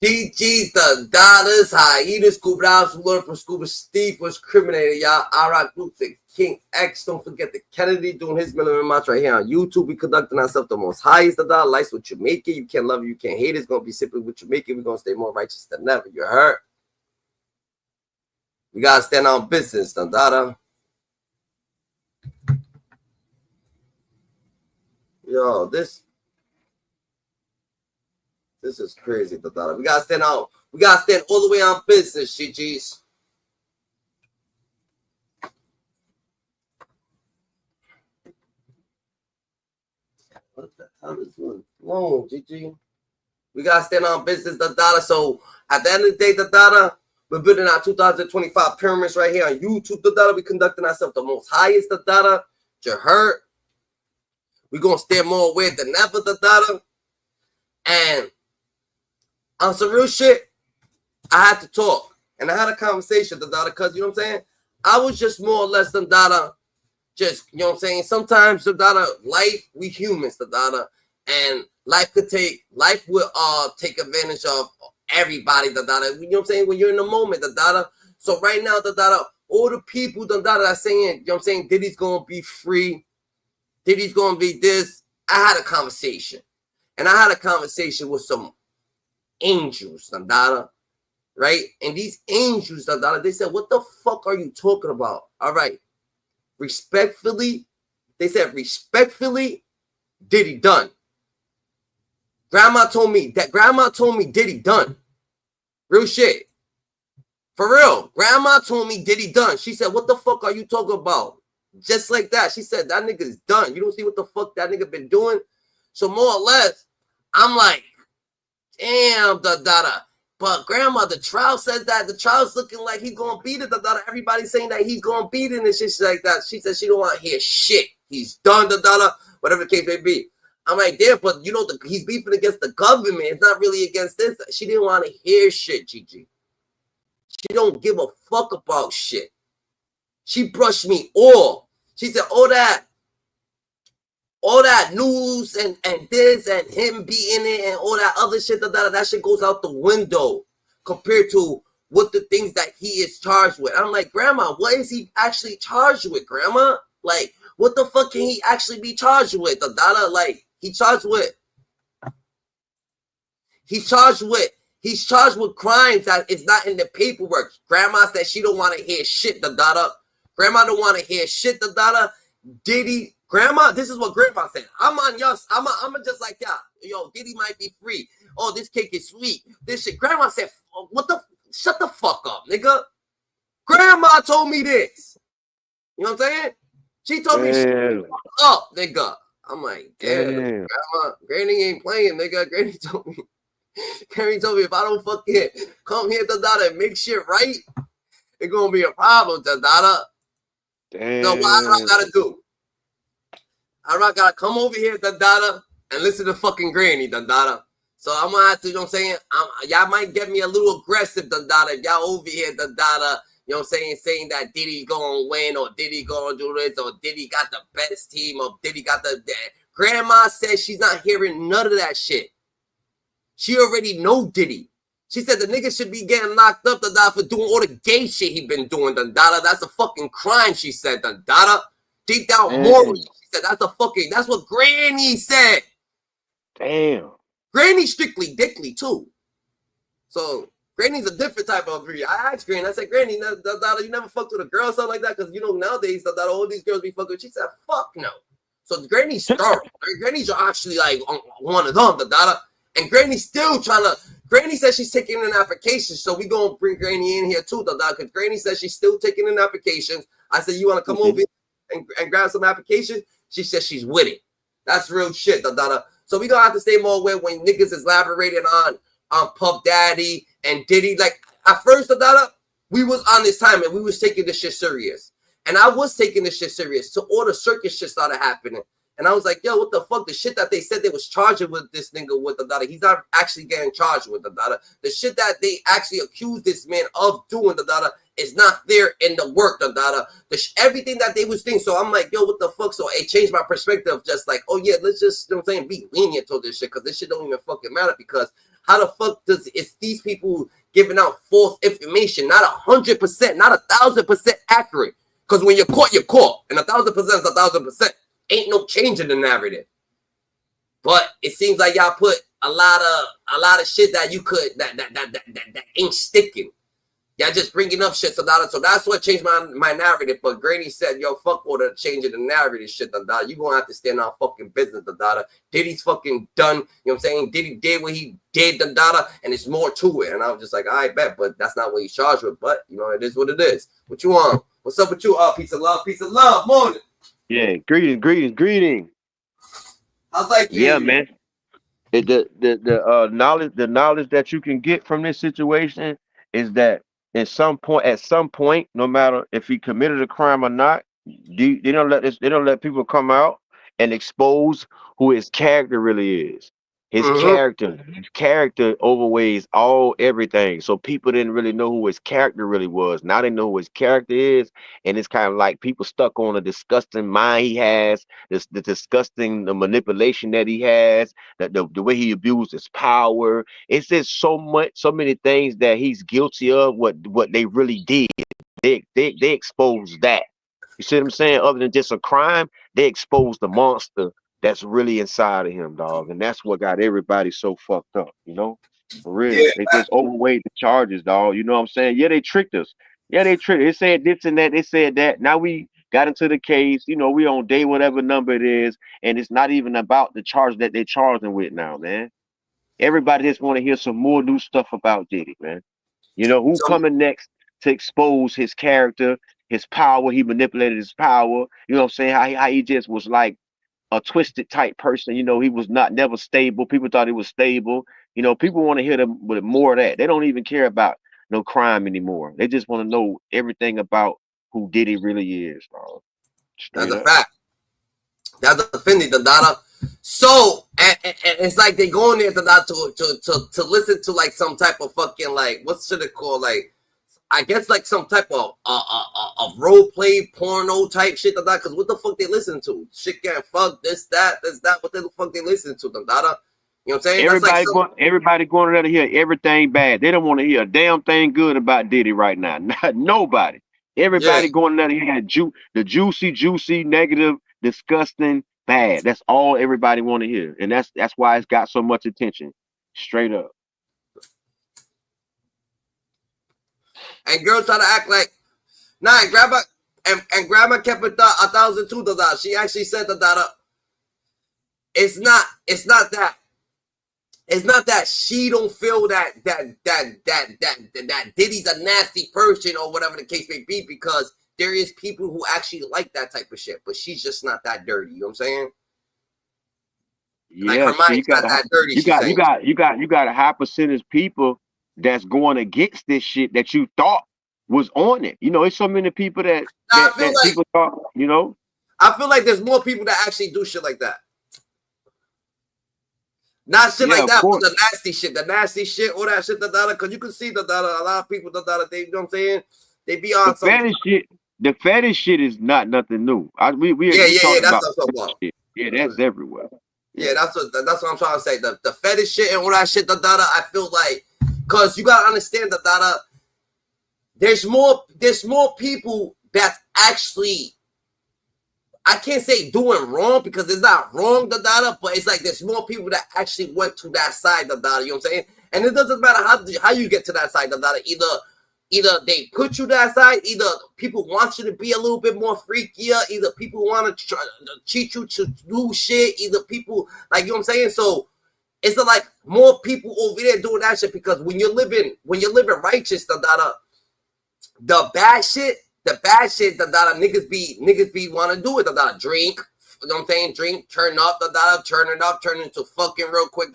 GG's the dollars, hiatus, scuba divers who learned from Scuba Steve was criminated, y'all. Rock Group, the King X. Don't forget the Kennedy doing his minimum match right here on YouTube. We conducting ourselves the most highest the dollar. Life's what you make it. You can't love it, you can't hate it. It's gonna be simply what you make it. We're gonna stay more righteous than ever. You heard? We gotta stand on business, Dandada. Yo, this is crazy, Dandada. We gotta stand out. We gotta stand all the way on business, GGs. What the hell is going on, GG? We gotta stand on business, Dandada. So at the end of the day, Dandada, we're building our 2025 pyramids right here on YouTube, Dandada. We conducting ourselves the most highest, Dandada. You heard? We're gonna stay more aware than ever, Dandada. And on some real shit, I had to talk. And I had a conversation, Dandada, because, you know what I'm saying? I was just more or less, Dandada, just, you know what I'm saying? Sometimes, Dandada, life, we humans, Dandada, and life will take advantage of everybody, Dandada. You know what I'm saying? When you're in the moment, Dandada. So right now, Dandada, all the people, Dandada, are saying, you know what I'm saying? Diddy's going to be free. Diddy's going to be this. I had a conversation. And I had a conversation with some angels, Dandada, right? And these angels, Dandada, they said, what the fuck are you talking about? All right. Respectfully, they said, respectfully, Diddy done. Grandma told me Diddy done. Real shit. For real. Grandma told me Diddy done. She said, what the fuck are you talking about? Just like that. She said, that nigga's done. You don't see what the fuck that nigga been doing? So more or less, I'm like, damn, Dandada. But grandma, the trial says that the trial's looking like he's gonna beat it, Dandada. Everybody's saying that he's gonna beat it and shit like that. She said she don't want to hear shit. He's done, Dandada. Whatever the case may be. I'm like, damn, but you know, he's beefing against the government. It's not really against this. She didn't want to hear shit, GG. She don't give a fuck about shit. She brushed me off. She said, all that news and this and him beating it and all that other shit, that shit goes out the window compared to what the things that he is charged with. I'm like, grandma, what is he actually charged with, grandma? Like, what the fuck can he actually be charged with? Like, he's charged with crimes that is not in the paperwork. Grandma said she don't want to hear shit, Dandada. Grandma don't want to hear shit, Dandada. Diddy, grandma, this is what grandma said. I'm just like y'all. Yo, Diddy might be free. Oh, this cake is sweet. This shit. Grandma said, shut the fuck up, nigga. Grandma told me this. You know what I'm saying? She told me shut the fuck up, nigga. I'm like, damn, grandma, Granny ain't playing, nigga. Granny told me if I don't fucking come here, Dandada, and make shit right, it's gonna be a problem, Dandada. Damn. So what I gotta do? I gotta come over here, Dandada, and listen to fucking Granny, Dandada. So I'm gonna have to, you know what I'm saying? Y'all might get me a little aggressive, Dandada. If y'all over here, Dandada, you know what I'm saying that Diddy gonna win, or Diddy gonna do this, or Diddy got the best team, or Diddy got the... Grandma says she's not hearing none of that shit. She already know Diddy. She said the nigga should be getting locked up, Dandada, for doing all the gay shit he been doing, Dandada. That's a fucking crime, she said, Dandada. Deep down morally, she said that's what Granny said. Damn. Granny strictly dickly, too. So, Granny's a different type of breed. I asked Granny, I said, Granny, Dandada, you never fucked with a girl or something like that? Because, you know, nowadays, Dandada, all these girls be fucking. She said, fuck no. So, Granny's starved. Granny's actually, like, one of them, Dandada. And Granny's still trying to... Granny says she's taking in applications, so we gonna bring Granny in here too, Dandada, because Granny says she's still taking in applications. I said, you want to come over here and grab some applications? She says she's with it. That's real shit, Dandada. So we gonna have to stay more aware when niggas is elaborating on Puff Daddy and Diddy. Like, at first, Dandada, we was on this time and we was taking this shit serious. And I was taking this shit serious. So all the circus shit started happening. And I was like, yo, what the fuck? The shit that they said they was charging with this nigga with, Dandada, he's not actually getting charged with, Dandada. The shit that they actually accused this man of doing, Dandada, is not there in the work, Dandada. Everything that they was thinking. So I'm like, yo, what the fuck? So it changed my perspective. Just like, oh yeah, let's just, you know what I'm saying, be lenient to this shit, because this shit don't even fucking matter, because how the fuck does it's these people giving out false information, not 100%, not 1,000% accurate? Because when you're caught, and 1,000% is 1,000%. Ain't no change in the narrative. But it seems like y'all put a lot of shit that you could that ain't sticking. Y'all just bringing up shit, so that's what changed my narrative. But Granny said, yo, fuck all the changing the narrative shit, you gonna have to stand on fucking business, Diddy's fucking done, you know what I'm saying? Diddy did what he did, and it's more to it. And I was just like, I bet, but that's not what he's charged with. But you know, it is what it is. What you want? What's up with you? Peace of love, morning. Yeah, greeting. I was like, yeah, man. The knowledge that you can get from this situation is that at some point, no matter if he committed a crime or not, they don't let people come out and expose who his character really is. His character overweighs everything. So people didn't really know who his character really was. Now they know who his character is, and it's kind of like people stuck on the disgusting mind he has, the manipulation that he has, the way he abused his power. It's just so many things that he's guilty of. What they really did, they exposed that. You see what I'm saying? Other than just a crime, they exposed the monster that's really inside of him, dog. And that's what got everybody so fucked up, For real. Yeah. They just overweighed the charges, dog. You know what I'm saying? Yeah, they tricked us. They said this and that. They said that. Now we got into the case. We on day whatever number it is. And it's not even about the charge that they charged him with now, man. Everybody just want to hear some more new stuff about Diddy, man. Who coming next to expose his character, his power? He manipulated his power. You know what I'm saying? How he just was like a twisted type person. He was never stable. People thought he was stable. People want to hear them with more of that. They don't even care about no crime anymore. They just want to know everything about who Diddy really is, bro. That's a fact. That's offending the data. So and it's like they go in there to listen to like some type of fucking like what should it call, like I guess like some type of role play porno type shit, because what the fuck they listen to? Shit getting fucked, this that. What the fuck they listen to, them, dada? You know what I'm saying? Everybody going there to hear everything bad. They don't want to hear a damn thing good about Diddy right now. Not nobody. Everybody going there to hear the juicy, negative, disgusting, bad. That's all everybody want to hear, and that's why it's got so much attention. Straight up. And girls try to act like, nah, and grandma kept it 1,002 $. She actually said that it's not that she don't feel that Diddy's a nasty person or whatever the case may be, because there is people who actually like that type of shit, but she's just not that dirty. You know what I'm saying? Yeah, like her mind's not that dirty. You got a high percentage people that's going against this shit that you thought was on it. It's so many people that people thought, I feel like there's more people that actually do shit like that. Not shit like that, but the nasty shit, all that shit, because you can see a lot of people, they, you know what I'm saying? They be on some fetish shit. The fetish shit is not nothing new. That's what I'm talking about. Yeah, that's everywhere. Yeah, that's what I'm trying to say. The fetish shit and all that shit, I feel like, because you gotta understand there's more people that's actually, I can't say doing wrong because it's not wrong, but it's like there's more people that actually went to that side, you know what I'm saying? And it doesn't matter how you get to that side, either they put you that side, either people want you to be a little bit more freakier, either people want to cheat you to do shit, either people, like, you know what I'm saying? So it's like more people over there doing that shit, because when you're living righteous, the bad shit, niggas be want to do it, drink, you know what I'm saying? Drink, turn it up, turn into fucking real quick,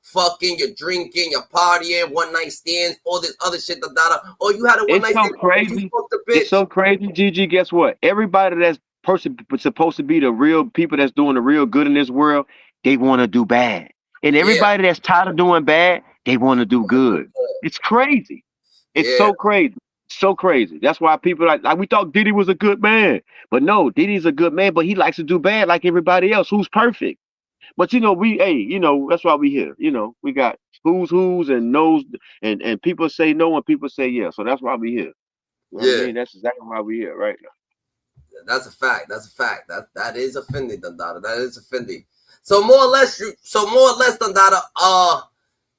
fucking, you're drinking, you're partying, one night stands, all this other shit, Oh, you had a one night stand. Crazy. It's so crazy, Gigi. Guess what? Everybody that's supposed to be the real people that's doing the real good in this world, they want to do bad. And everybody that's tired of doing bad, they want to do good. It's crazy. It's so crazy. So crazy. That's why people like we thought Diddy was a good man. But no, Diddy's a good man, but he likes to do bad like everybody else who's perfect. But that's why we here. We got who's and knows, and people say no and people say yeah. So that's why we here. You know what I Yeah, mean? That's exactly why we here right now. that's a fact. That's a fact. That is offending, Dada. That is offending. So more or less, Dada.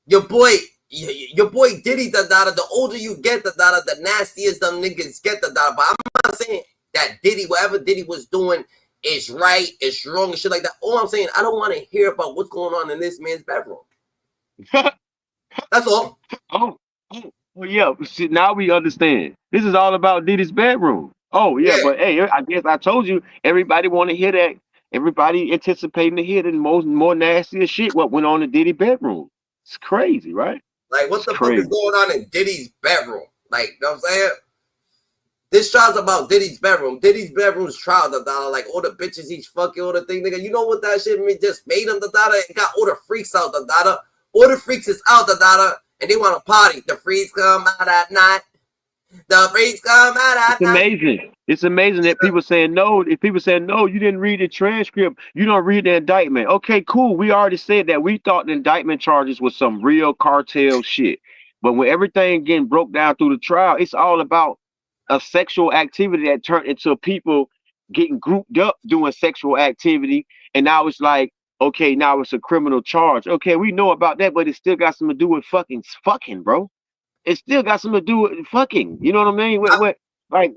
Your boy, Diddy, Dada. The older you get, Dada, the nastiest them niggas get, Dada. But I'm not saying that Diddy, whatever Diddy was doing, is right, is wrong, and shit like that. All I'm saying, I don't want to hear about what's going on in this man's bedroom. That's all. Oh, well, yeah. See, now we understand. This is all about Diddy's bedroom. Oh, yeah, Yeah. but hey, I guess I told you everybody want to hear that. Everybody anticipating to hear the more nastiest shit what went on in Diddy bedroom. It's crazy, right? Like, what It's the fuck is crazy. going on in Diddy's bedroom? Like, you know what I'm saying? This trial's about Diddy's bedroom. Diddy's bedroom's trial, Dada. Like, all the bitches he's fucking, all the thing, nigga. You know what that shit just made him, Dada? It got all the freaks out, Dada. All the freaks is out, Dada. And they want to party. The freaks come out at night. The freaks come out at It's night. amazing. It's amazing that people saying no. If people saying no, you didn't read the transcript. You don't read the indictment. Okay, cool. We already said that. We thought the indictment charges was some real cartel shit. But when everything getting broke down through the trial, it's all about a sexual activity that turned into people getting grouped up doing sexual activity. And now it's like, okay, now it's a criminal charge. Okay, we know about that, but it still got something to do with fucking, bro. It still got something to do with fucking. You know what I mean? What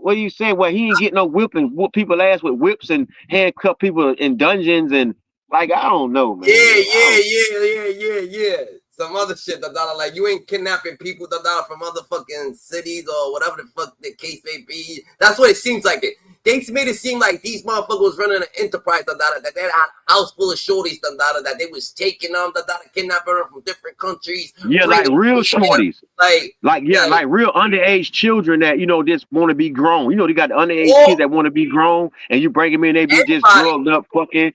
are you saying? Well, he ain't getting no whipping, whoop people ass with whips and handcuff people in dungeons and like I don't know, man. Yeah. Some other shit, Dada. Like, you ain't kidnapping people, Dada, from other fucking cities or whatever the fuck the case may be. That's what it seems like it. They made it seem like these motherfuckers was running an enterprise, Dada, that they had a house full of shorties, Dada, that they was taking them, Dada, kidnapping them from different countries. Yeah, like real shorties. Like real underage children that just want to be grown. They got the underage kids that want to be grown, and you bring them in, they be just drugged up, fucking,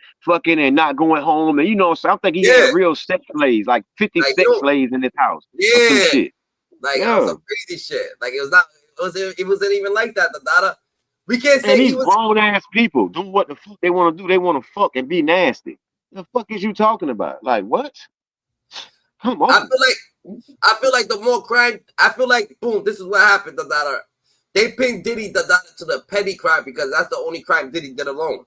and not going home. And so I'm thinking he had real sex slaves, like 50 like, sex slaves in his house. Or some shit. Like some crazy shit. Like it wasn't even like that, Dada. We can't say and these grown ass people doing what the fuck they want to do. They want to fuck and be nasty. The fuck is you talking about? Like what? Come on. I feel like the more crime, I feel like boom, this is what happened, Dada. They pinned Diddy, Dada, to the petty crime because that's the only crime Diddy did alone.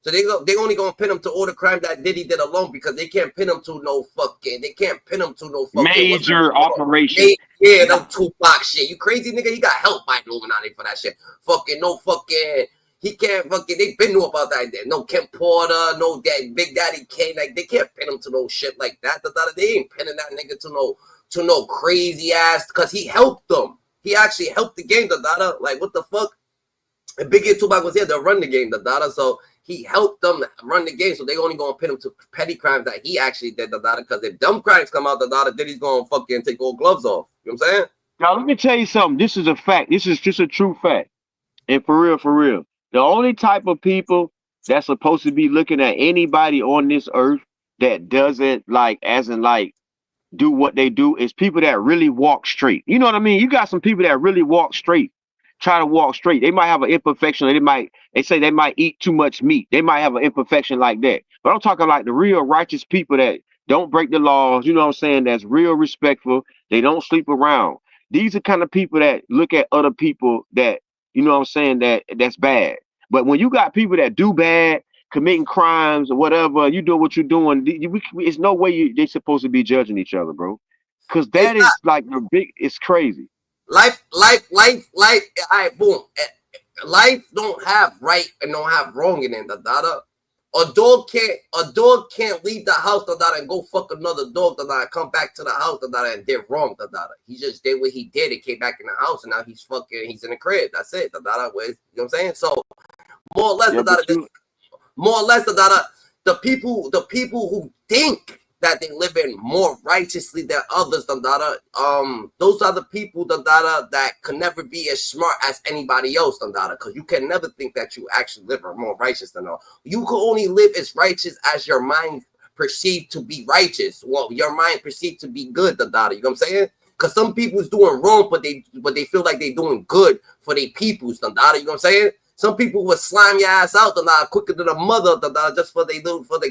So they only gonna pin him to all the crime that Diddy did alone because they can't pin him to no fucking. They can't pin him to no fucking major operation. No Tupac shit. You crazy nigga? He got help by Illuminati for that shit. Fucking no fucking. He can't fucking. They been knew about that. No Kemp Porter. No Big Daddy Kane. Like they can't pin him to no shit like that. They ain't pinning that nigga to no crazy ass because he helped them. He actually helped the game, Dada. Like what the fuck? And Biggie and Tupac was here to run the game, Dada. So he helped them run the game, so they only gonna pin him to petty crimes that he actually did, Dada. Because if dumb crimes come out, Dada, Diddy's gonna fucking take all gloves off. You know what I'm saying? Now let me tell you something. This is a fact. This is just a true fact. And for real, the only type of people that's supposed to be looking at anybody on this earth that doesn't do what they do is people that really walk straight. You know what I mean? You got some people that really walk straight. Try to walk straight. They might have an imperfection. They say they might eat too much meat. They might have an imperfection like that. But I'm talking like the real righteous people that don't break the laws. You know what I'm saying? That's real respectful. They don't sleep around. These are kind of people that look at other people that, you know what I'm saying, that's bad. But when you got people that do bad, committing crimes or whatever, you do what you're doing, it's no way they're supposed to be judging each other, bro. Because that is like it's crazy. Life. All right, boom. Life don't have right and don't have wrong in it, Dada. A dog can't leave the house, Dada, and go fuck another dog, Dada, and come back to the house, Dada, and did wrong, Dada. He just did what he did and came back in the house, and now he's in the crib. That's it, Dada. You know what I'm saying? So more or less, Dada, the people who think that they live in more righteously than others, Dada. Those are the people, Dada, that can never be as smart as anybody else, Dada, because you can never think that you actually live more righteous than all. You can only live as righteous as your mind perceived to be righteous. Well, your mind perceived to be good, Dada. You know what I'm saying? Because some people's doing wrong, but they feel like they're doing good for their peoples, Dada. You know what I'm saying? Some people would slime your ass out quicker than a mother just for their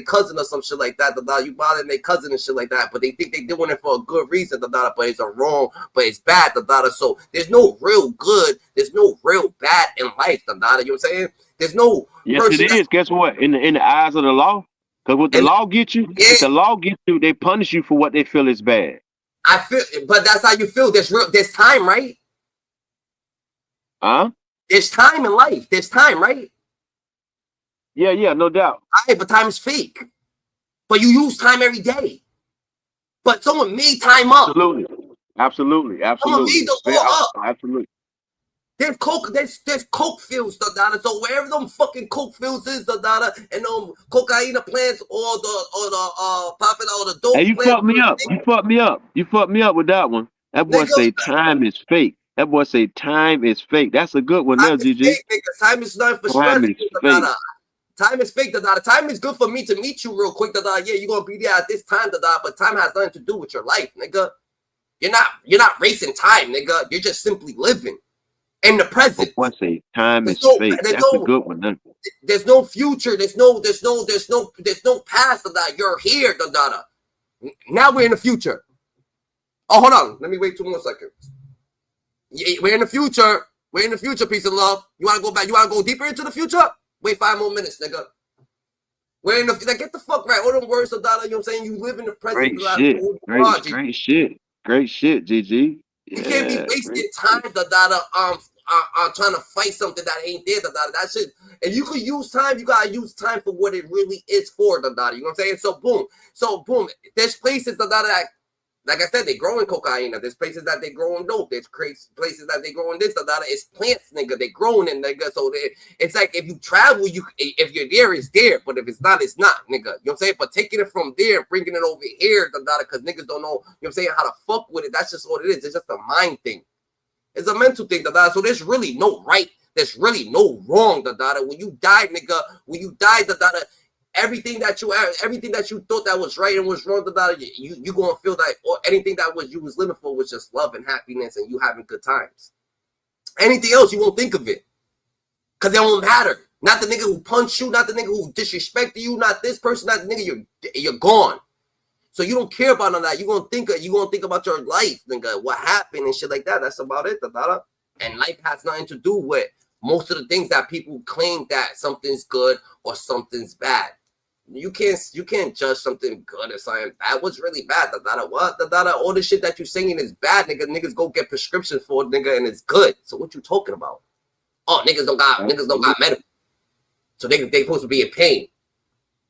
cousin or some shit like that. You bothering their cousin and shit like that, but they think they doing it for a good reason. But it's a wrong, but it's bad. So there's no real good, there's no real bad in life. You know what I'm saying? There's no. Yes, it is. Guess what? In the eyes of the law, because what the law gets you, yeah. if the law gets you, they punish you for what they feel is bad. I feel, but that's how you feel. There's time, right? Huh? There's time in life. There's time, right? Yeah, no doubt. All right, but time is fake. But you use time every day. But someone made time up. Absolutely. Someone made the law up. Absolutely. There's coke fields, So wherever them fucking coke fields is, and cocaine plants or the popping or the dope. Hey, you fucked me up. You fucked me up with that one. That boy say time is fake. That boy say time is fake. That's a good one, there, GG. Time is not for stress. Time is fake. Time is good for me to meet you real quick. Yeah, you're gonna be there at this time. But time has nothing to do with your life, nigga. You're not racing time, nigga. You're just simply living in the present. What say time is fake? That's a good one. Then. There's no future. There's no past. You're here. Now we're in the future. Oh, hold on. Let me wait 2 more seconds. We're in the future. We're in the future, piece of love. You want to go back? You want to go deeper into the future? Wait 5 more minutes, nigga. We're in the get the fuck right. All them words of dollar. You know what I'm saying? You live in the present. Great shit, GG. You can't be wasting time, trying to fight something that ain't there, That shit. If you could use time, you gotta use time for what it really is for, You know what I'm saying? So boom. There's places, that, like I said, they grow in cocaine. There's places that they grow in dope. There's places that they grow in this, It's plants, nigga. They growing in, nigga. So it's like if you travel, if you're there, it's there. But if it's not, it's not, nigga. You know what I'm saying? But taking it from there and bringing it over here, because niggas don't know, you know what I'm saying, how to fuck with it. That's just what it is. It's just a mind thing. It's a mental thing, So there's really no right. There's really no wrong, When you die, nigga, everything that you thought that was right and was wrong, you gonna feel that, or anything that you was living for was just love and happiness and you having good times. Anything else, you won't think of it, because it won't matter. Not the nigga who punched you, not the nigga who disrespected you, not this person, not the nigga, you're gone. So you don't care about none of that. You gonna think about your life, nigga, what happened and shit like that. That's about it, And life has nothing to do with most of the things that people claim that something's good or something's bad. You can't judge something good or something bad. What's really bad? All the shit that you're singing is bad, nigga. Niggas go get prescription for it, nigga, and it's good. So what you talking about? Oh, niggas don't got medical. So they supposed to be in pain.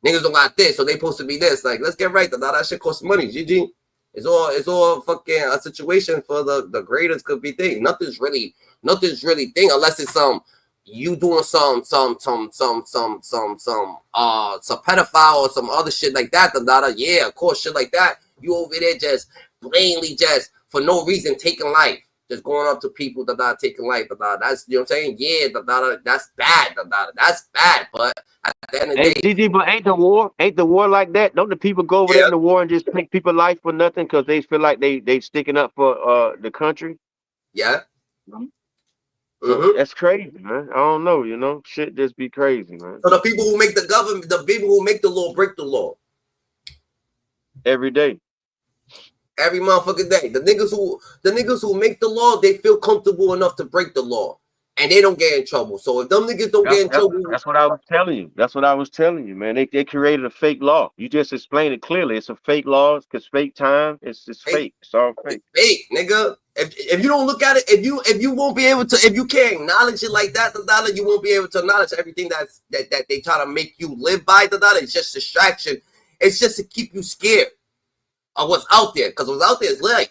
Niggas don't got this, so they supposed to be this. Like, let's get right. That shit costs money, GG. It's all fucking a situation for the greatest could be thing. Nothing's really thing unless it's you doing some pedophile or some other shit like that. Yeah, of course, shit like that. You over there just blatantly just for no reason taking life. Just going up to people taking life. That's, you know what I'm saying? Yeah, that's bad. That's bad. But at the end of the day, GG, but ain't the war like that? Don't the people go over there in the war and just take people life for nothing because they feel like they sticking up for the country? Yeah. That's crazy, man. I don't know, shit just be crazy, man. So the people who make the government, the people who make the law, break the law every day, every motherfucking day. The niggas who make the law, they feel comfortable enough to break the law, and they don't get in trouble. So if them niggas don't get in trouble, that's what I was telling you. Man. They created a fake law. You just explained it clearly. It's a fake law. It's fake time. It's fake. It's all fake. It's fake, nigga. If you don't look at it, if you won't be able to, if you can't acknowledge it like that, you won't be able to acknowledge everything that they try to make you live by. It's just distraction. It's just to keep you scared of what's out there, because what's out there is life,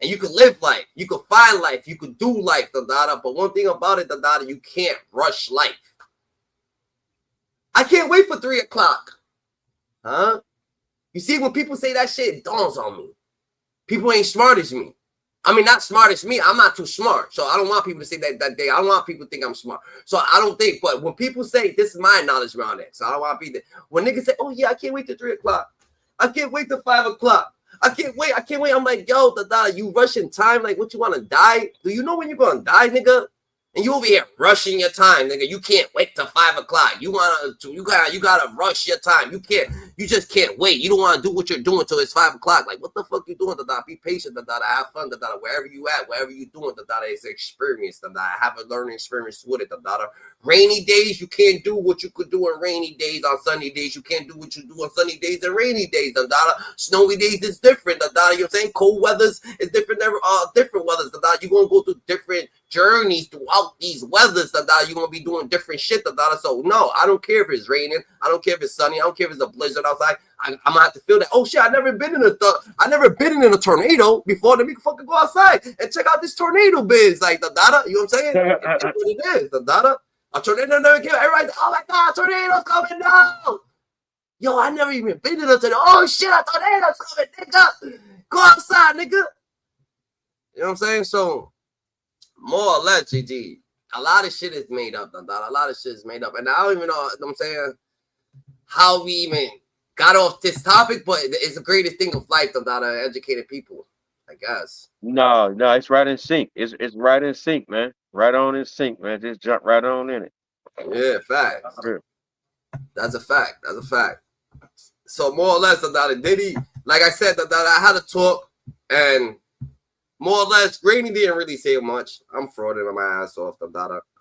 and you can live life, you can find life, you can do life, But one thing about it, you can't rush life. I can't wait for 3 o'clock, huh? You see, when people say that shit, it dawns on me. People ain't smart as me. I mean, not smart as me. I'm not too smart. So I don't want people to say that day. I don't want people to think I'm smart. So I don't think, but when people say, this is my knowledge around it. So I don't want to be there. When niggas say, oh yeah, I can't wait till 3 o'clock. I can't wait till 5 o'clock. I can't wait. I'm like, yo, you rushing time. Like, what, you want to die? Do you know when you're going to die, nigga? And you over here rushing your time, nigga. You can't wait till 5 o'clock. You gotta rush your time. You just can't wait. You don't want to do what you're doing till it's 5 o'clock. Like, what the fuck you doing, da-da? Be patient, da-da. Have fun, da-da. Wherever you at, wherever you doing, da-da, it's an experience, da-da. Have a learning experience with it, da-da. Rainy days, you can't do what you could do on rainy days. On sunny days, you can't do what you do on sunny days and rainy days, da-da. Snowy days is different, da-da. You know what I'm saying? Cold weathers is different, different weathers, da-da. You're going to go through different journeys throughout these weathers, da-da. You're going to be doing different shit, da-da. So, no, I don't care if it's raining. I don't care if it's sunny. I don't care if it's a blizzard outside. I'm going to have to feel that. Oh, shit, I never been in a tornado before. Let me fucking go outside and check out this tornado biz. Like, da-da. You know what I'm saying? That's what it is, da-da. A tornado never came. Everybody's, oh, my God, tornado's coming down. Yo, I never even been in a tornado. Oh, shit, a tornado's coming, nigga. Go outside, nigga. You know what I'm saying? So, more or less, GG, a lot of shit is made up, a lot of shit is made up. And I don't even know what I'm saying, how we even got off this topic, but it's the greatest thing of life, educated people, I guess. No, it's right in sync. It's right in sync, man. Right on in sync, man. Just jump right on in it. Yeah, fact. That's a fact. That's a fact. So more or less, Diddy, like I said, I had a talk, and more or less, Granny didn't really say much. I'm frauding on my ass off,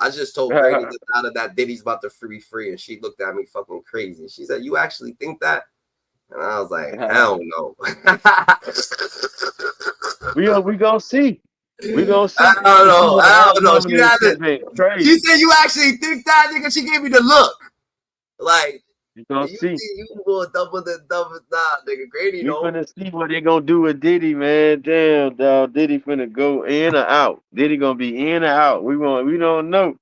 I just told Granny that Diddy's about to free, and she looked at me fucking crazy. She said, "You actually think that?" And I was like, "Hell no." we gonna see. We gonna see. I don't know. She said, "You actually think that, nigga?" She gave me the look. Like, you gonna see. You more double than double, nah, nigga. Grady, you finna see what they gonna do with Diddy, man. Damn, dog. Diddy finna go in or out. Diddy gonna be in or out. We don't know.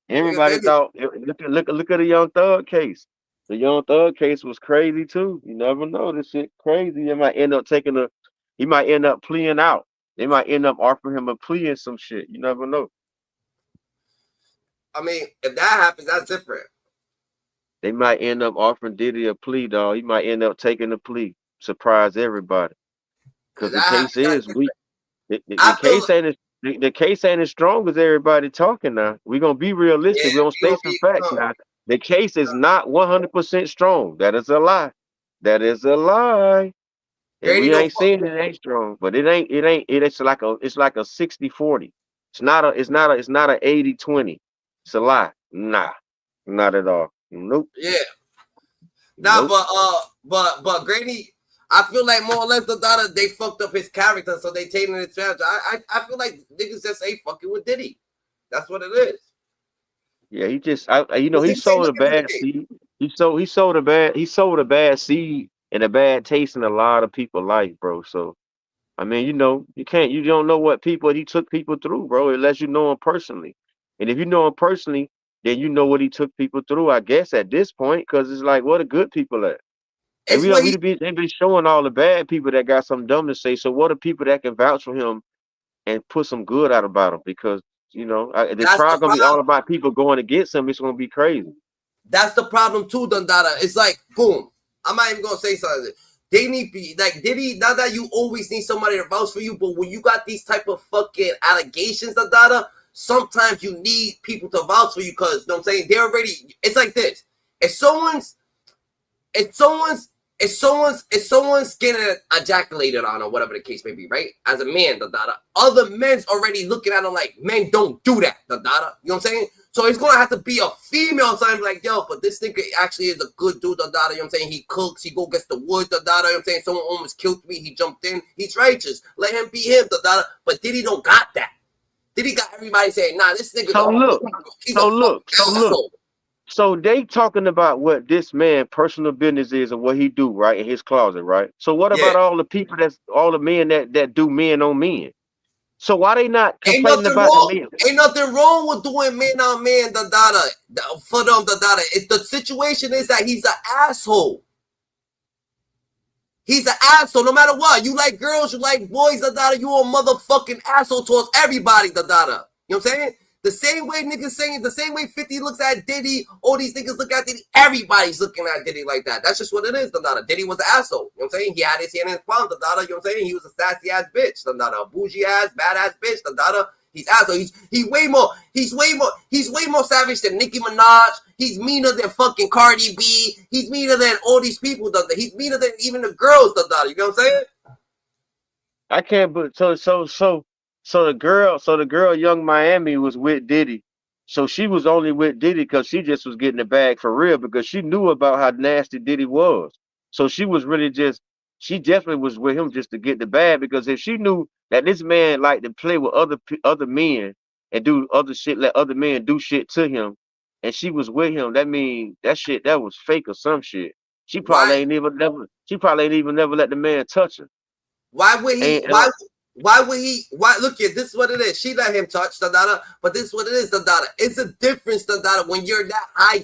Everybody thought. Look at the Young Thug case. The Young Thug case was crazy too. You never know. This shit crazy. He might end up pleading out. They might end up offering him a plea and some shit. You never know. I mean, if that happens, that's different. They might end up offering Diddy a plea, dog. He might end up taking a plea. Surprise everybody. Because the case is weak. The case ain't as strong as everybody talking now. We're gonna be realistic. We're gonna state some facts now. The case is not 100% strong. That is a lie. That is a lie. And we ain't saying it ain't strong, but it's like a 60-40. It's not a 80-20. It's a lie. Nah, not at all. Nope. Yeah. Nah, nope. But Grady, I feel like more or less they fucked up his character, so they taking his character. I feel like niggas just ain't fucking with Diddy. That's what it is. Yeah, he just he sowed a bad seed. He sowed a bad seed and a bad taste in a lot of people's life, bro. So I mean, you don't know what he took people through, bro, unless you know him personally. And if you know him personally, then you know what he took people through, I guess, at this point, because it's like, what are good people at? And they've been showing all the bad people that got something dumb to say. So what are people that can vouch for him and put some good out about him? Because, the trial gonna be all about people going against him. It's gonna be crazy. That's the problem too, Dundada. It's like, boom. I'm not even gonna say something. They need like Diddy. Not that you always need somebody to vouch for you, but when you got these type of fucking allegations, Dundada, sometimes you need people to vouch for you because, you know what I'm saying? They're already. It's like this. If someone's getting ejaculated on or whatever the case may be, right? As a man, other men's already looking at him like, men don't do that, You know what I'm saying? So it's gonna have to be a female sign like, yo, but this nigga actually is a good dude, You know what I'm saying? He cooks, he go gets the wood, You know what I'm saying? Someone almost killed me, he jumped in, he's righteous. Let him be him, But Diddy don't got that. Diddy got everybody saying, nah, this nigga. So they talking about what this man personal business is and what he do, right, in his closet, right? So what about all the men that do men on men? So why they not complaining about the men? Ain't nothing wrong with doing man on man, for them, If the situation is that he's an asshole. He's an asshole, no matter what. You like girls, you like boys, you a motherfucking asshole towards everybody, You know what I'm saying? The same way niggas saying, the same way 50 looks at Diddy, all these niggas look at Diddy, everybody's looking at Diddy like that. That's just what it is, Diddy was an asshole. You know what I'm saying? He had his hand in his palm, You know what I'm saying? He was a sassy ass bitch, A bougie ass, badass bitch, He's asshole. He's way more savage than Nicki Minaj. He's meaner than fucking Cardi B. He's meaner than all these people. He's meaner than even the girls. You know what I'm saying? I can't, but so the girl, Young Miami was with Diddy. So she was only with Diddy because she just was getting the bag for real because she knew about how nasty Diddy was. So she was really she definitely was with him just to get the bag because if she knew that this man liked to play with other men and do other shit, let other men do shit to him, and she was with him, that mean that was fake or some shit. She probably Why? ain't even never let the man touch her. Why would he? And Why would he? Why look here? This is what it is. She let him touch but this is what it is. It's a difference when you're that high.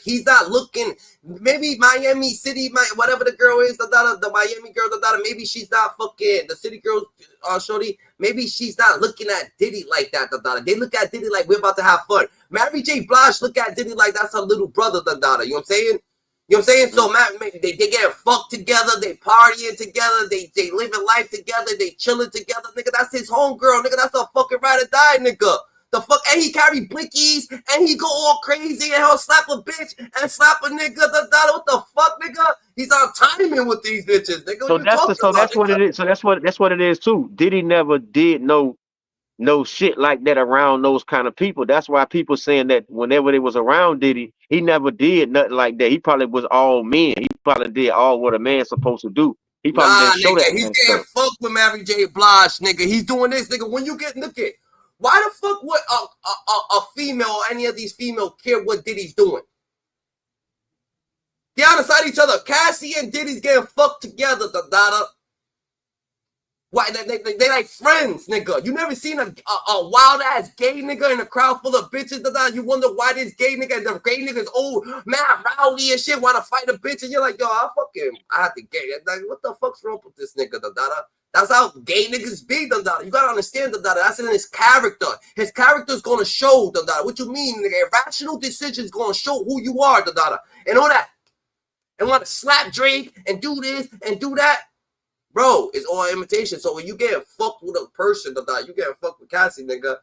He's not looking. Maybe Miami City, whatever the girl is, the Miami girl, maybe she's not fucking the city girl, shorty. Maybe she's not looking at Diddy like that. They look at Diddy like we're about to have fun. Mary J. Blige look at Diddy like that's her little brother. You know what I'm saying? You know what I'm saying? So they get fucked together, they partying together, they living life together, they chilling together, nigga. That's his homegirl, nigga. That's a fucking ride or die, nigga. The fuck, and he carry blickies, and he go all crazy, and he'll slap a bitch and slap a nigga. What the fuck, nigga? He's on timing with these bitches, nigga. so that's what it is. So that's what it is too. Diddy never did no shit like that around those kind of people. That's why people saying that whenever they was around Diddy, he never did nothing like that. He probably was all men. He probably did all what a man's supposed to do. He probably didn't show that. He's getting fucked with Mary J. Blige, nigga. He's doing this, nigga. When you get look at, why the fuck would a female or any of these females care what Diddy's doing? They on the side of each other. Cassie and Diddy's getting fucked together, Why they like friends, nigga? You never seen a wild ass gay nigga in a crowd full of bitches. You wonder why this gay nigga, the gay nigga's old, mad rowdy and shit, want to fight a bitch, and you're like, yo, I have to gay. Like, what the fuck's wrong with this nigga, That's how gay niggas be, You gotta understand, That's in his character. His character's gonna show, What you mean, nigga? Irrational decisions gonna show who you are, and all that. And want to slap Drake and do this and do that. Bro, it's all imitation. So when you get fucked with a person, you get fucked with Cassie, nigga,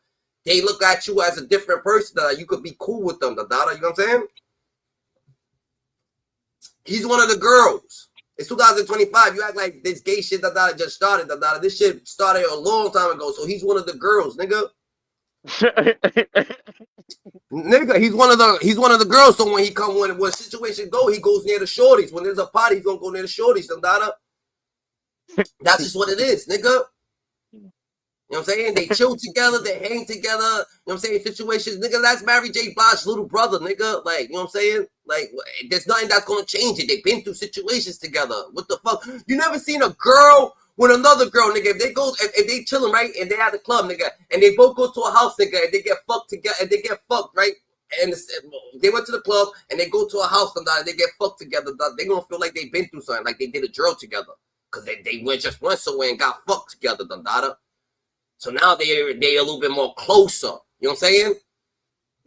they look at you as a different person, you could be cool with them, You know what I'm saying? He's one of the girls. It's 2025. You act like this gay shit, just started, This shit started a long time ago. So he's one of the girls, nigga. Nigga, he's one of the girls. So when he come when situations go, he goes near the shorties. When there's a party, he's gonna go near the shorties, That's just what it is, nigga. You know what I'm saying? They chill together, they hang together. You know what I'm saying? Situations, nigga. That's Mary J. Blige's little brother, nigga. Like, you know what I'm saying? Like, there's nothing that's gonna change it. They've been through situations together. What the fuck? You never seen a girl with another girl, nigga. If they chilling, right, and they at the club, nigga, and they both go to a house, nigga, and they get fucked together, and they get fucked, right? And they went to the club and they go to a house, and they get fucked together. They gonna feel like they've been through something, like they did a drill together. Because they went somewhere and got fucked together, So now they're a little bit more closer. You know what I'm saying?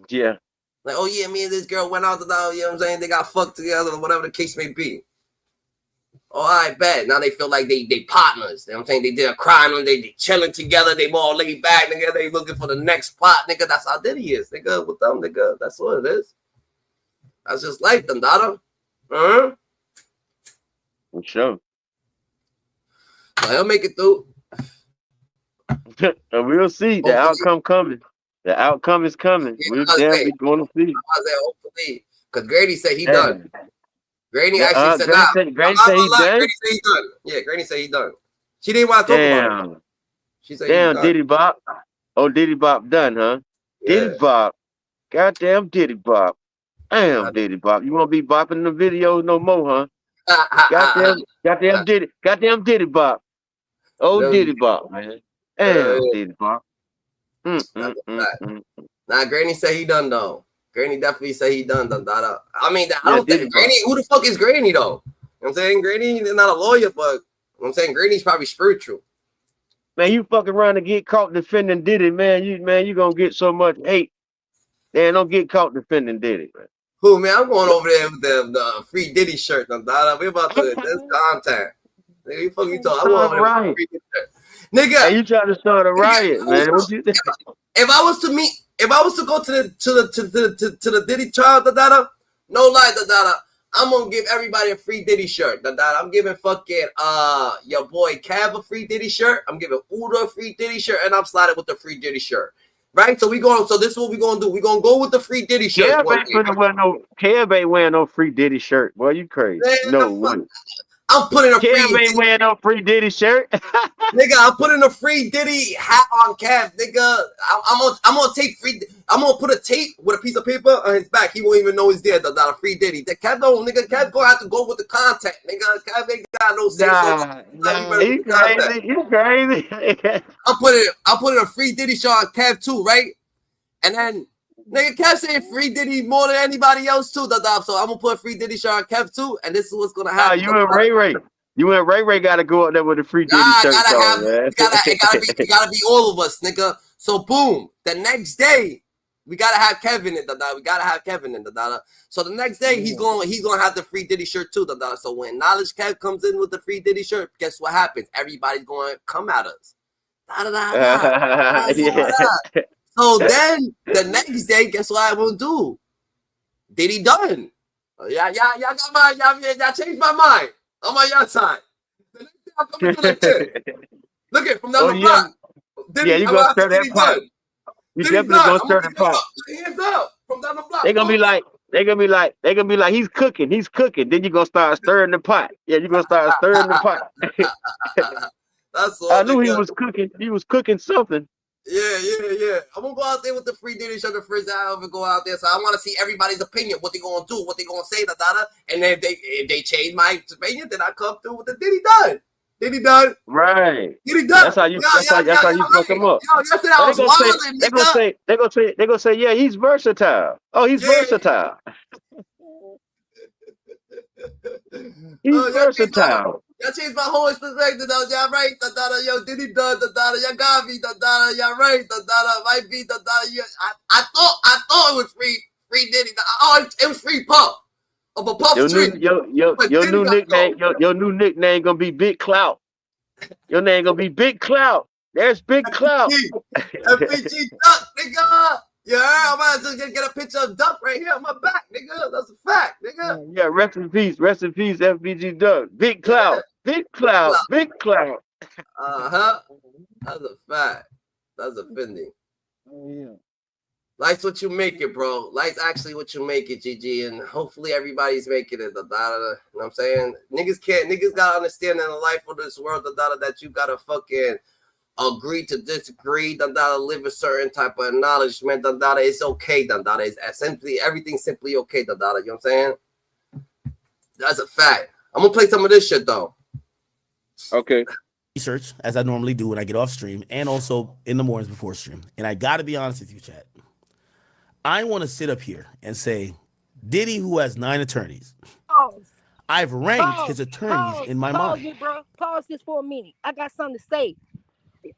Yeah. Like, oh yeah, me and this girl went out you know what I'm saying? They got fucked together, whatever the case may be. Oh, I bet. Now they feel like they partners. You know what I'm saying? They did a crime and they chilling together. They more laid back, nigga. They looking for the next plot, nigga. That's how Diddy is, nigga. With them, nigga. That's what it is. That's just life, Dada. For sure. He'll make it through. And we'll see. The outcome coming. The outcome is coming. Yeah, we're definitely going to see. Hopefully. Because Grady said he done. Grady actually said, Grady said he done? Grady said he done. Yeah, Grady said he done. She didn't want to talk about it. She said damn, Diddy Bop. Oh, Diddy Bop done, huh? Yeah. Diddy Bop. Goddamn Diddy Bop. Damn, Diddy Bop. You won't be bopping the videos no more, huh? Goddamn Diddy. Goddamn Diddy Bop. Oh, no, Diddy Bop, man. Damn, Diddy Bop. Nah, Granny said he done, though. Granny definitely said he done. I mean, I don't think Granny, who the fuck is Granny, though? You know what I'm saying? Granny is not a lawyer, but you know what I'm saying? Granny's probably spiritual. Man, you fucking around to get caught defending Diddy, man. You gonna get so much hate. Man, don't get caught defending Diddy, man. Who, man? I'm going over there with the free Diddy shirt. We're about to, that's content. Nigga, you fucking talking. I'm going over there with the free Diddy shirt. Nigga. Hey, you trying to start a riot, man. What you think? if I was to go to the Diddy trial, no lie, I'm gonna give everybody a free Diddy shirt. I'm giving fucking your boy Cav a free Diddy shirt. I'm giving Uda a free Diddy shirt, and I'm sliding with the free Diddy shirt. Right? So this is what we're gonna do. We're gonna go with the free Diddy shirts. Kev ain't wearing no free Diddy shirt. Boy, you crazy. Man, No way. I'm putting a Kev ain't wearing no free Diddy shirt. Nigga, I'm putting a free Diddy hat on Cav, nigga. I'm gonna put a tape with a piece of paper on his back. He won't even know he's there. A free Diddy. Cav gonna have to go with the content, nigga. Cav ain't got no say. Nah, you crazy. You crazy. I'm putting a free Diddy shirt on Cav too, right? And then nigga, Kev saying free Diddy more than anybody else too, So I'm gonna put a free Diddy shirt on Kev too, and this is what's gonna happen. You and Ray. You and Ray gotta go up there with the free Diddy shirt on, man. It gotta be all of us, nigga. So boom, the next day we gotta have Kevin in the We gotta have Kevin in the So the next day he's gonna have the free Diddy shirt too, So when Knowledge Kev comes in with the free Diddy shirt, guess what happens? Everybody's gonna come at us. So then the next day, guess what I will do? Diddy done. Y'all changed my mind. I'm on your side. The next day I'm coming to like this. Look at from down the block. Diddy, you gonna stir that pot. You definitely gonna stir that pot. Hands up from down the block. They're gonna be like, he's cooking. Then you're gonna start stirring the pot. Yeah, you're gonna start stirring the pot. That's all. I knew he was cooking. He was cooking something. Yeah. I'm gonna go out there with the free Diddy shirt the first time I ever go out there. So I want to see everybody's opinion, what they gonna do, what they gonna say, And then if they change my opinion, then I come through with the Diddy done. Diddy done. Right. Diddy done. That's how you fuck him up. They're gonna say, yeah, he's versatile. Oh, he's versatile. He's versatile. Y'all changed my whole perspective, though. Y'all right, yo, Diddy done, y'all got me, y'all right, might be, I thought it was free Diddy. Oh, it was free Puff. Of a Puff Street. Your new nickname gonna be Big Clout. Your name gonna be Big Clout. There's Big Clout. FBG Duck, nigga. Yeah, I'm about to get a picture of Duck right here on my back, nigga. That's a fact, nigga. Yeah, rest in peace, FBG Duck. Big Clout. Big Clout. Big Clout. That's a fact. That's offending. Oh yeah. Life's what you make it, bro. Life's actually what you make it, GG. And hopefully everybody's making it. You know what I'm saying? Niggas gotta understand in the life of this world, that you gotta fucking agree to disagree, live a certain type of acknowledgement, it's okay, it's simply everything's simply okay, you know what I'm saying? That's a fact. I'm gonna play some of this shit though. Okay. Research as I normally do when I get off stream and also in the mornings before stream. And I gotta be honest with you, chat. I want to sit up here and say, Diddy, who has 9 attorneys. I've ranked his attorneys in my mind. Pause it, bro. Pause this for a minute. I got something to say.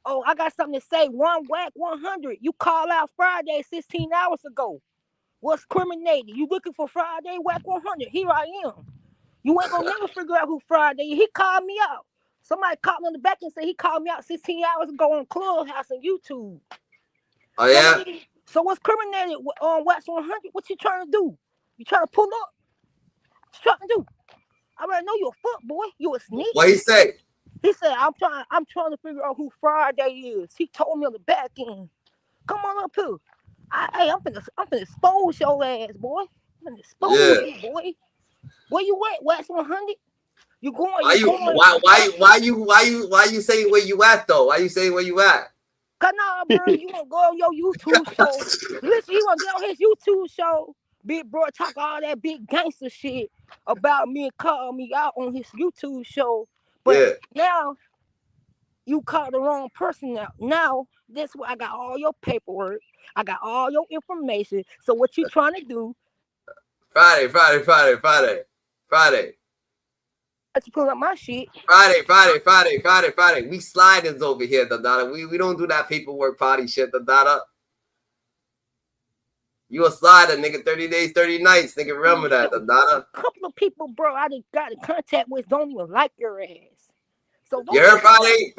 I got something to say. One whack 100. You call out Friday 16 hours ago. What's criminated? You looking for Friday whack 100? Here I am. You ain't gonna never figure out who Friday is. He called me out. Somebody called me on the back and said he called me out 16 hours ago on Clubhouse and YouTube. Oh yeah. So what's criminated on Wax 100? What you trying to do? You trying to pull up? What you trying to do? I already know you a fuck boy. You a sneak. What he say? He said, I'm trying to figure out who Friday is. He told me on the back end. Come on up here. I'm finna expose your ass, boy. I'm finna expose you, boy. Where you at, Wax 100? You going? Why you say where you at though? Why you say where you at? Cause nah, bro, you wanna go on your YouTube show. Listen, you wanna get on his YouTube show, big bro, talk all that big gangster shit about me and call me out on his YouTube show. But now you caught the wrong person out. Now that's why I got all your paperwork. I got all your information. So what you trying to do? Friday. To pull up my shit. Friday. We sliders over here, We don't do that paperwork party shit, You a slider, nigga. 30 days, 30 nights, nigga. Remember that, A couple of people, bro, I got in contact with don't even like your ass. So You heard Friday.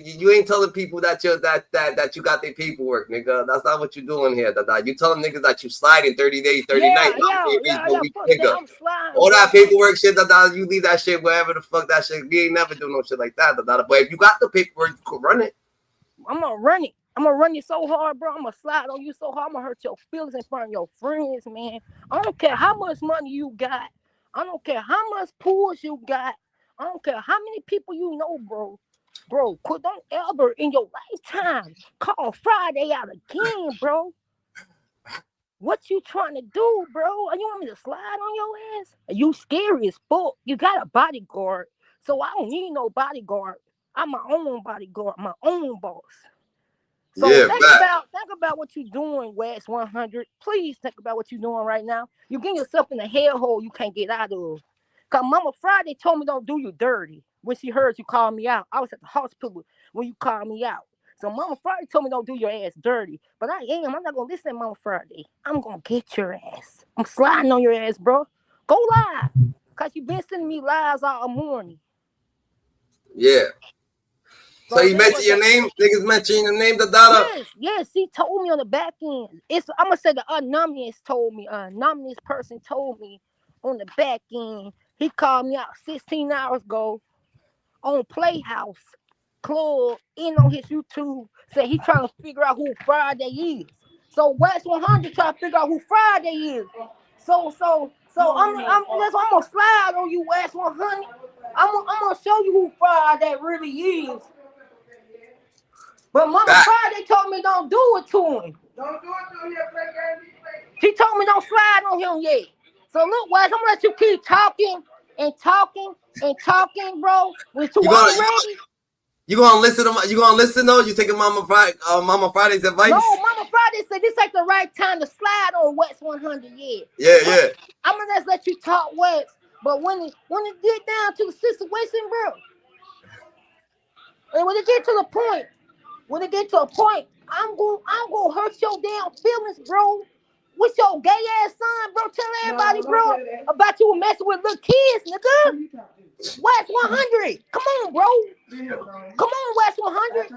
You ain't telling people that you got their paperwork, nigga. That's not what you're doing here. You telling niggas that you sliding 30 days, 30 nights. Fuck that. I'm sliding. All that paperwork shit, you leave that shit wherever the fuck that shit. We ain't never do no shit like that. But if you got the paperwork, you could run it. I'm gonna run it. I'm gonna run you so hard, bro. I'm gonna slide on you so hard. I'm gonna hurt your feelings in front of your friends, man. I don't care how much money you got. I don't care how much pools you got. I don't care how many people you know, bro. Bro, don't ever in your lifetime call Friday out again, bro. What you trying to do, bro? You want me to slide on your ass? You scary as fuck. You got a bodyguard, so I don't need no bodyguard. I'm my own bodyguard, my own boss. So think about what you're doing, West 100. Please think about what you're doing right now. You're getting yourself in a hellhole you can't get out of. Cause Mama Friday told me don't do you dirty when she heard you call me out. I was at the hospital when you called me out. So Mama Friday told me don't do your ass dirty. But I'm not gonna listen to Mama Friday. I'm gonna get your ass. I'm sliding on your ass, bro. Go live. Cause you been sending me lies all morning. Yeah. So you mentioned your name? Niggas mentioning your name, the Dada? Yes, he told me on the back end. I'm gonna say the anonymous told me, anonymous person told me on the back end. He called me out 16 hours ago on Playhouse Club in on his YouTube. Said he trying to figure out who Friday is. So West 100 trying to figure out who Friday is. So I'm gonna slide on you, West 100. I'm gonna show you who Friday really is. But Mama Friday told me don't do it to him. Don't do it to him yet. She told me don't slide on him yet. So look, Wes, I'm gonna let you keep talking and talking and talking, bro. You gonna listen to you gonna listen though? You taking Mama Friday's advice? No, Mama Friday said this ain't the right time to slide on West 100 yet. Yeah. I'm gonna just let you talk, West. But when it get down to the situation, bro, and when it get to a point, I'm gonna hurt your damn feelings, bro. With your gay ass son, bro. Tell everybody, bro, about you messing with little kids, nigga. West 100. Come on, bro. Come on, West 100.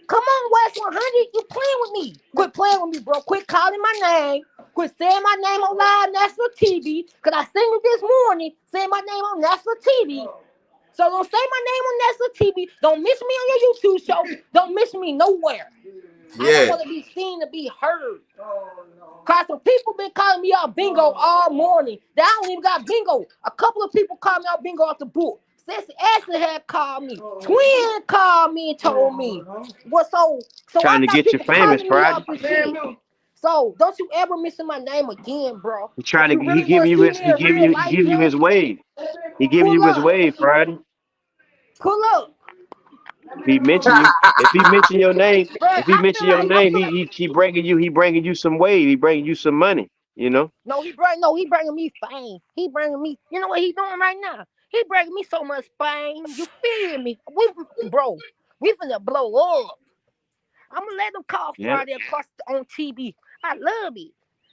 Come on, West 100. You playing with me. Quit playing with me, bro. Quit calling my name. Quit saying my name on live national TV. Because I seen you this morning saying my name on national TV. So don't say my name on national TV. Don't miss me on your YouTube show. Don't miss me nowhere. Yeah. I don't want to be seen to be heard. Cause some people been calling me out bingo all morning. They don't even got bingo. A couple of people called me out bingo off the book. Sassy Ashley had called me. Twin called me and told me. Well, so trying to get you famous, Friday. So don't you ever mention my name again, bro. He trying to he giving you his wave. He giving you his wave, Friday. Pull up. If he mention your name, he bringing you some wave. He bringing you some money. You know. No, he bringing me fame. He bringing me. You know what he doing right now? He bringing me so much fame. You feel me? We finna blow up. I'm gonna let them call Friday across on TV. I love it,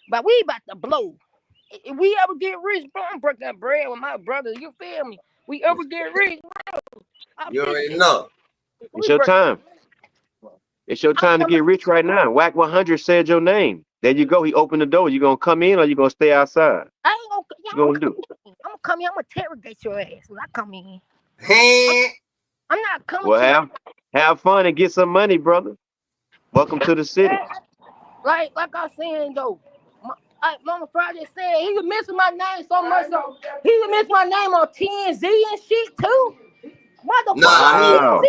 but we about to blow. If we ever get rich, bro, I'm breaking that bread with my brother. You feel me? We ever get rich, bro, you already know. It's your time. It's your time to get rich right now. Whack 100 said your name. There you go. He opened the door. You gonna come in or you gonna stay outside? I ain't gonna. What you gonna do? I'm gonna come in. I'm gonna interrogate your ass when I come in. I'm not coming. Well, have fun and get some money, brother. Welcome to the city. Like I was saying though, Mama Friday said he was missing my name so much. So he was missing my name on TNZ and shit too. What the fuck?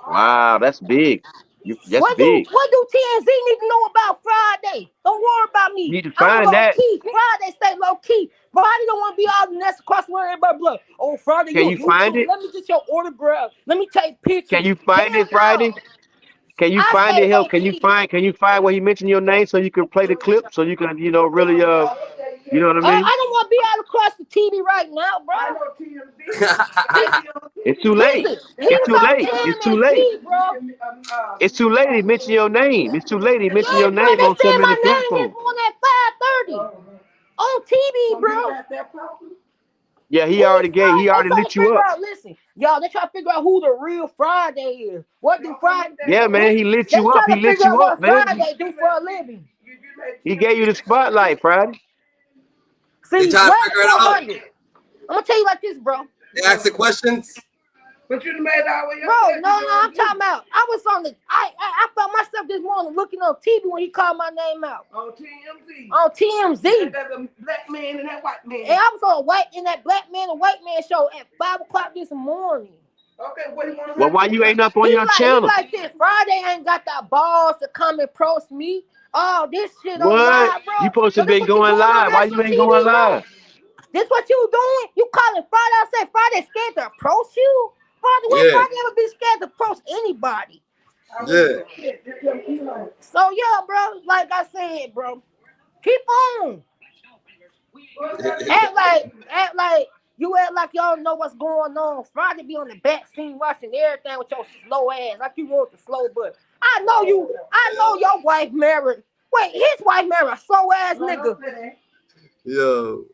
Wow, that's big. That's big. What do TNZ need to know about Friday? Don't worry about me. You need to find that. Key. Friday stay low key. Friday don't want to be all the next across where everybody blood. Oh, Friday, can you find it? Let me get your autograph. Let me take pictures. Can you find it, Friday? Can you find it, Hill? Can you find where he mentioned your name so you can play the clip so you can, really, you know what I mean? I don't want to be out across the TV right now, bro. It's too late. It's too late. It's too late. It's too late. He mentioned your name. It's too late. He mentioned your name on so many platforms. On that 5:30 on TV, bro. Yeah, he already Friday? he already They trying lit to you figure up. out. Listen, y'all. They trying to figure out who the real Friday is. What do Friday? Yeah, man, he lit They you up. trying He to lit figure out you up, what man. Friday do for a living. He gave you the spotlight, Friday. They See, trying to Wax figure it out. 100. I'm gonna tell you like this, bro. They asking questions. But you done made all way. Bro, no, I'm talking about. I was on the. I found myself this morning looking on TV when he called my name out On TMZ. on TMZ. That's a black man and that white man. And I was on that black man and white man show at 5 o'clock this morning. Okay, what he want to Well, why you ain't up on He your channel? like this. Friday ain't got the balls to come and prost me. Oh, this shit on What? live, bro. You supposed to So this been what you going doing on live. Why national you ain't going TV, bro? live? This what you doing? You calling Friday? I say Friday scared to approach you. Friday, when Yeah, Friday ever be scared to approach anybody? yeah. So yeah, bro. Like I said, bro, keep on. Act like y'all know what's going on. Friday be on the back scene watching everything with your slow ass, like you wrote the slow butt. I know your wife married. Wait, his wife married a slow ass nigga. Yo,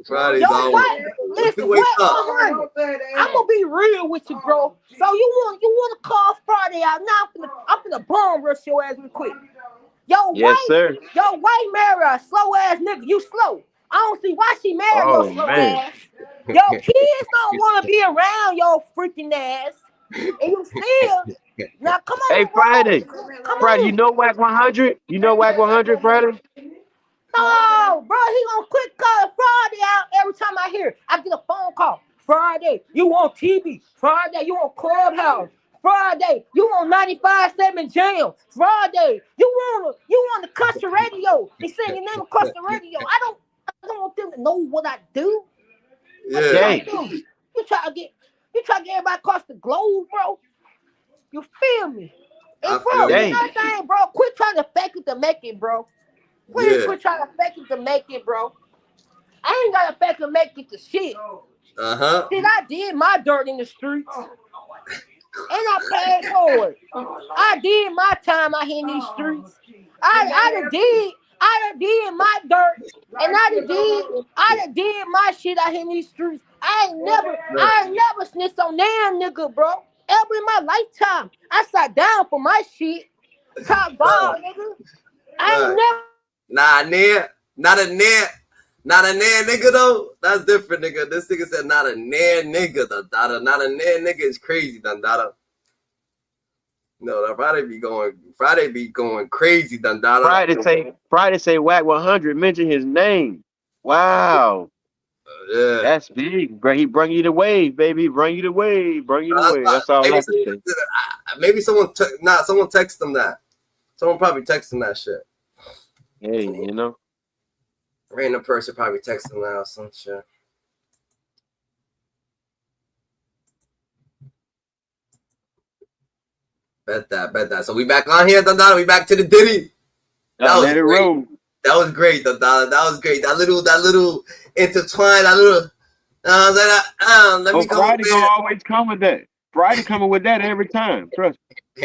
Friday's Your always. wife, If you listen, wake what up, 100? I'm gonna be real with you, bro. So you want to call Friday out? Now I'm finna bomb rush your ass real quick. Your Yes, sir. wife married a slow ass nigga. You slow. I don't see why she married your Oh slow man. ass. Your kids don't want to be around your freaking ass, and you still now come Hey, on, Friday. bro. Come Friday, you on. know Whack 100? You know Whack 100, Friday? No, bro, he gonna quit calling Friday out every time I hear. I get a phone call. Friday, you on TV. Friday, you on Clubhouse. Friday, you on 95.7 Jam. Friday, you on the country radio. They saying your name across the radio. I don't want them to know what I do. What you yeah, trying to do? You try to get everybody across the globe, bro. You feel me? I And feel bro, you. Dang. another thing, bro, quit trying to fake it to make it, bro. Please Yeah, quit trying to fake it to make it, bro. I ain't got to fake it to make it to shit. uh-huh. Shit, I did my dirt in the streets. And I paid for it. I did my time out here in these streets. I done did my dirt. And I done did my shit out here in these streets. I ain't never snitched on damn nigga, bro. Ever in my lifetime. I sat down for my shit. Top dog, nigga. I ain't Right. never. Not a near nigga though. That's different, nigga. This nigga said not a near nigga. Dada. Not a near nigga is crazy, dada. No, that Friday be going crazy, dada. Friday say Whack 100. Mention his name. Wow. Yeah. That's big. Bro, he bring you the wave, baby. Bring you the wave. Bring you the wave. That's all I can say. Maybe someone text them that. Someone probably text them that shit. Hey, you know. Random person probably text them that or some shit. Bet that. So we back on here, Dada. We back to the Diddy. That was Let it great. roll. That was great, Dada. That was great. That little intertwine, that little. Let me come Friday gonna always come with that. Friday coming with that every time. Trust me.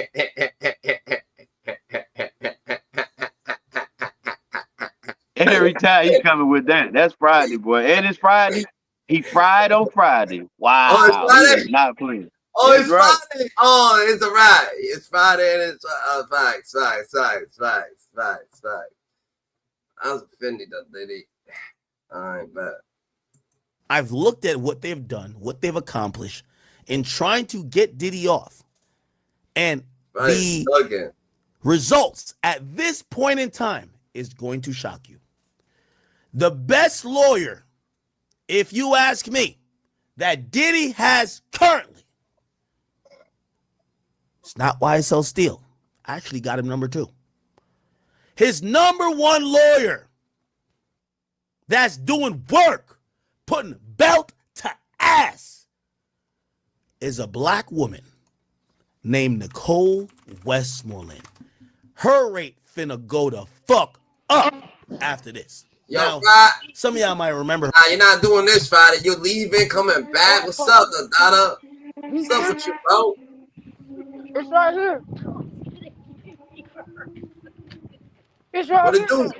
Every time he coming with that. That's Friday, boy. And it's Friday. He fried on Friday. Wow. Oh, it's Friday? He is not playing. Oh, That's it's right. Friday. Oh, it's a ride. It's Friday and it's facts. I was offended that Diddy. All right, bet. I've looked at what they've done, what they've accomplished in trying to get Diddy off. And Friday the results at this point in time is going to shock you. The best lawyer, if you ask me, that Diddy has currently, it's not YSL Steel. I actually got him number 2. His number 1 lawyer that's doing work, putting belt to ass, is a black woman named Nicole Westmoreland. Her rate finna go the fuck up after this. Yo, now, Friday. some of y'all might remember. Nah, you're not doing this Friday. You're leaving, coming back. What's up, Dada? What's up with you, bro? It's right here. It's right What it here. do?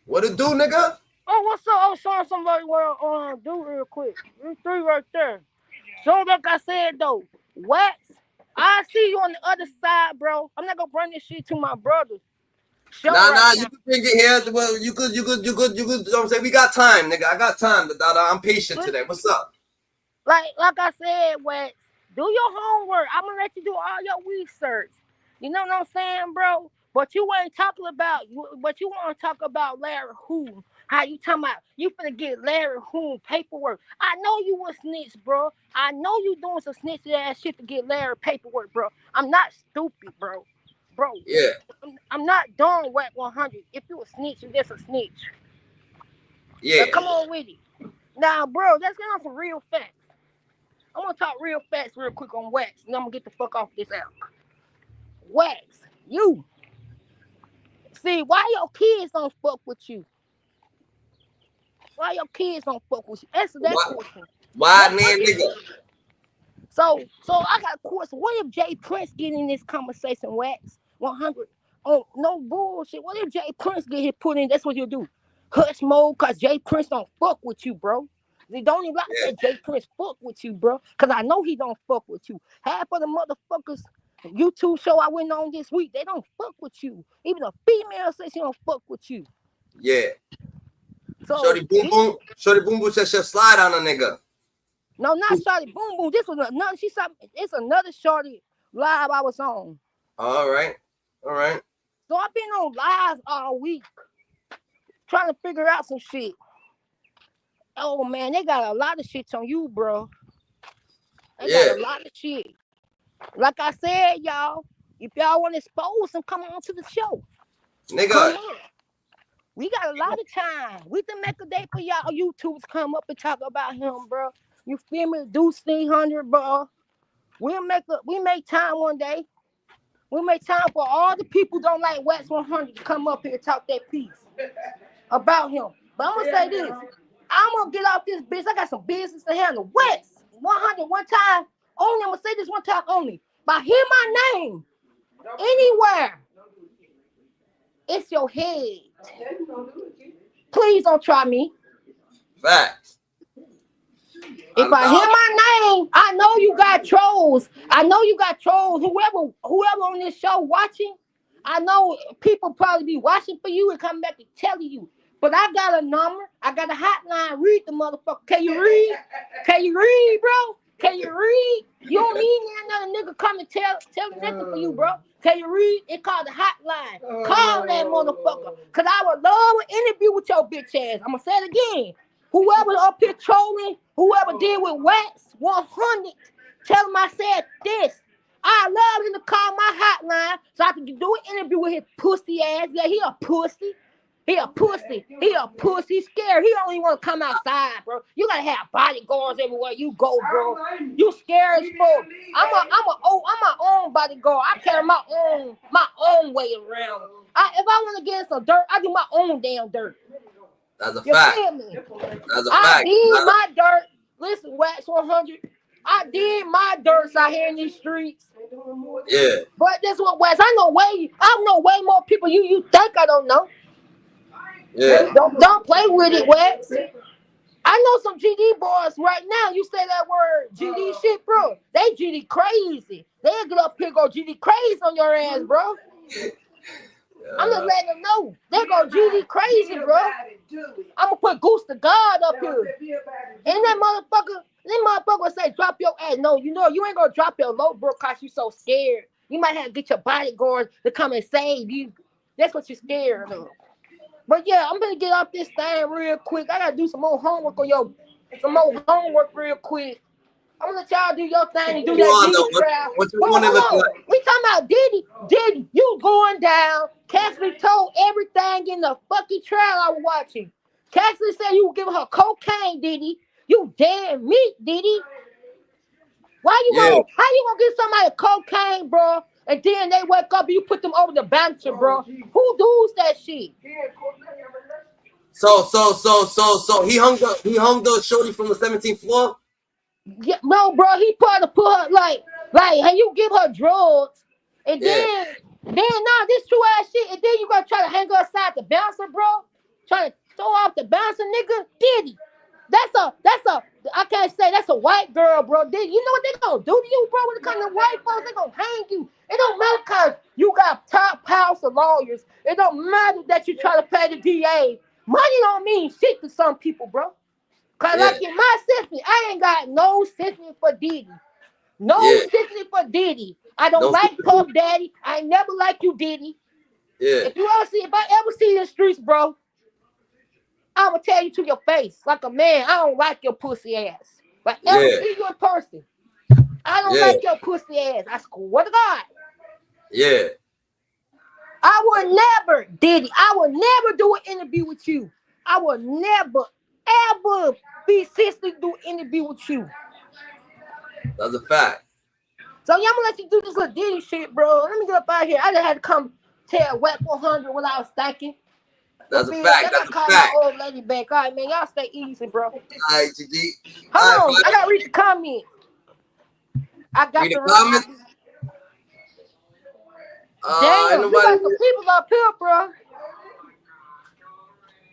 What it do, nigga? Oh, what's up? I was showing somebody what I do real quick. You three right there. So like I said though, Wax, I see you on the other side, bro. I'm not gonna bring this shit to my brother. Show right Nah, now. you could bring it here. Well, you could. You know what I'm saying? We got time, nigga. I got time. I'm patient today. What's up? Like I said, Wax, do your homework. I'm gonna let you do all your research. You know what I'm saying, bro? But you ain't talking about. But you want to talk about Larry Hoon. How you talking about? You finna get Larry Hoon paperwork. I know you was snitch, bro. I know you doing some snitchy ass shit to get Larry paperwork, bro. I'm not stupid, bro. Bro, Yeah, I'm not done Whack 100. If you a snitch, you just a snitch. yeah. Now come on with it. Now, bro, let's get on some real facts. I'm gonna talk real fast, real quick on Wax, and I'm gonna get the fuck off this out. Wax, you see why your kids don't fuck with you? Why your kids don't fuck with you? Answer that Why, question. why, What man, nigga? So I got a question. What if Jay Prince get in this conversation, Wax? 100. Oh, no bullshit. What if Jay Prince get his put in? That's what you'll do. Hush mode, cause Jay Prince don't fuck with you, bro. They don't even like Yeah, that Jay Prince fuck with you, bro. Cause I know he don't fuck with you. Half of the motherfuckers YouTube show I went on this week, they don't fuck with you. Even a female says she don't fuck with you. yeah. So Shorty boom boom said she'll slide on a nigga. no, not Shorty Boom Boom. This was another. She saw it's another Shorty live I was on. All right, all right. So I've been on lives all week trying to figure out some shit. Oh man, they got a lot of shit on you, bro. They Yeah, got a lot of shit. Like I said, y'all, if y'all want to expose them, come on to the show. Come nigga. on. We got a lot of time. We can make a day for y'all YouTubers come up and talk about him, bro. You feel me? Do 100, bro. We make time one day. We make time for all the people who don't like Wax 100 to come up here and talk that piece about him. But I'm gonna say this. I'm gonna get off this bitch. I got some business to handle. Wax 100 one time. Only I'm gonna say this one time only. But hear my name anywhere. It's your head. Please don't try me. Facts. If I hear my name, I know you got trolls. I know you got trolls. Whoever on this show watching, I know people probably be watching for you and come back and tell you. But I got a number. I got a hotline. Read the motherfucker. Can you read? Can you read, bro? Can you read? You don't need another nigga come and tell nothing for you, bro. Can you read? It's called the hotline. Call that motherfucker. Cause I would love an interview with your bitch ass. I'm gonna say it again. Whoever up here trolling, whoever did with Wax 100, tell him I said this. I love him to call my hotline so I can do an interview with his pussy ass. Yeah, he a pussy. He a pussy. He a pussy. Scared. He don't even want to come outside, bro. You gotta have bodyguards everywhere you go, bro. You scared as fuck. I'm my own bodyguard. I carry my own way around. If I want to get in some dirt, I do my own damn dirt. That's a You fact. feel me? That's a I fact. did my dirt. Listen, Wax 100. I did my dirt out here in these streets. Yeah. But this what Wax. I know way more people you think I don't know. Yeah. Don't play with it, Wax. I know some GD boys right now. You say that word GD shit, bro. They GD crazy. They'll get up here go GD crazy on your ass, bro. I'm just letting them know. They go GD crazy, bro. I'm gonna put Goose to God up here. And that motherfucker say drop your ass. No, you know you ain't gonna drop your low, bro, cause you so scared. You might have to get your bodyguards to come and save you. That's what you're scared of. But yeah, I'm gonna get off this thing real quick. I gotta do some more homework real quick. I'm gonna let y'all do your thing and do that Diddy trial. What you want to look like? We talking about Diddy. Diddy, you going down. Cassidy told everything in the fucking trial I was watching. Cassidy said you give her cocaine, Diddy. You dead meat, Diddy. How you gonna give somebody cocaine, bro? And then they wake up and you put them over the bouncer, bro. Who does that shit? So he hung the shorty from the 17th floor. Yeah, no, bro. He probably put her like, and you give her drugs, and then this true ass shit, and then you gonna try to hang her aside the bouncer, bro. throw off the bouncer, nigga. Diddy. I can't say that's a white girl, bro. Diddy, you know what they gonna do to you, bro? When it comes to white folks, they gonna hang you. It don't matter cause you got top house of lawyers. It don't matter that you try to pay the DA. Money don't mean shit to some people, bro. Cause like in my system, I ain't got no system for Diddy. No sympathy for Diddy. I don't like Puff Daddy. I ain't never liked you, Diddy. Yeah. If I ever see you in the streets, bro, I'ma tell you to your face, like a man, I don't like your pussy ass. But ever see you in person, I don't like your pussy ass. I swear to God. Yeah. I will never, Diddy, I will never do an interview with you. I will never, ever be seriously do an interview with you. That's a fact. So yeah, I'm gonna let you do this little Diddy shit, bro. Let me get up out of here. I just had to come tell Wet 100 what I was thinking. That's a fact. That's a call fact. my old lady back. All right, man. Y'all stay easy, bro. All right, GG. Hold on. I gotta read the comment. I got Read the the comment. Damn, you got some people up here, bro.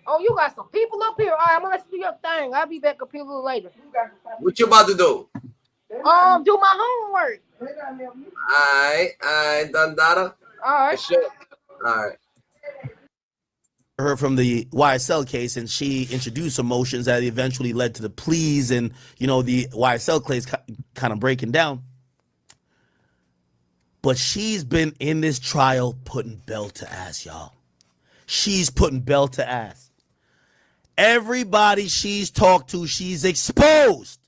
Oh, you got some people up here. All right, I'm gonna let you do your thing. I'll be back up here a little later. What you about to do? Do my homework. Alright, done data. All right. Alright. Her from the YSL case, and she introduced emotions that eventually led to the pleas and, you know, the YSL case kind of breaking down. But she's been in this trial putting bell to ass, y'all. She's putting bell to ass. Everybody she's talked to, she's exposed.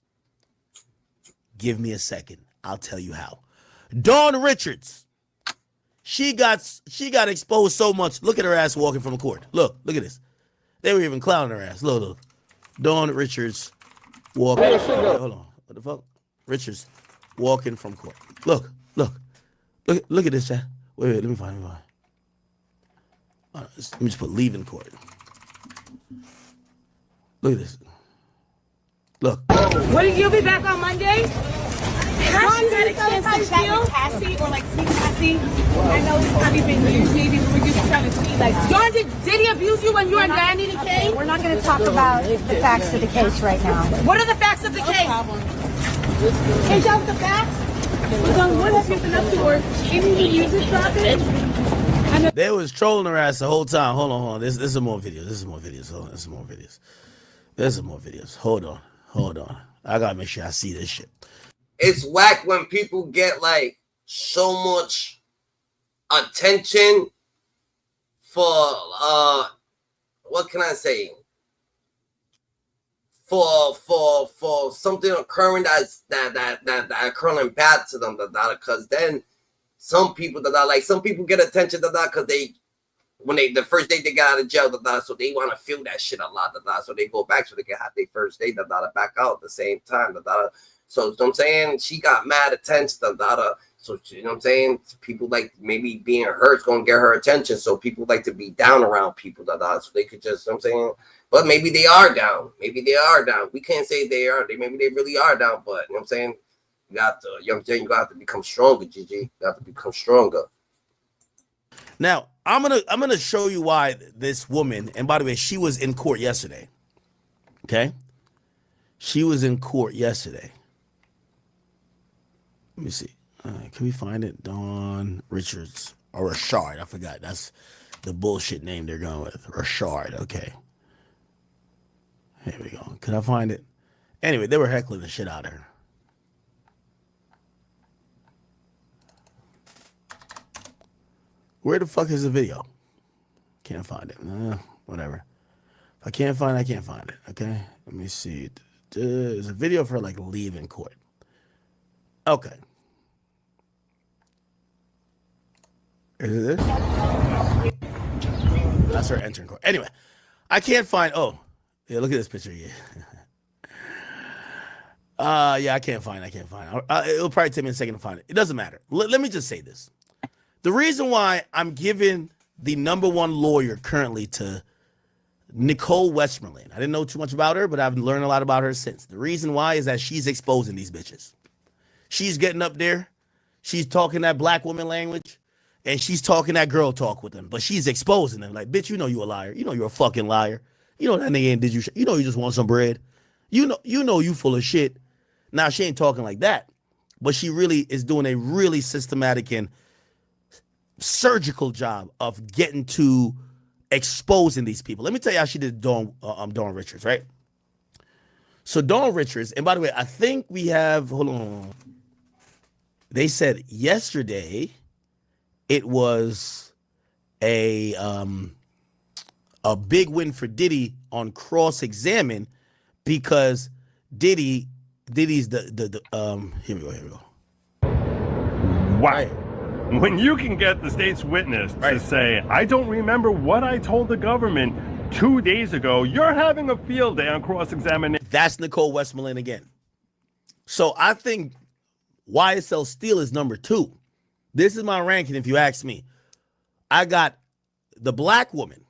Give me a second. I'll tell you how. Dawn Richards. She got exposed so much. Look at her ass walking from the court. Look at this. They were even clowning her ass. Look. Dawn Richards walking. Wait, hold on. What the fuck? Richards walking from court. Look at this, chat. Wait, let me find it. Let me just put leaving court. Look at this. Look. Will you be back on Monday? Have you got a chance to chat with Cassie or like see Cassie? I know have you been used maybe were you trying to see like Dawn, did he abuse you when you and Danny came? We're not going to talk about the facts of the case right now. What are the facts of the case? Can you tell us the facts? What have you been up to or didn't he use his profit? They was trolling her ass the whole time. Hold on. This is more videos. Hold on. I gotta make sure I see this shit. It's whack when people get like so much attention for what can I say? For something occurring that occurring bad to them, because then some people get attention because they when the first day they got out of jail, so they want to feel that shit a lot, so they go back so they can have their first day, back out at the same time, So, you know what I'm saying? She got mad attention, so, you know what I'm saying? People like maybe being hurt is going to get her attention, so people like to be down around people, so they could just, you know what I'm saying? But maybe they are down. We can't say they are. Maybe they really are down, but, you know what I'm saying? You got to, you know what I'm saying? You got to become stronger, GG. You got to become stronger. Now, I'm gonna show you why this woman, and by the way, she was in court yesterday. Okay? She was in court yesterday. Let me see. Can we find it? Dawn Richards. Or Rashard. I forgot. That's the bullshit name they're going with. Rashard. Okay. Here we go. Can I find it? Anyway, they were heckling the shit out of her. Where the fuck is the video? Can't find it. Whatever. If I can't find it, I can't find it. Okay? Let me see. There's a video of her like leaving court. Okay. Is it this? That's her entering court. Anyway, I can't find. Oh, yeah. Look at this picture here. Yeah, I can't find it. It'll probably take me a second to find it. It doesn't matter. Let me just say this. The reason why I'm giving the number one lawyer currently to Nicole Westmoreland, I didn't know too much about her, but I've learned a lot about her since. The reason why is that she's exposing these bitches. She's getting up there. She's talking that black woman language, and she's talking that girl talk with them, but she's exposing them. Like, bitch, you know you a liar. You know you're a fucking liar. You know that nigga ain't did you. You know you just want some bread. You know you full of shit. Now she ain't talking like that, but she really is doing a really systematic and surgical job of getting to exposing these people. Let me tell you how she did Dawn Richards, right? So Dawn Richards, and by the way, I think we have, hold on. They said yesterday it was a big win for Diddy on cross-examine because Diddy's the here we go. Wow. Right. When you can get the state's witness to say, I don't remember what I told the government 2 days ago, you're having a field day on cross-examination. That's Nicole Westmoreland again. So I think YSL Steele is number 2. This is my ranking if you ask me. I got the black woman,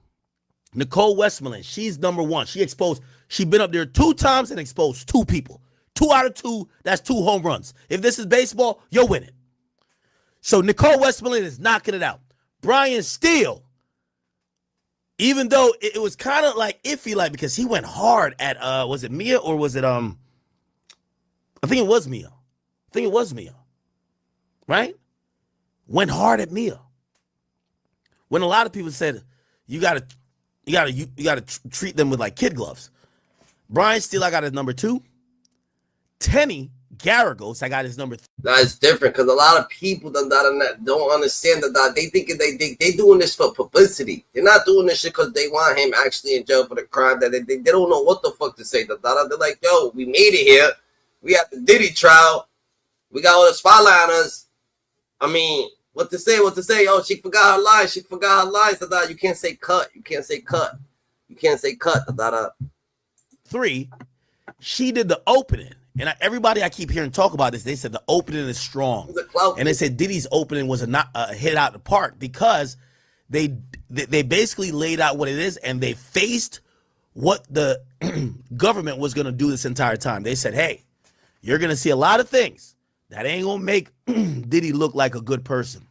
Nicole Westmoreland. She's number 1. She been up there 2 times and exposed 2 people. 2 out of 2, that's 2 home runs. If this is baseball, you're winning. So Nicole Westmoreland is knocking it out. Brian Steele, even though it was kind of like iffy, like because he went hard at was it Mia or was it I think it was Mia. Right? Went hard at Mia. When a lot of people said you gotta treat them with like kid gloves. Brian Steele, I got his number 2. Tenny Garagos, I got his number 3. That's different because a lot of people don't understand that they thinking they doing this for publicity. They're not doing this shit because they want him actually in jail for the crime that they don't know what the fuck to say. They're like, yo, we made it here. We had the Diddy trial. We got all the spotlight on us. I mean, what to say? Oh, she forgot her lines. You can't say cut. You can't say cut. 3, she did the opening. And everybody I keep hearing talk about this, they said the opening is strong. And they said Diddy's opening was a hit out the park because they basically laid out what it is and they faced what the government was going to do this entire time. They said, hey, you're going to see a lot of things that ain't going to make Diddy look like a good person.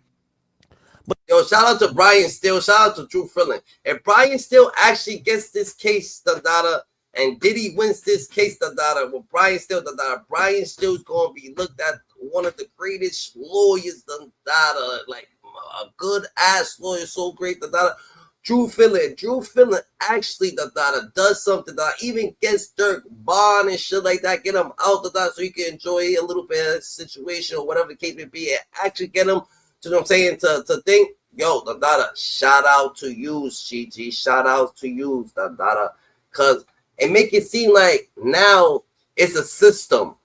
But yo, shout out to Brian Steele. Shout out to True Feeling. If Brian Steele actually gets this case, and Diddy wins this case, with Brian Steele, Brian Steele's going to be looked at one of the greatest lawyers, like a good ass lawyer, so great, True Feeling actually, does something, even gets Dirk bond and shit like that, get him out, so he can enjoy a little bit of situation or whatever the case may be, and actually get him, to what I'm saying, to think, yo, shout out to you, GG, shout out to you, because and make it seem like now it's a system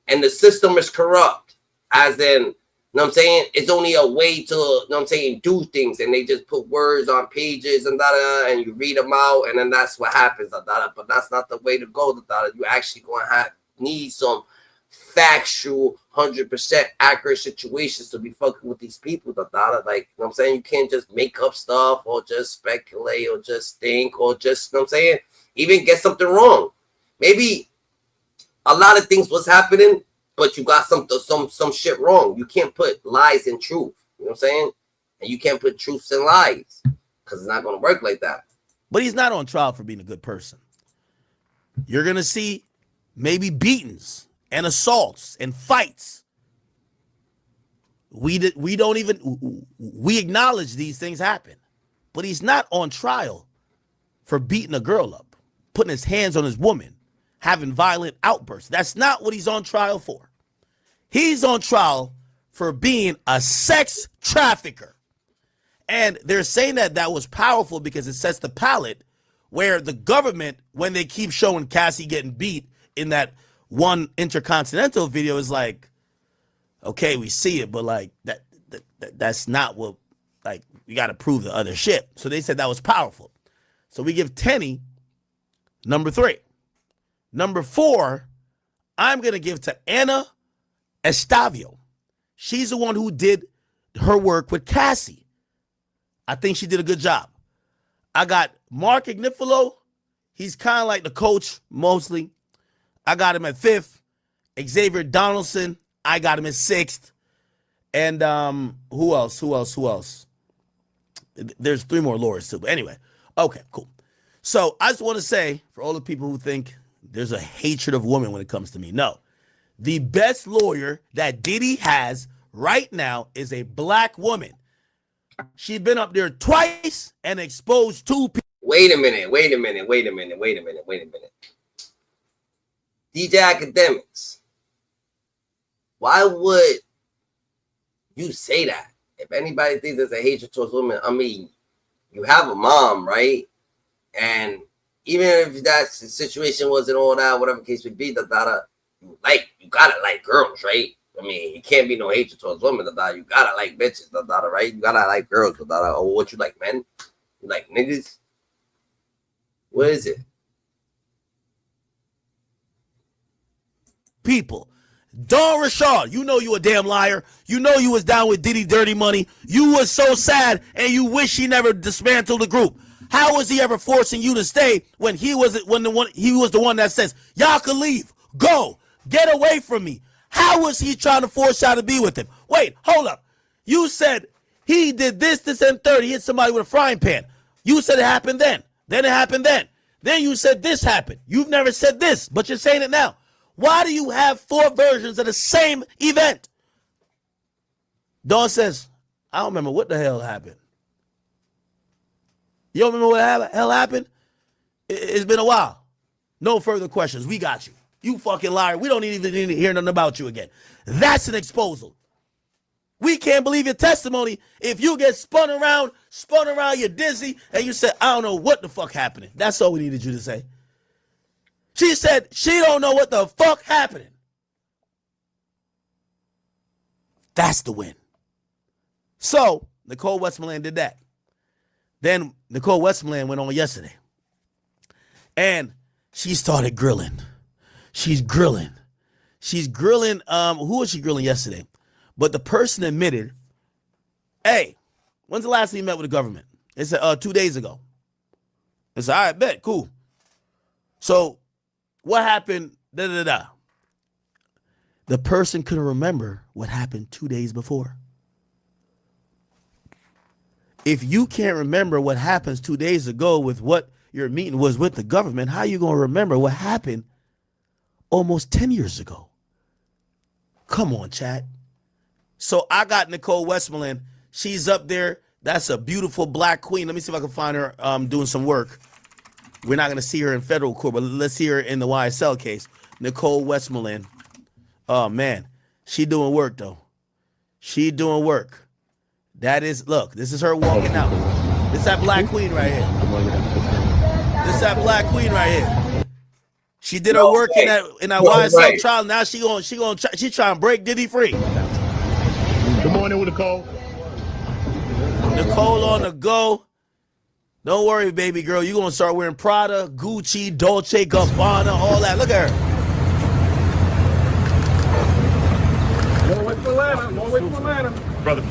and the system is corrupt. As in, you know what I'm saying? It's only a way to, you know what I'm saying, do things. And they just put words on pages and and you read them out. And then that's what happens. But that's not the way to go. You actually going to need some factual, 100% accurate situations to be fucking with these people. Like, you know what I'm saying? You can't just make up stuff or just speculate or just think or just, you know what I'm saying? Even get something wrong. Maybe a lot of things was happening, but you got some shit wrong. You can't put lies in truth. You know what I'm saying? And you can't put truths in lies because it's not going to work like that. But he's not on trial for being a good person. You're going to see maybe beatings and assaults and fights. We acknowledge these things happen, but he's not on trial for beating a girl up, putting his hands on his woman, having violent outbursts. That's not what he's on trial for. He's on trial for being a sex trafficker. And they're saying that was powerful because it sets the palette where the government, when they keep showing Cassie getting beat in that one Intercontinental video, is like, okay, we see it, but like that's not what, like, we got to prove the other shit. So they said that was powerful. So we give Tenny number 3. Number 4, I'm going to give to Anna Estavio. She's the one who did her work with Cassie. I think she did a good job. I got Mark Ignifilo. He's kind of like the coach mostly. I got him at 5th. Xavier Donaldson, I got him at 6th. And who else? There's 3 more lawyers too. But anyway, okay, cool. So I just want to say, for all the people who think there's a hatred of women when it comes to me, no. The best lawyer that Diddy has right now is a black woman. She's been up there twice and exposed 2 people. Wait a minute. DJ Academics. Why would you say that? If anybody thinks there's a hatred towards women, I mean, you have a mom, right? And even if that situation wasn't all that, whatever case would be, you gotta like girls, right? I mean, it can't be no hatred towards women, you gotta like bitches, right? You gotta like girls, or what you like, men? You like niggas? What is it? People. Dawn Rashad, you know you a damn liar. You know you was down with Diddy Dirty Money. You was so sad and you wish he never dismantled the group. How was he ever forcing you to stay when he was the one that says, y'all can leave, go, get away from me? How was he trying to force y'all to be with him? Wait, hold up. You said he did this, and third. He hit somebody with a frying pan. You said it happened then. Then it happened then. Then you said this happened. You've never said this, but you're saying it now. Why do you have 4 versions of the same event? Dawn says, I don't remember what the hell happened. You don't remember what the hell happened? It's been a while. No further questions. We got you. You fucking liar. We don't even need to hear nothing about you again. That's an exposal. We can't believe your testimony if you get spun around, you're dizzy, and you say, I don't know what the fuck happening. That's all we needed you to say. She said she don't know what the fuck happening. That's the win. So, Nicole Westmoreland did that. Then Nicole Westmoreland went on yesterday. And she started grilling. She's grilling. Who was she grilling yesterday? But the person admitted, hey, when's the last time you met with the government? It said 2 days ago. I said, all right, bet, cool. So, what happened? The person couldn't remember what happened 2 days before. If you can't remember what happens 2 days ago with what your meeting was with the government, how you going to remember what happened almost 10 years ago? Come on, chat. So I got Nicole Westmoreland. She's up there. That's a beautiful black queen. Let me see if I can find her doing some work. We're not going to see her in federal court, but let's see her in the YSL case. Nicole Westmoreland. Oh, man. She doing work, though. She doing work. That is, look, this is her walking out. This is that black queen right here. This is that black queen right here. She did her work in that YSL trial. Now she's trying to break Diddy free. Good morning, Nicole. Nicole on the go. Don't worry, baby girl. You're going to start wearing Prada, Gucci, Dolce, Gabbana, all that. Look at her. Long way from Atlanta. Long way from Atlanta. Brother.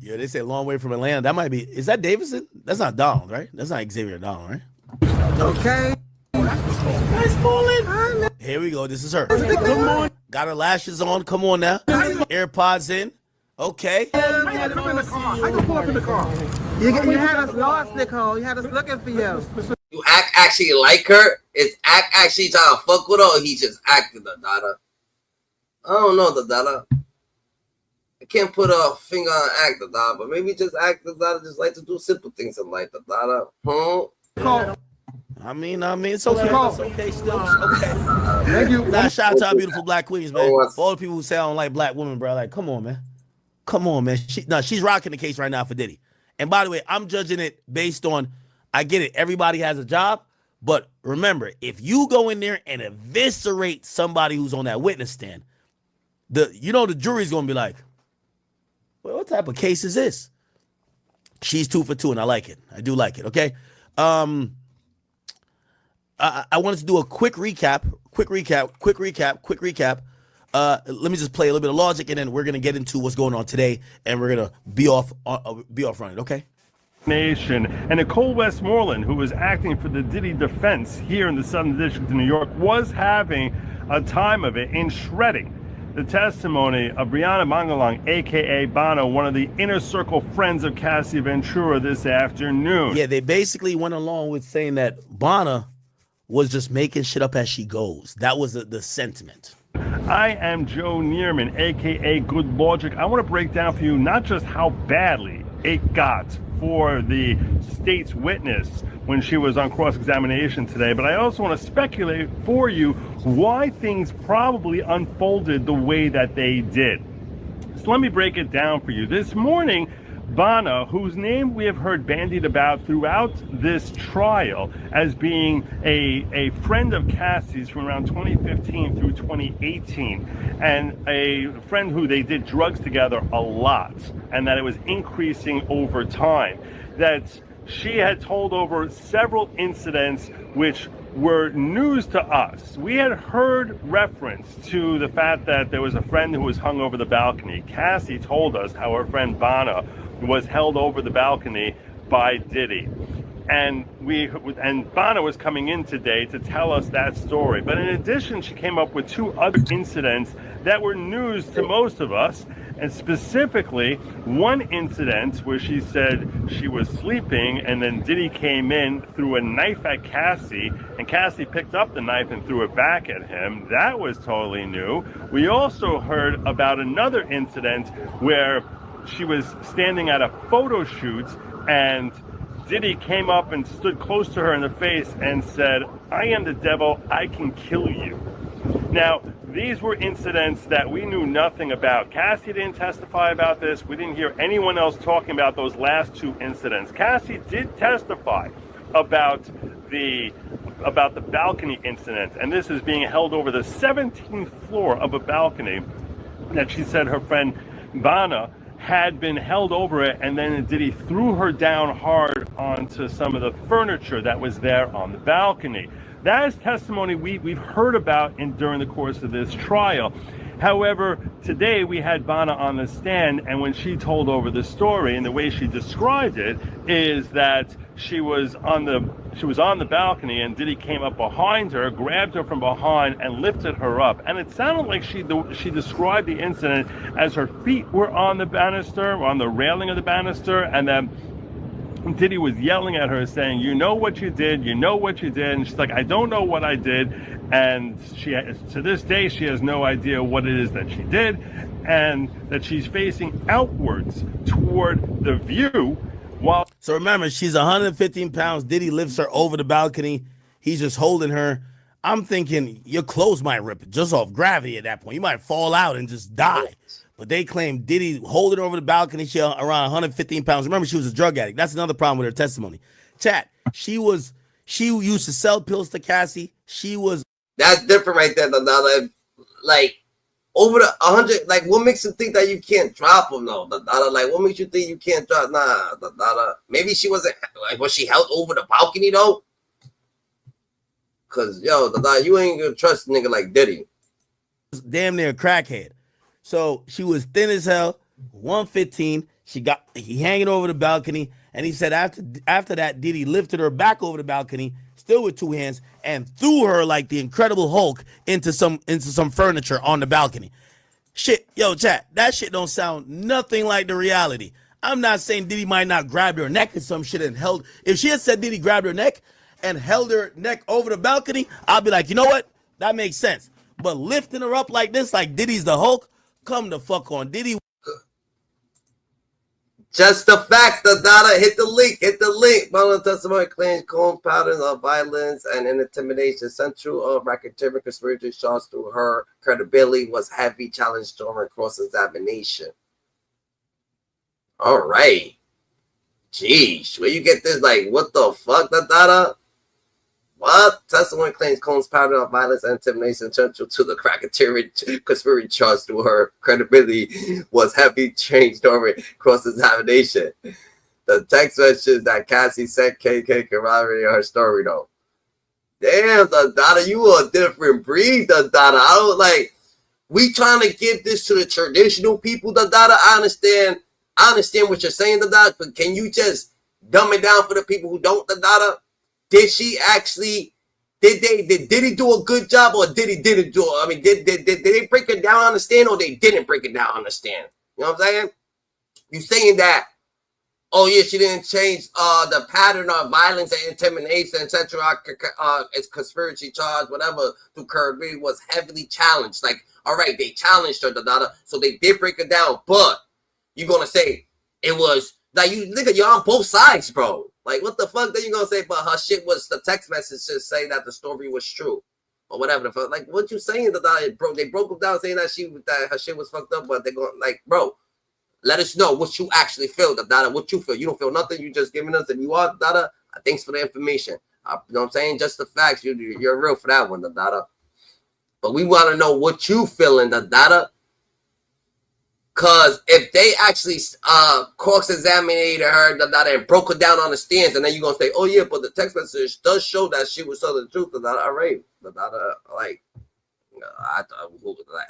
Yeah, they say long way from Atlanta. That might be. Is that Davidson? That's not Donald, right? That's not Xavier Donald, right? Okay. Nice morning. Here we go. This is her. Got her lashes on. Come on now. AirPods in. Okay. I can pull up in the car. You had us lost, Nicole. You had us looking for you. You actually like her? Is actually trying to fuck with her, or he just acting the daughter? I don't know, the daughter. I can't put a finger on act the daughter, but maybe just act the daughter just like to do simple things in life, the daughter. I mean, it's okay. It's okay still. It's okay. Thank you. Now, shout out to our beautiful black queens, man. For all the people who say I don't like black women, bro, like, come on, man. Come on, man. She's rocking the case right now for Diddy. And by the way, I'm judging it based on, I get it, everybody has a job, but remember, if you go in there and eviscerate somebody who's on that witness stand, the jury's gonna be like, well, what type of case is this? She's 2 for 2, and I like it. I do like it, okay? I wanted to do a quick recap. Let me just play a little bit of logic, and then we're gonna get into what's going on today, and we're gonna be off running, okay? Nation. And Nicole Westmoreland, who was acting for the Diddy defense here in the Southern District of New York, was having a time of it in shredding the testimony of Bryana Bongolian, aka Bono, one of the inner circle friends of Cassie Ventura this afternoon. Yeah, they basically went along with saying that Bonna was just making shit up as she goes. That was the sentiment. I am Joe Neerman, aka Good Logic. I want to break down for you not just how badly it got for the state's witness when she was on cross-examination today, but I also want to speculate for you why things probably unfolded the way that they did. So let me break it down for you. This morning, Bonna, whose name we have heard bandied about throughout this trial as being a friend of Cassie's from around 2015 through 2018, and a friend who they did drugs together a lot, and that it was increasing over time, that she had told over several incidents which were news to us. We had heard reference to the fact that there was a friend who was hung over the balcony. Cassie told us how her friend Bonna was held over the balcony by Diddy. And Bonna was coming in today to tell us that story. But in addition, she came up with two other incidents that were news to most of us. And specifically, one incident where she said she was sleeping and then Diddy came in, threw a knife at Cassie, and Cassie picked up the knife and threw it back at him. That was totally new. We also heard about another incident where she was standing at a photo shoot and Diddy came up and stood close to her in the face and said, "I am the devil, I can kill you." Now, these were incidents that we knew nothing about. Cassie didn't testify about this. We didn't hear anyone else talking about those last two incidents. Cassie did testify about the balcony incident, and this is being held over the 17th floor of a balcony that she said her friend Bonna had been held over it, and then Diddy threw her down hard onto some of the furniture that was there on the balcony. That is testimony we've heard about during the course of this trial. However, today we had Bonna on the stand, and when she told over the story, and the way she described it is that she was on the balcony, and Diddy came up behind her, grabbed her from behind, and lifted her up. And it sounded like she described the incident as her feet were on the banister, on the railing of the banister, and then Diddy was yelling at her saying, "You know what you did, you know what you did." And she's like, "I don't know what I did." And to this day, she has no idea what it is that she did, and that she's facing outwards toward the view. So remember, she's 115 pounds. Diddy lifts her over the balcony. He's just holding her. I'm thinking your clothes might rip just off gravity at that point. You might fall out and just die. But they claim Diddy holding her over the balcony. She around 115 pounds. Remember, she was a drug addict. That's another problem with her testimony. Chat, she used to sell pills to Cassie. That's different right there. Like over the 100. Like, what makes you think that you can't drop them though? Like, what makes you think you can't drop? Maybe she wasn't. Like, was she held over the balcony though? Cause you ain't gonna trust a nigga like Diddy. Damn near a crackhead. So she was thin as hell, 115. He hanging over the balcony, and he said after that, Diddy lifted her back over the balcony, still with two hands, and threw her like the Incredible Hulk into some furniture on the balcony. Shit, chat, that shit don't sound nothing like the reality. I'm not saying Diddy might not grab her neck or some shit and held. If she had said Diddy grabbed her neck and held her neck over the balcony, I'd be like, you know what? That makes sense. But lifting her up like this, like Diddy's the Hulk, come the fuck on. Diddy. Just the facts, the data. Hit the link. Bonna testimony claims Combs patterns of violence and intimidation. Central racketeering conspiracy charge to her credibility was heavy challenge during cross-examination. All right. Jeez, where you get this? Like, what the fuck, the data? What? Testimony claims Combs' pattern of violence and intimidation central to the racketeering conspiracy charge to her credibility was heavy change during cross-examination. The text messages that Cassie sent KK corroborated her story though. Damn, the data, you a different breed, the data. I don't like. We trying to give this to the traditional people, the data. I understand what you're saying, the data, but can you just dumb it down for the people who don't, the data? Did she actually Did Diddy do a good job or Diddy didn't do it? I mean, did they break it down on the stand or they didn't break it down on the stand? You know what I'm saying? You saying that, oh yeah, she didn't change the pattern of violence and intimidation, etc. It's conspiracy charge, whatever, to Kirby was heavily challenged. Like, all right, they challenged her, so they did break it down, but you're gonna say it was like you're on both sides, bro. Like, what the fuck? Then you gonna say, but her shit was the text message just saying that the story was true or whatever the fuck. Like, what you saying that bro? They broke them down saying that her shit was fucked up, but they're going like, bro. Let us know what you actually feel, what you feel. You don't feel nothing. You just giving us, and you are, thanks for the information. You know what I'm saying? Just the facts. You're real for that one, But we want to know what you feeling, because if they actually cross-examined her, and broke her down on the stands, and then you're going to say, oh, yeah, but the text message does show that she was telling the truth, all right,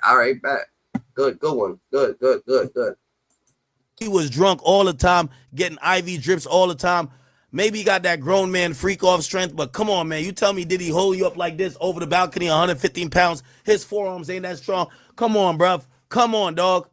all right, bet. Good one. Good. He was drunk all the time, getting IV drips all the time. Maybe he got that grown man Freakoff strength, but come on, man. You tell me, did he hold you up like this over the balcony, 115 pounds? His forearms ain't that strong. Come on, bruv. Come on, dog.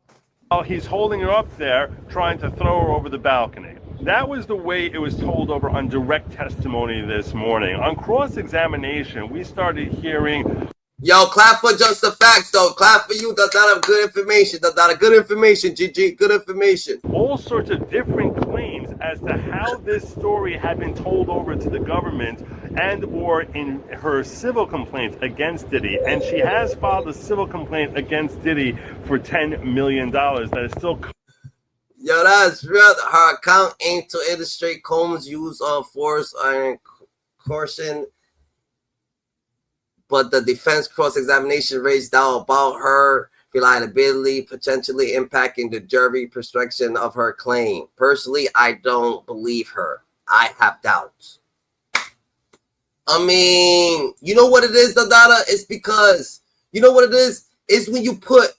While he's holding her up there, trying to throw her over the balcony. That was the way it was told over on direct testimony this morning. On cross-examination, we started hearing... Yo, clap for just the facts, though. Clap for you. Good information. Good information, GG. Good information. All sorts of different claims as to how this story had been told over to the government and or in her civil complaint against Diddy. And she has filed a civil complaint against Diddy for $10 million. That is still... Yo, that's real. Her account aimed to illustrate Combs' use of force and coercion, but the defense cross-examination raised doubt about her reliability, potentially impacting the jury perception of her claim. Personally, I don't believe her. I have doubts. I mean, you know what it is, It's because, you know what it is? It's when you put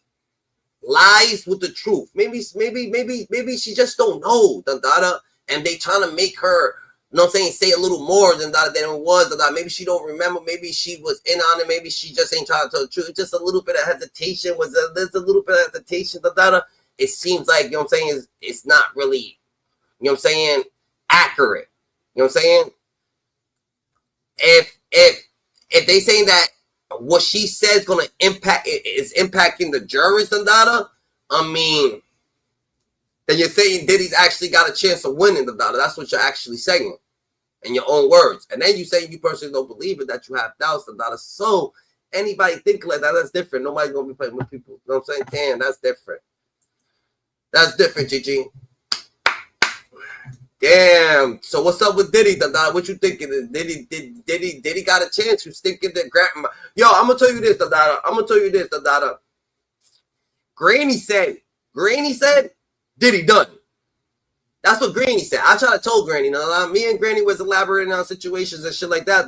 lies with the truth. Maybe she just don't know, and they trying to make her, you know what I'm saying, say a little more than it was. Maybe she don't remember. Maybe she was in on it. Maybe she just ain't trying to tell the truth. Just a little bit of hesitation. There's a little bit of hesitation. It seems like, you know what I'm saying, it's not really, you know what I'm saying, accurate. You know what I'm saying? If they saying that what she says gonna impact is impacting the jurors, I mean, then you're saying Diddy's actually got a chance of winning, That's what you're actually saying in your own words. And then you say you personally don't believe it, that you have doubts, So anybody thinking like that, that's different. Nobody's gonna be playing with people. You know what I'm saying? That's different. That's different, GG. Damn. So what's up with Diddy, What you thinking? Diddy got a chance? You thinking that grandma? Yo, I'm gonna tell you this, Granny said, Diddy done. That's what Granny said. I tried to tell Granny. Me and Granny was elaborating on situations and shit like that,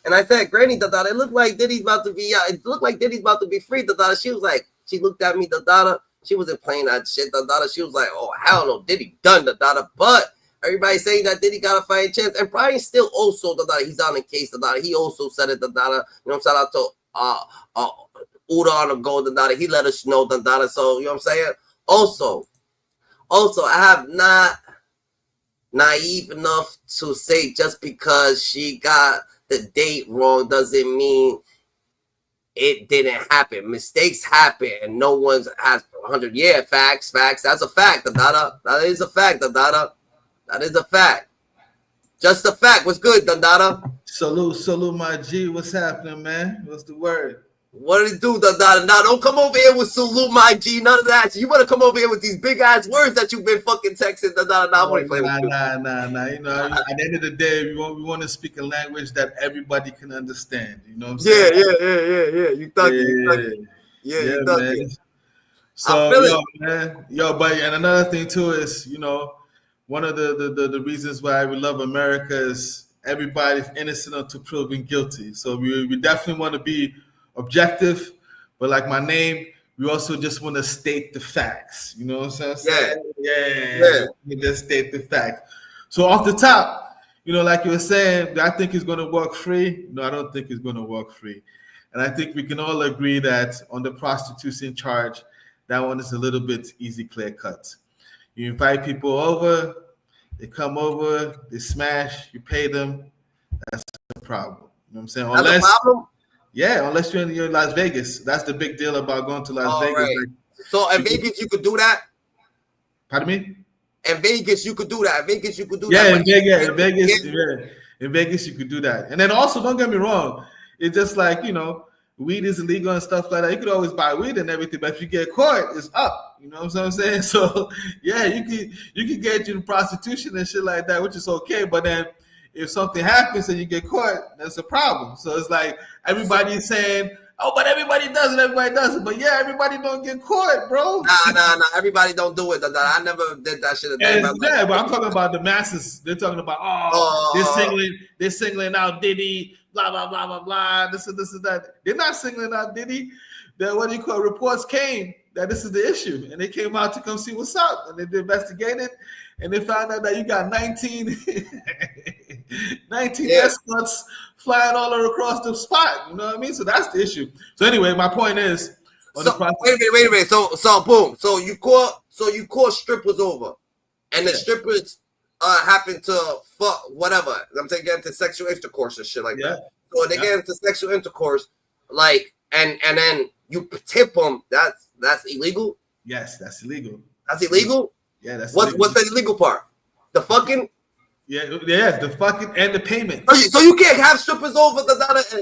And I said, Granny, it looked like Diddy's about to be out. It looked like Diddy's about to be free, She was like, she looked at me, She wasn't playing that shit, She was like, oh, hell no, Diddy done, But everybody's saying that Diddy got a fighting chance. And Brian still also, he's on the case, He also said it, You know, shout out to Uda on the goal, He let us know, So, you know what I'm saying? Also, I have not naive enough to say just because she got the date wrong doesn't mean it didn't happen. Mistakes happen, and no one's has 100. Yeah, facts. That's a fact, That is a fact, That is a fact. Just a fact. What's good, Salute, my G. What's happening, man? What's the word? What did it do, Now, don't come over here with salute, my G. None of that. You want to come over here with these big ass words that you've been fucking texting, Nah, I want to play with you. Nah. You know, at the end of the day, we want to speak a language that everybody can understand. You know what I'm saying? Yeah. You thuggy. Yeah, you thuggy. Man. So, but and another thing too is, you know, one of the reasons why we love America is everybody's innocent until proven guilty. So we definitely want to be objective, but like my name, we also just want to state the facts. You know what I'm saying? Yeah. We just state the facts. So off the top, you know, like you were saying, I think he's going to walk free. No, I don't think he's going to walk free. And I think we can all agree that on the prostitution charge, that one is a little bit easy, clear cut. You invite people over, they come over, they smash, you pay them. That's the problem. You know what I'm saying? That's a problem? Yeah, unless you're in Las Vegas. That's the big deal about going to Las Vegas. Right. Like, so in Vegas, you could do that? Pardon me? In Vegas, you could do that. In Vegas, you could do yeah, that. In Vegas, you could do that. And then also, don't get me wrong, it's just like, you know, weed is illegal and stuff like that. You could always buy weed and everything, but if you get caught, it's up. You know what I'm saying? So yeah, you can get you in prostitution and shit like that, which is okay. But then if something happens and you get caught, that's a problem. So it's like everybody's saying, oh, but everybody does it, But yeah, everybody don't get caught, bro. Nah. Everybody don't do it. I never did that shit. Yeah, but I'm talking about the masses. They're talking about, they're singling out Diddy, blah, blah, blah, blah, blah. This and that. They're not singling out Diddy. Reports came that this is the issue. And they came out to come see what's up. And they investigated. And they found out that you got 19 escorts flying all across the spot. You know what I mean? So that's the issue. So anyway, my point is, wait a minute. So boom. So you call strippers over, and the strippers happen to fuck whatever. I'm saying get into sexual intercourse and shit like that. So they get into sexual intercourse, like, and then you tip them. That's illegal. Yes, that's illegal. That's illegal. Yeah, that's what's the illegal part? The fucking. Yeah, the fucking and the payment. So you can't have strippers over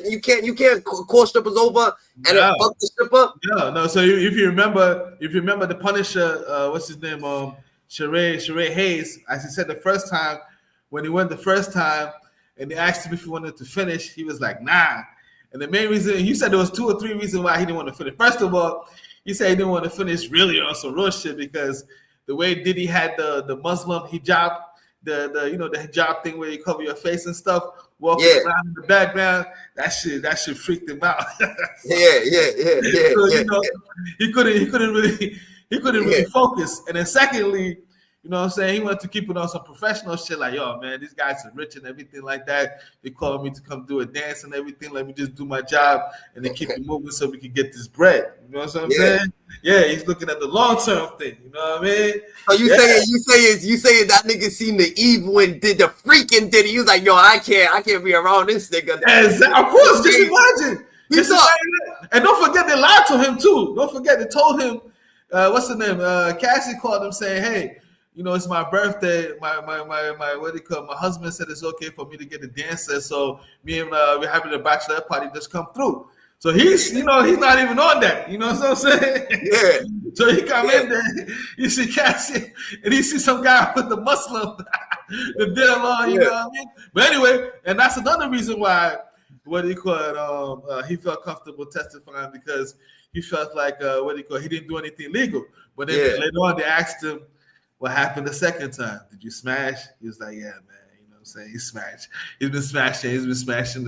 you can't call strippers over and then fuck the stripper. No. So if you remember the Punisher, what's his name? Sheree Hayes, as he said the first time when he went the first time, and they asked him if he wanted to finish, he was like, nah. And the main reason he said there was 2 or 3 reasons why he didn't want to finish. First of all, he said he didn't want to finish really on some real shit because the way Diddy had the Muslim hijab, the hijab thing where you cover your face and stuff, walking around in the background, that shit freaked him out. Yeah. So he couldn't really focus. And then secondly, you know what I'm saying, he wanted to keep it on some professional shit, like, yo, man, these guys are rich and everything like that. They calling me to come do a dance and everything. Let me just do my job and then keep it moving so we can get this bread. You know what I'm saying? Yeah, he's looking at the long-term thing. You know what I mean? So you saying that nigga seen the evil and did the freaking Diddy. He was like, yo, I can't be around this nigga. Exactly. Of course, just imagine. And don't forget they lied to him too. Don't forget they told him, what's the name? Cassie called him saying, hey, you know, it's my birthday. My what do you call it? My husband said it's okay for me to get a dancer. So me and we're having a bachelor party. Just come through. So he's not even on that. You know what I'm saying? Yeah. So he come in there. You see Cassie, and he see some guy with the Muslim, the deal on. You know what I mean? But anyway, and that's another reason why he felt comfortable testifying because he felt like he didn't do anything legal. But then later on, they asked him, what happened the second time? Did you smash? He was like, yeah, man. You know what I'm saying? He smashed. He's been smashing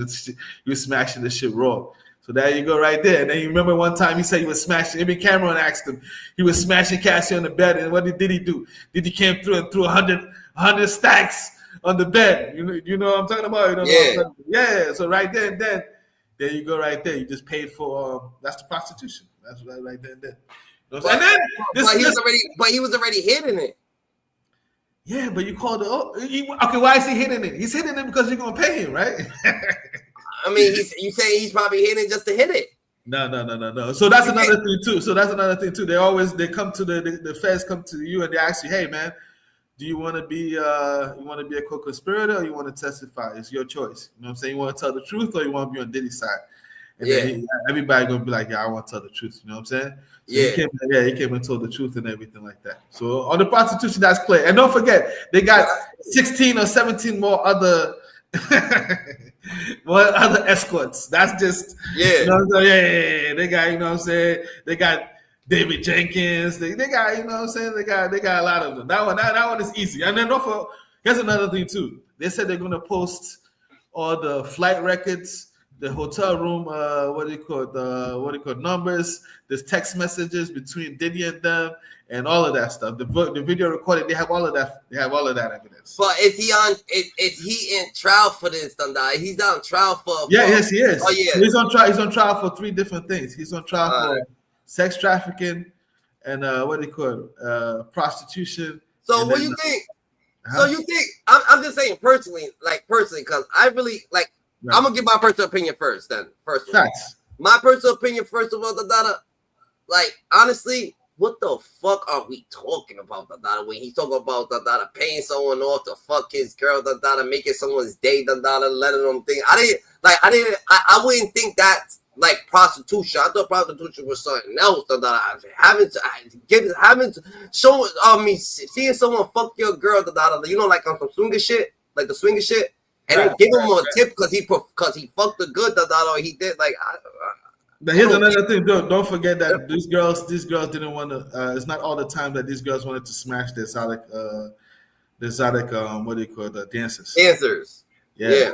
the shit raw. So there you go right there. And then you remember one time he said he was smashing. Even Cameron asked him. He was smashing Cassie on the bed. And what did he do? Did he came through and threw 100 stacks on the bed? You know what I'm talking about? Yeah. So right there and then, there you go right there. You just paid for, that's the prostitution. That's right there and then. But he was already hitting it. Yeah, but you called it. Okay, why is he hitting it? He's hitting it because you're gonna pay him, right? I mean, you say he's probably hitting just to hit it. No. So that's another thing too. They come to the feds come to you and they ask you, hey man, do you want to be a co-conspirator or you want to testify? It's your choice. You know what I'm saying? You want to tell the truth or you want to be on Diddy's side? And then everybody gonna be like, yeah, I want to tell the truth. You know what I'm saying? So he came and told the truth and everything like that. So on the prostitution, that's clear. And don't forget, they got 16 or 17 more other escorts. That's just They got, you know what I'm saying? They got David Jenkins. They got, you know what I'm saying? They got a lot of them. That one is easy. And then here's another thing too. They said they're gonna post all the flight records, the hotel room, numbers. There's text messages between Diddy and them, and all of that stuff. The video recording, they have all of that. They have all of that evidence. But is he on? Is he in trial for this, Dundada? He's on trial for. Yes, he is. Oh yeah, he's on trial. He's on trial for 3 different things. He's on trial for sex trafficking and prostitution. So what do you think? So you think? I'm just saying personally, because I really like. Right. I'm gonna give my personal opinion first. Then first, facts. My personal opinion first of all, Dundada. Like honestly, what the fuck are we talking about, Dundada? When he's talking about Dundada paying someone off to fuck his girl, Dundada making someone's day, Dundada letting them think. I wouldn't think that's like prostitution. I thought prostitution was something else, Dundada. Seeing someone fuck your girl, Dundada. You know, like on some swinger shit, like the swinger shit. And then give him a tip because he fucked the good, or he did like. But here's another thing. Don't forget that these girls didn't want to. It's not all the time that these girls wanted to smash the exotic dancers. Dancers. Yeah.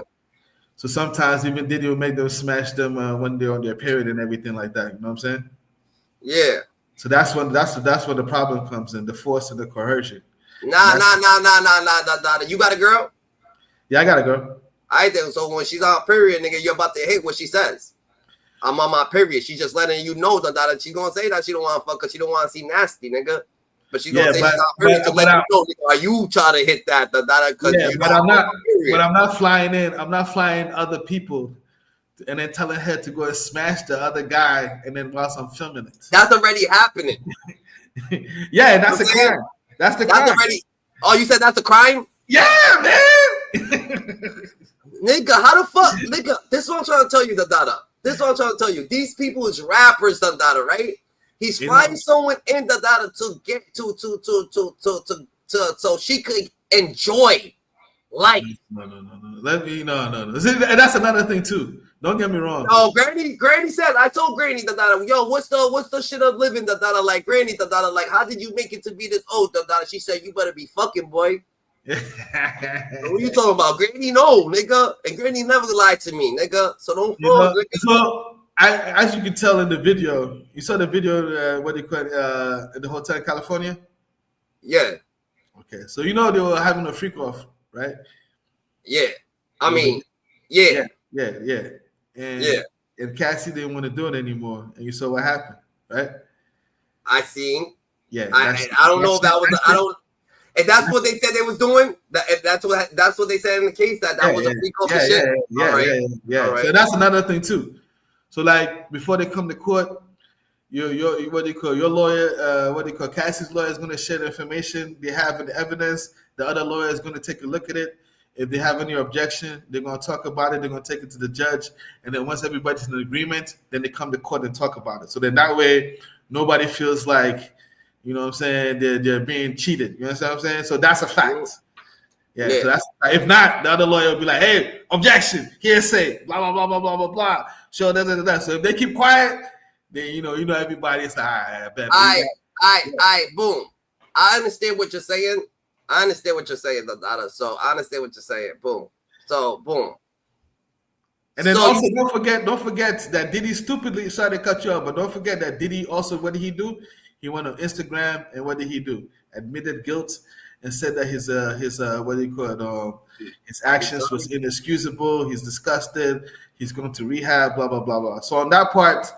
So sometimes even Diddy would make them smash them when they're on their period and everything like that. You know what I'm saying? Yeah. So that's when the problem comes in, the force and the coercion. Nah. You got a girl? Yeah, I got a girl. I think so. When she's on period, nigga, you're about to hate what she says. I'm on my period. She's just letting you know that she's gonna say that she don't want to fuck because she don't want to seem nasty, nigga. But she's gonna say she's on period to let you know, nigga, are you trying to hit that? But I'm not flying in. I'm not flying other people and then telling her to go and smash the other guy, and then whilst I'm filming it. That's already happening. Yeah, that's a crime. That's the crime. Already. Oh, you said that's a crime? Yeah, man. Nigga, how the fuck, nigga? This is what I'm trying to tell you, Dundada. This is what I'm trying to tell you. These people is rappers, Dundada, right? He's flying someone in, Dundada, to get to so she could enjoy life. No. See, and that's another thing too. Don't get me wrong. Oh, Granny said, I told Granny, Dundada, yo, what's the shit of living, Dundada? Like Granny, Dundada, like how did you make it to be this old, Dundada? She said, you better be fucking, boy. What you talking about? Granny, no, nigga. And Granny never lied to me, nigga. So don't fall, nigga. So as you can tell in the video, you saw the video at the hotel in California? Yeah. Okay. So you know they were having a freak-off, right? Yeah. I mean, yeah. And Cassie didn't want to do it anymore. And you saw what happened, right? I seen. Yeah. I don't know if that was and that's what they said they was doing. That's what they said in the case that was a freak-off shit. Yeah. So that's another thing too. So like before they come to court, your lawyer, Cassie's lawyer is going to share the information. They have the evidence. The other lawyer is going to take a look at it. If they have any objection, they're going to talk about it. They're going to take it to the judge. And then once everybody's in agreement, then they come to court and talk about it. So then that way, nobody feels like, you know what I'm saying, they're being cheated. You understand what I'm saying? So that's a fact. Yeah. So that's, if not, the other lawyer will be like, hey, objection, hearsay, blah, blah, blah, blah, blah, blah, blah. Sure, that. So if they keep quiet, then you know everybody's like, all right, boom. I understand what you're saying. Dada. So I understand what you're saying. Boom. So boom. And then also don't forget that Diddy stupidly, sorry to cut you off, but don't forget that Diddy also, what did he do? He went on Instagram and what did he do? Admitted guilt and said that his actions was inexcusable. He's disgusted. He's going to rehab. Blah blah blah blah. So on that part,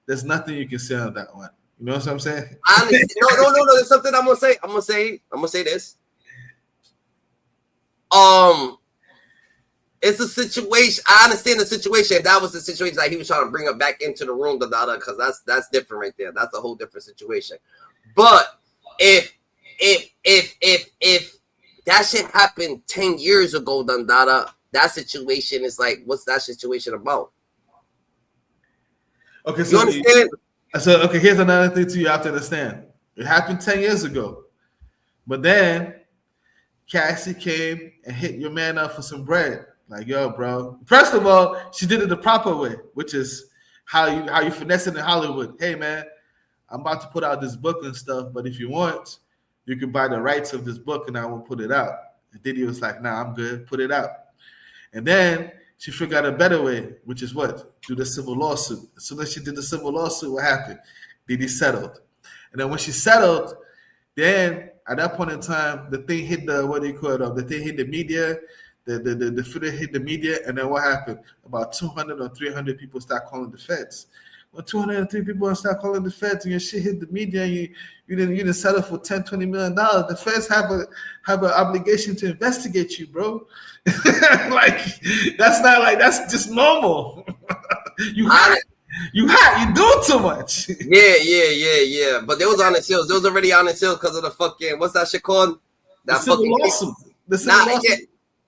there's nothing you can say on that one. You know what I'm saying? No. There's something I'm gonna say. I'm gonna say this. It's a situation. I understand the situation. That was the situation that he was trying to bring her back into the room, because that's different right there. That's a whole different situation. But if that shit happened 10 years ago, Dada, that situation is like, what's that situation about? Okay, so you understand? So here's another thing too you have to understand. It happened 10 years ago, but then Cassie came and hit your man up for some bread. Like, yo, bro. First of all, she did it the proper way, which is how you finesse it in Hollywood. Hey, man, I'm about to put out this book and stuff, but if you want, you can buy the rights of this book and I will put it out. And Diddy was like, nah, I'm good. Put it out. And then she figured out a better way, which is what? Do the civil lawsuit. As soon as she did the civil lawsuit, what happened? Diddy settled. And then when she settled, then at that point in time, the thing hit the, what do you call it? The thing hit the media, the footage hit the media, and then what happened? About 200 or 300 people start calling the feds. When 203 people start calling the feds and your shit hit the media and you didn't settle for $10, $20 million, the feds have an obligation to investigate you, bro. Like that's just normal. You do too much. Yeah. But they was on the sales. They was already on the sales because of the fucking, what's that shit called? That fucking lawsuit.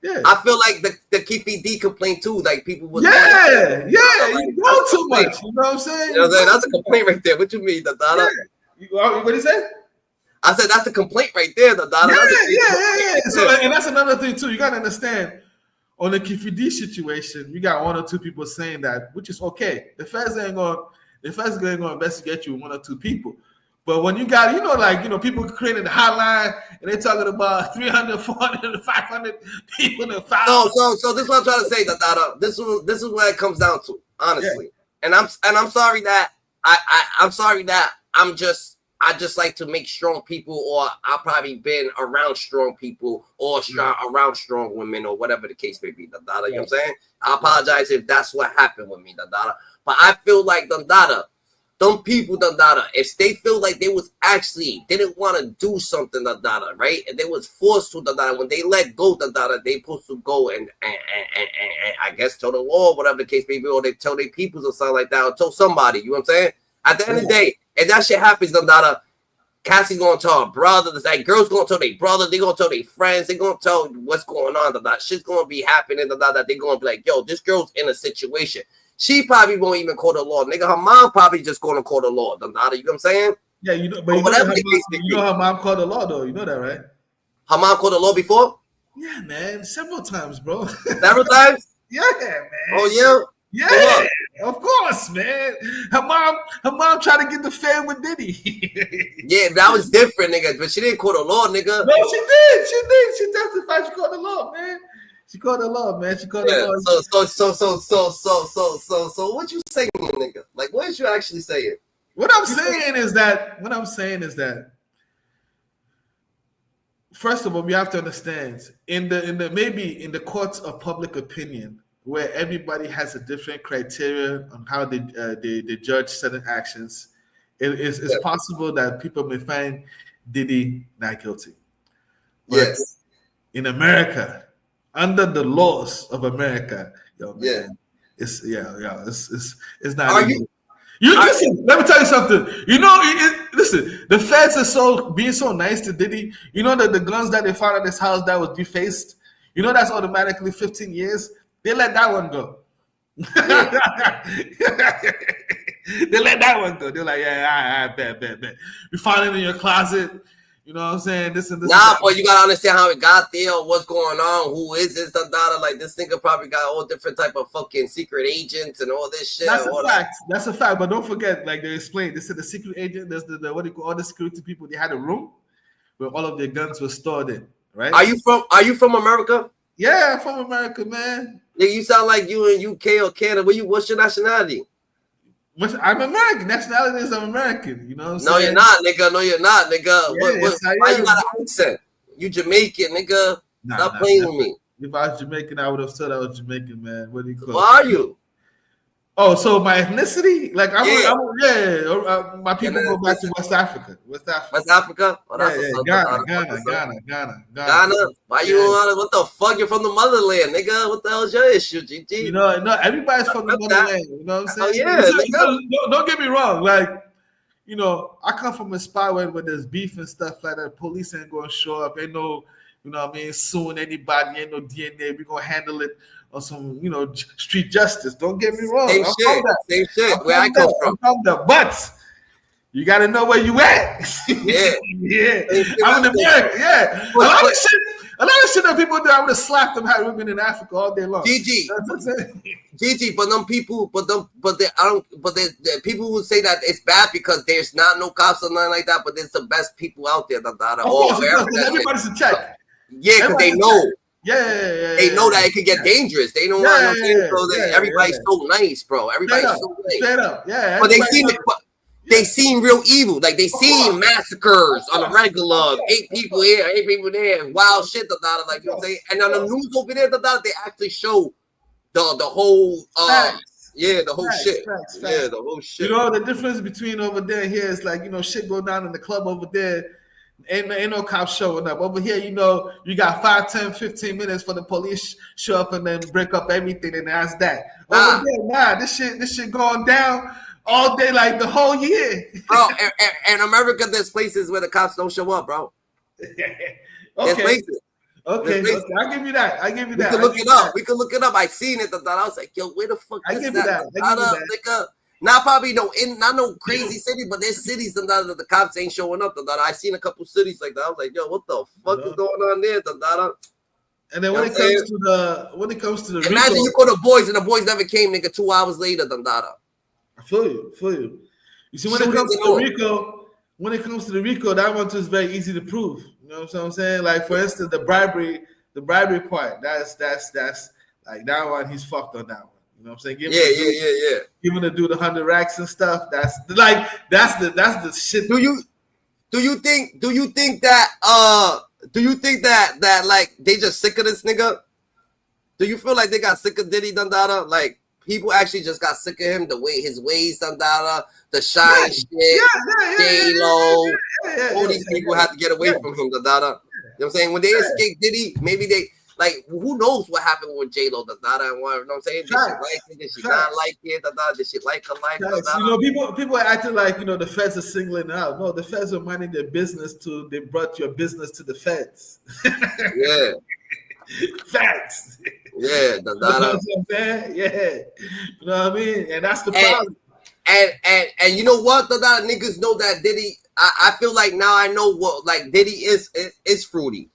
Yeah. I feel like the Keefy D complaint too. Like people would. Yeah, you know too much. You know what I'm saying? You know what I'm saying? That's a complaint right there. What you mean, Dada? Yeah. What did you say? I said that's a complaint right there, Dada. Yeah. So, and that's another thing too. You gotta understand. On the Keefy D situation, you got 1 or 2 people saying that, which is okay. The feds ain't gonna investigate you with 1 or 2 people. But when you got, people creating the hotline and they're talking about 300, 400, 500 people in the file. So this is what I'm trying to say, Dada. This is what it comes down to, honestly. Yeah. And I'm sorry that I'm sorry that I just like to make strong people, or I've probably been around strong people or around strong women or whatever the case may be, Dada. You know what I'm saying? I apologize if that's what happened with me, Dada. But I feel like Dada. Them people, Dada, if they feel like they was actually didn't want to do something, Dada, right? And they was forced to, Dada, when they let go, Dada, they supposed to go and I guess tell the law, whatever the case may be, or they tell their peoples or something like that, or tell somebody, you know what I'm saying? At the end of the day, if that shit happens, Dada, Cassie's gonna tell her brother, like girls gonna tell their brother, they gonna tell their friends, they gonna tell what's going on, Dada. Shit's gonna be happening, Dada. They gonna be like, yo, this girl's in a situation. She probably won't even call the law, nigga. Her mom probably just gonna call the law, Dada. You know what I'm saying? Yeah, you know, but you know her mom called the law, though. You know that, right? Her mom called the law before? Yeah, man, several times, bro. Several times? Yeah, man. Oh yeah. Yeah, of course, man. Her mom tried to get the fame with Diddy. Yeah, that was different, nigga. But she didn't call the law, nigga. No, she did. She testified. She called the law, man. She called the law, man. She called the law. So what you saying, nigga? Like, what is you actually saying? What I'm saying is that first of all, we have to understand in the courts of public opinion, where everybody has a different criteria on how they judge certain actions, it's possible that people may find Diddy not guilty. But yes. In America, under the laws of America, it's not. Listen, let me tell you something. You know, listen, the feds are being so nice to Diddy. You know that the guns that they found at his house that was defaced, you know that's automatically 15 years. They let that one go. They let that one go. They're like, I bet. We found it in your closet. You know what I'm saying? This and this. Nah, but you gotta understand how it got there, what's going on, who is this, Dada. Like this nigga probably got all different type of fucking secret agents and all this shit. That's a fact. That's a fact. But don't forget, like they explained, they said the secret agent, there's the what do you call all the security people, they had a room where all of their guns were stored in, right? Are you from America? Yeah, I'm from America, man. Yeah, you sound like you in UK or Canada. What's your nationality? I'm American. Nationality is I'm American. You know what I'm saying? No, you're not, nigga. No, you're not, nigga. Why you got an accent? You Jamaican, nigga. Stop playing with me. If I was Jamaican, I would have said I was Jamaican, man. What do you call it? Why are you? Oh, so my ethnicity? Like, my people go back to West Africa. West Africa? Oh, that's Ghana. Ghana? Why you what the fuck? You're from the motherland, nigga. What the hell is your issue, GG? You know, no, everybody's from the motherland. You know what I'm saying? Oh, yeah. Don't get me wrong. Like, you know, I come from a spot where there's beef and stuff like that. Police ain't going to show up. Ain't no, you know what I mean, suing anybody. Ain't no DNA. We're going to handle it on some, you know, street justice. Don't get me wrong. Same shit. Where I come from. But you got to know where you at. Yeah. I'm in America. Yeah. A lot of shit that people do, I would have slapped them had women in Africa all day long. GG, but them people, the people who say that it's bad because there's not no cops or nothing like that, but there's the best people out there. Everybody's a check. Yeah, because they know. They know that it could get dangerous. They don't want everybody's so nice, bro. Everybody's so nice. Straight up, yeah. But they seen real evil. Like they seen massacres on a regular, 8 people here, 8 people there, wild shit. Like you know what I'm saying. And on the news over there, they actually show the whole the whole shit. Yeah, the whole shit. You know the difference between over there and here is like shit go down in the club over there. Ain't no cops showing up. Over here, you got 5, 10, 15 minutes for the police show up and then break up everything, and that's that. Over there, this shit going down all day, like the whole year. Bro, in America, there's places where the cops don't show up, bro. There's places. Okay, I'll give you that. We can look it up. We can look it up. I seen it. I was like, yo, where the fuck is that? Not probably not no crazy city, but there's cities that the cops ain't showing up. I seen a couple cities like that. I was like, yo, what the fuck is going on there? And then when it comes to the imagine you call the boys and the boys never came, nigga. 2 hours later, I feel you. You see, when it comes to the RICO, that one too is very easy to prove. You know what I'm saying? Like for instance, the bribery part. That's like that one. He's fucked on that one. You know what I'm saying? Giving the dude 100 racks and stuff. That's the shit. Do you think that like they just sick of this nigga? Do you feel like they got sick of Diddy Dandada? Like people actually just got sick of him, his ways Dandada, the shine shit, J-Lo. All these people had to get away from him, Dandada. You know what I'm saying? When they escaped Diddy, maybe they. Like, who knows what happened with J-Lo, and what, you know what I'm saying? Did she like it? Did she not like it? Did she like her life? People are acting like, the feds are singling out. No, the feds are minding their business they brought your business to the feds. Yeah. Facts. Yeah, you know what I'm saying? Yeah. You know what I mean? And that's the problem. And you know what? The niggas know that Diddy, I feel like now I know what, like, Diddy is fruity.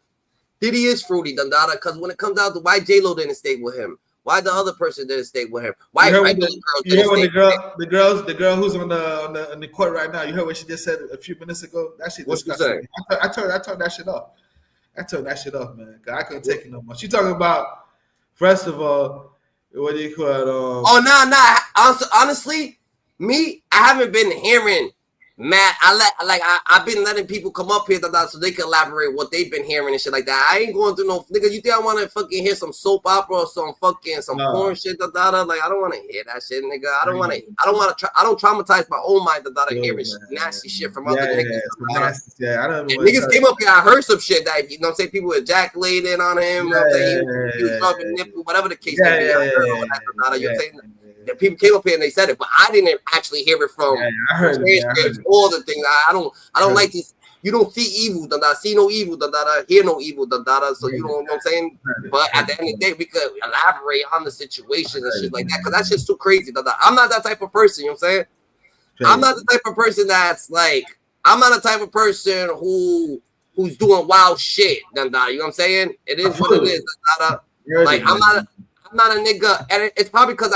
Diddy is fruity, Dandada, because when it comes down to why J-Lo didn't stay with him, why the other person didn't stay with him, why regular girls didn't stay with him. The girl who's on the court right now, you heard what she just said a few minutes ago? That shit. What's she saying? I turned that shit off. I turned that shit off, man. Cause I couldn't take it no more. She talking about, first of all, what do you call it? Honestly, me, I haven't been hearing. Matt, I've been letting people come up here so they can elaborate what they've been hearing and shit like that. I ain't going through no nigga. You think I want to fucking hear some soap opera or some porn shit? Like I don't want to hear that shit, nigga. I don't traumatize my own mind hearing nasty shit from other niggas. Niggas came up here. I heard some shit that I'm saying people ejaculated on him. He was rubbing nipple, whatever the case may be. I heard all that. You know saying? The people came up here and they said it, but I didn't actually hear it from I heard all the things. I don't like this. You don't see evil, see no evil, hear no evil, so you know what I'm saying? But at the end of the day, we could elaborate on the situation and shit like that, because that's just too crazy. I'm not that type of person, you know what I'm saying? I'm not the type of person that's like, I'm not the type of person who's doing wild shit, you know what I'm saying? It is what it is, like, I'm not a nigga, and it's probably because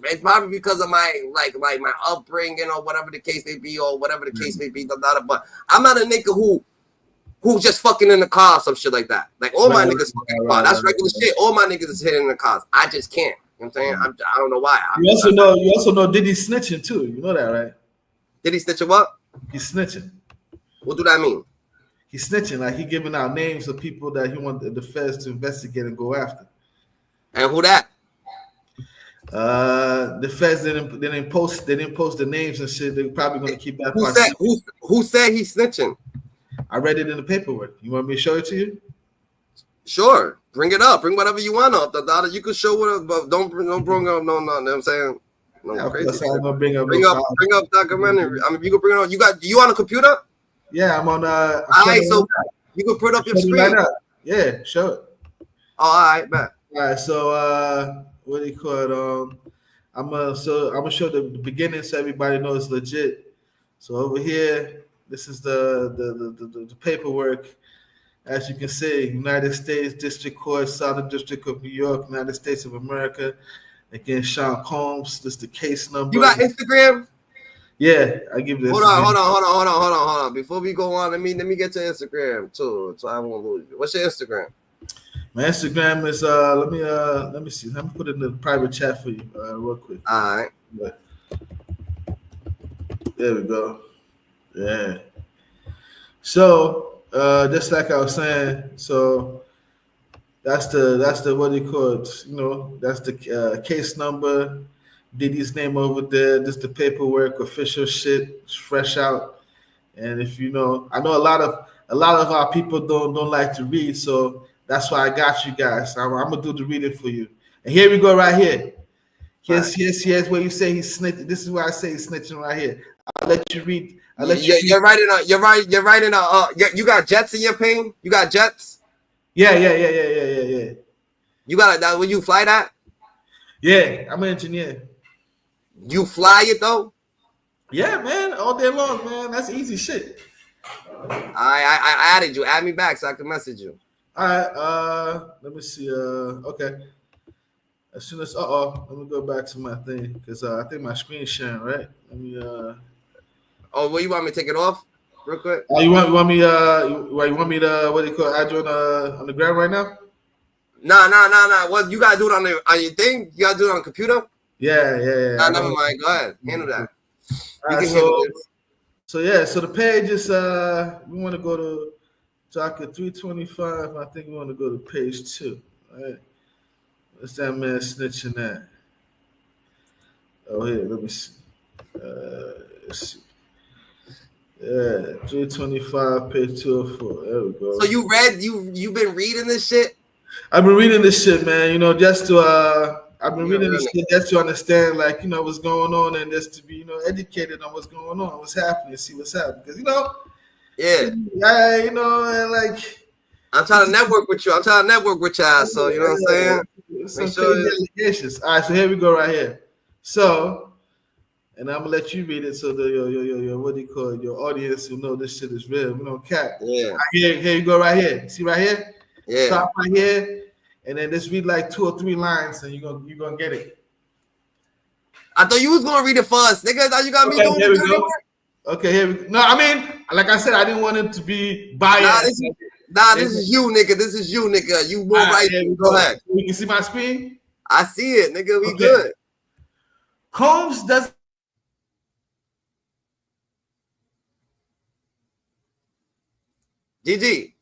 it's probably because of my like my upbringing or whatever the case may be, but I'm not a nigga who just fucking in the car or some shit like that. Like all my niggas fucking in the car. That's regular shit. All my niggas is hitting in the cars. I just can't. You know what I'm saying? I don't know why. You also know Diddy snitching too. You know that, right? Diddy snitching what? He's snitching. What do that mean? He's snitching, like he giving out names of people that he want the feds to investigate and go after. And who that? The feds didn't post the names and shit. They're probably gonna keep that. Who said he's snitching? I read it in the paperwork. You want me to show it to you? Sure. Bring it up. Bring whatever you want up. You can show it, but don't bring up no. You know what I'm saying? No crazy. I'm gonna bring up documentary. I mean, you can bring it up. You on a computer? Yeah, I'm on. All right, so you can put up your screen. Right, yeah, show it. Oh, all right, man. All right, so what do you call it? I'm gonna show the beginning so everybody knows it's legit. So over here, this is the paperwork. As you can see, United States District Court, Southern District of New York, United States of America, against Sean Combs. This is the case number. You got Instagram? Yeah, I give this. Hold on. Before we go on, let me get your Instagram too, so I won't lose you. What's your Instagram? My Instagram is let me see. Let me put it in the private chat for you real quick. All right. There we go. Yeah. So just like I was saying, so that's the what do you call it? You know, that's the case number, Diddy's name over there. Just the paperwork, official shit, it's fresh out. And if you know, I know a lot of our people don't like to read, so that's why I got you guys. I'm gonna do the reading for you. And here we go, right here. Here's where you say he's snitching. This is where I say he's snitching right here. I'll let you read. You're writing. You got jets in your plane? You got jets? Yeah. You got that? Will you fly that? Yeah, I'm an engineer. You fly it though? Yeah, man, all day long, man. That's easy shit. I added you. Add me back so I can message you. All right. Let me see. Okay. As soon as let me go back to my thing because I think my screen's sharing, right? Let me. Oh, well, you want me to take it off real quick? You want me? You want me to what do you call it, add you on the ground right now? Nah. What you gotta do it on your thing? You gotta do it on the computer? Yeah. Nah, never mind. Go ahead. Handle that. You can handle this. So yeah, so the page is we want to go to docket 325. I think we want to go to page 2. Right? What's that man snitching at? Oh, here, let me see. Let's see. Yeah, 325, page 204. There we go. So you've been reading this shit? I've been reading this shit, man. You know, just to I've been reading this shit just to understand, like, you know, what's going on and just to be, you know, educated on what's going on, what's happening, see what's happening. Because, you know, you know, and like I'm trying to network with you. I'm trying to network with y'all. So you know what I'm saying? All right, so here we go right here. So, and I'm gonna let you read it so the your what do you call it? Your audience will know this shit is real. We don't cap. Yeah. Here you go right here. See right here? Yeah. Stop right here, and then just read like 2 or 3 lines, and you're gonna get it. I thought you was gonna read it for us, nigga. I thought you got me doing here we the go. Okay, here we go. No, I mean, like I said, I didn't want it to be biased. This is you, nigga. This is you, nigga. You will write it. Go ahead. You can see my screen? I see it, nigga. We good. Combs does. GG.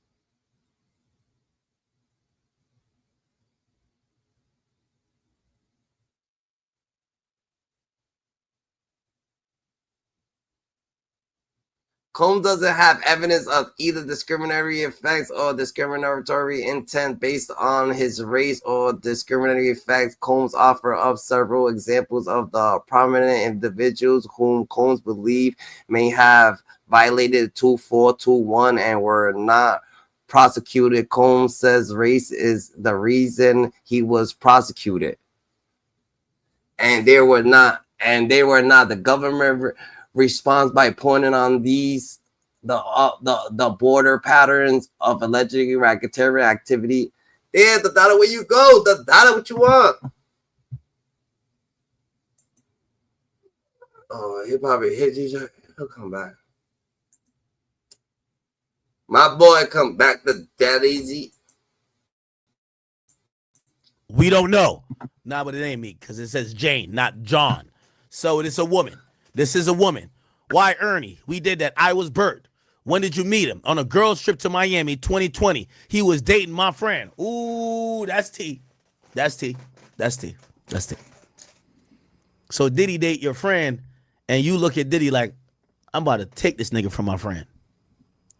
Combs doesn't have evidence of either discriminatory effects or discriminatory intent based on his race or discriminatory effects. Combs offer up several examples of the prominent individuals whom Combs believe may have violated 2421 and were not prosecuted. Combs says race is the reason he was prosecuted, and they were not. The government responds by pointing on these the border patterns of allegedly racketeering activity. Yeah, the data where you go, the data what you want. Oh, he probably hit you. He'll come back. My boy come back to that easy. We don't know. Nah, but it ain't me because it says Jane, not John. So it is a woman. This is a woman. Why, Ernie? We did that. I was Bert. When did you meet him? On a girls' trip to Miami, 2020. He was dating my friend. Ooh, that's T. That's T. That's T. That's T. So Diddy date your friend, and you look at Diddy like, I'm about to take this nigga from my friend.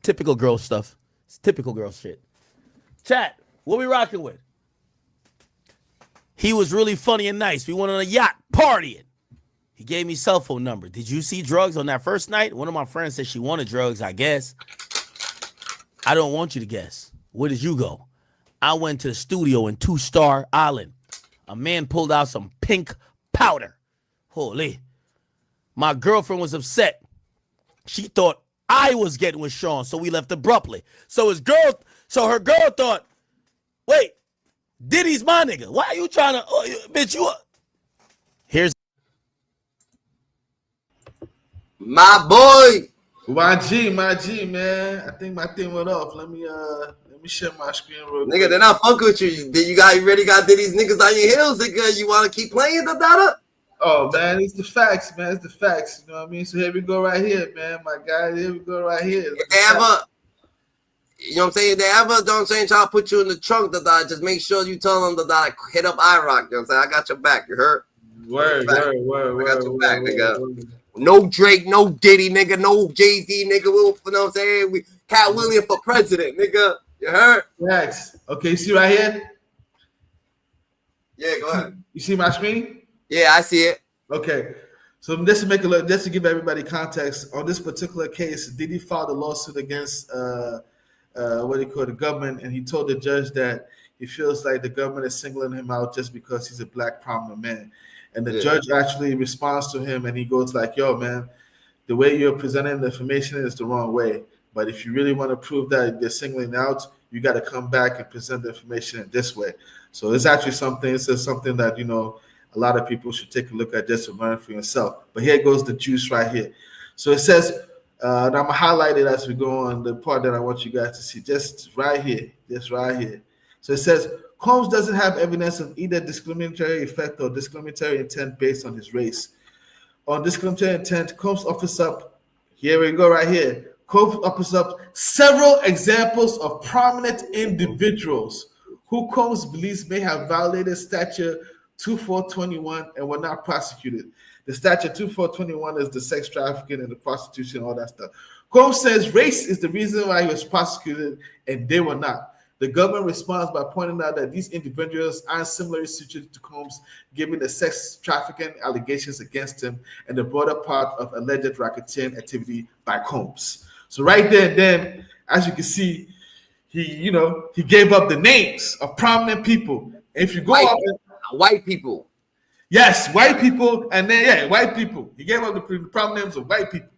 Typical girl stuff. It's typical girl shit. Chat, what we rocking with? He was really funny and nice. We went on a yacht partying. He gave me cell phone number. Did you see drugs on that first night? One of my friends said she wanted drugs, I guess. I don't want you to guess. Where did you go? I went to the studio in 2-Star Island. A man pulled out some pink powder. Holy. My girlfriend was upset. She thought I was getting with Sean, so we left abruptly. So her girl thought, wait, Diddy's my nigga. Why are you trying to, bitch, you here's my boy. My G, man. I think my thing went off. Let me me share my screen real Nigga, quick. they're not fucking with you. Then you already got these niggas on your heels, nigga. You want to keep playing the data? Oh man, it's the facts, man. It's the facts. You know what I mean? So here we go right here, man. My guy, here we go right here. If they ever, you know what I'm saying? If they ever don't say try to put you in the trunk, the data, just make sure you tell them the data, hit up IROC. You know what I'm saying? I got your back. You heard? Word. I got your back, nigga. No Drake, no Diddy, nigga, no Jay-Z, nigga. You know what I'm saying? We Cat Williams for president, nigga. You heard? Facts. Okay, you see right here? Yeah, go ahead. You see my screen? Yeah, I see it. Okay. So just to make a look, just to give everybody context, on this particular case, Diddy filed a lawsuit against the government, and he told the judge that he feels like the government is singling him out just because he's a black prominent man. And the judge actually responds to him, and he goes like, yo, man, the way you're presenting the information is the wrong way. But if you really want to prove that they're singling out, you got to come back and present the information in this way. So it's actually something that, you know, a lot of people should take a look at just to learn for yourself. But here goes the juice right here. So it says, and I'm going to highlight it as we go on the part that I want you guys to see, just right here. So it says, Combs doesn't have evidence of either discriminatory effect or discriminatory intent based on his race. On discriminatory intent, Combs offers up, here we go right here, Combs offers up several examples of prominent individuals who Combs believes may have violated Statute 2421 and were not prosecuted. The Statute 2421 is the sex trafficking and the prostitution, all that stuff. Combs says race is the reason why he was prosecuted and they were not. The government responds by pointing out that these individuals aren't similarly situated to Combs, given the sex trafficking allegations against him and the broader part of alleged racketeering activity by Combs. So right there and then, as you can see, he gave up the names of prominent people. If you go white people. Yes, white people, and then white people. He gave up the prominent names of white people.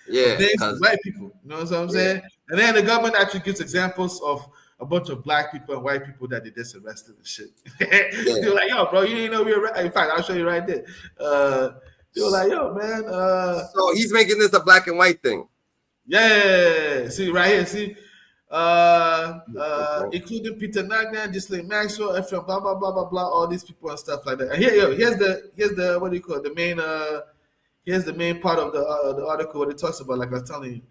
Yeah, white people. You know what I'm saying? And then the government actually gives examples of a bunch of black people and white people that they just arrested and shit. They were like, yo, bro, you didn't know we were. In fact, I'll show you right there. They were like, yo, man. So he's making this a black and white thing. Yeah. See right here. See, including Peter Nagnan, Ghislaine Maxwell, Ephraim, blah blah blah blah blah, all these people and stuff like that. And here's the what do you call it? The main here's the main part of the article what it talks about. Like I was telling you.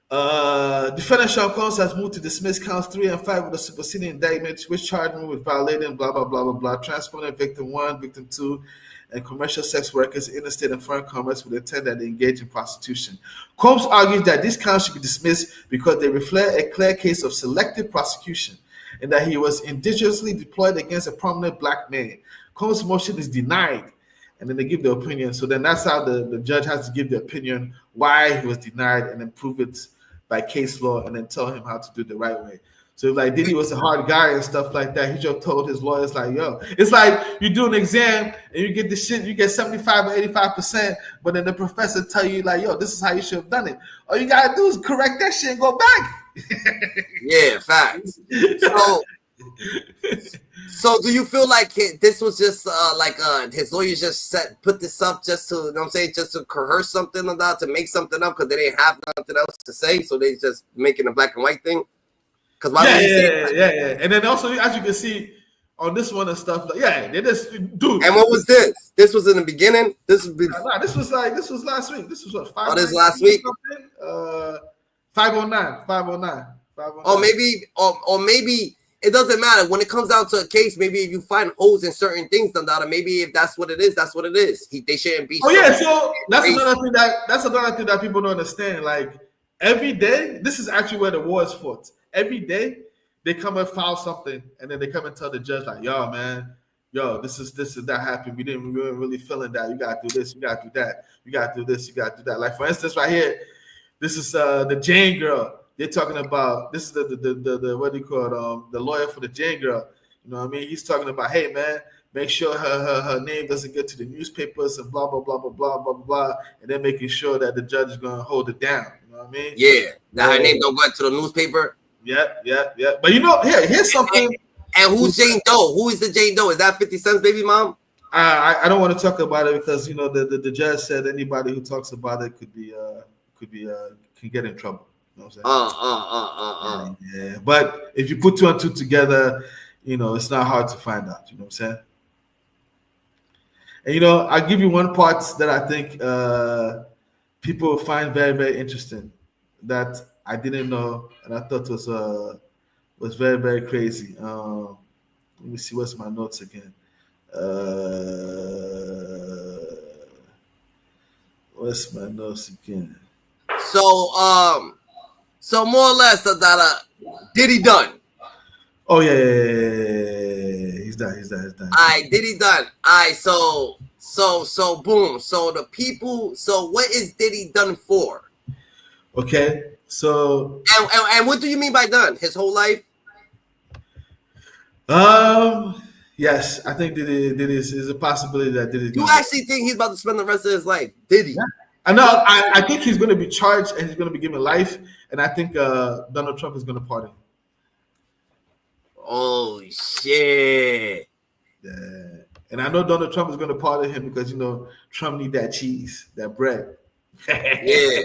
Defendant Sean Combs has moved to dismiss counts 3 and 5 of the superseding indictment, which charged him with violating blah blah blah blah blah, transporting victim 1, victim 2, and commercial sex workers in interstate and foreign commerce with the intent that they engage in prostitution. Combs argues that these counts should be dismissed because they reflect a clear case of selective prosecution and that he was indigenously deployed against a prominent black man. Combs' motion is denied, and then they give their opinion. So then that's how the judge has to give the opinion why he was denied and then prove it by case law and then tell him how to do it the right way. So like Diddy was a hard guy and stuff like that. He just told his lawyers like, yo, it's like you do an exam and you get the shit, you get 75 or 85%, but then the professor tell you like, yo, this is how you should have done it. All you gotta do is correct that shit and go back. Yeah, facts. So do you feel like this was just his lawyers just put this up just to, you know what I'm saying, just to coerce something about, to make something up because they didn't have nothing else to say, so they just making a black and white thing? Because yeah. And then also, as you can see on this one and stuff, like they just dude. And what was this? This was in the beginning. This was this was last week. This was what 509. Oh, this last week. 509. Or maybe it doesn't matter when it comes down to a case. Maybe if you find holes in certain things, maybe if that's what it is, that's what it is. They shouldn't be. So that's another thing that people don't understand. Like every day, this is actually where the war is fought. Every day they come and file something, and then they come and tell the judge like, "Yo, man, this is that happened. We weren't really feeling that. You gotta do this. You gotta do that. You gotta do this. You gotta do that." Like for instance, right here, this is the Jane girl. They're talking about this is the what do you call it? The lawyer for the Jane girl. You know what I mean? He's talking about, hey man, make sure her name doesn't get to the newspapers and blah blah blah blah blah blah blah, and then making sure that the judge is gonna hold it down. You know what I mean? Yeah, that her name don't go into the newspaper. Yeah. But here's something. And who's Jane Doe? Who is the Jane Doe? Is that 50 Cent's baby mom? I don't want to talk about it because the judge said anybody who talks about it can get in trouble. You know what I'm saying? Yeah. But if you put two and two together, you know, it's not hard to find out. You know what I'm saying? And you know, I'll give you one part that I think people find very, very interesting that I didn't know, and I thought was very, very crazy. Let me see, what's my notes again? What's my notes again? So more or less that Diddy done. Oh yeah. He's done. All right, Diddy done. All right, so boom. So the people. So what is Diddy done for? Okay, so and what do you mean by done? His whole life? Yes, I think Diddy is a possibility that Diddy. You actually think he's about to spend the rest of his life? Diddy? Yeah. I know. I think he's going to be charged and he's going to be given life, and I think Donald Trump is going to pardon him. Oh shit! Yeah, and I know Donald Trump is going to pardon him because you know Trump need that cheese, that bread. Yeah.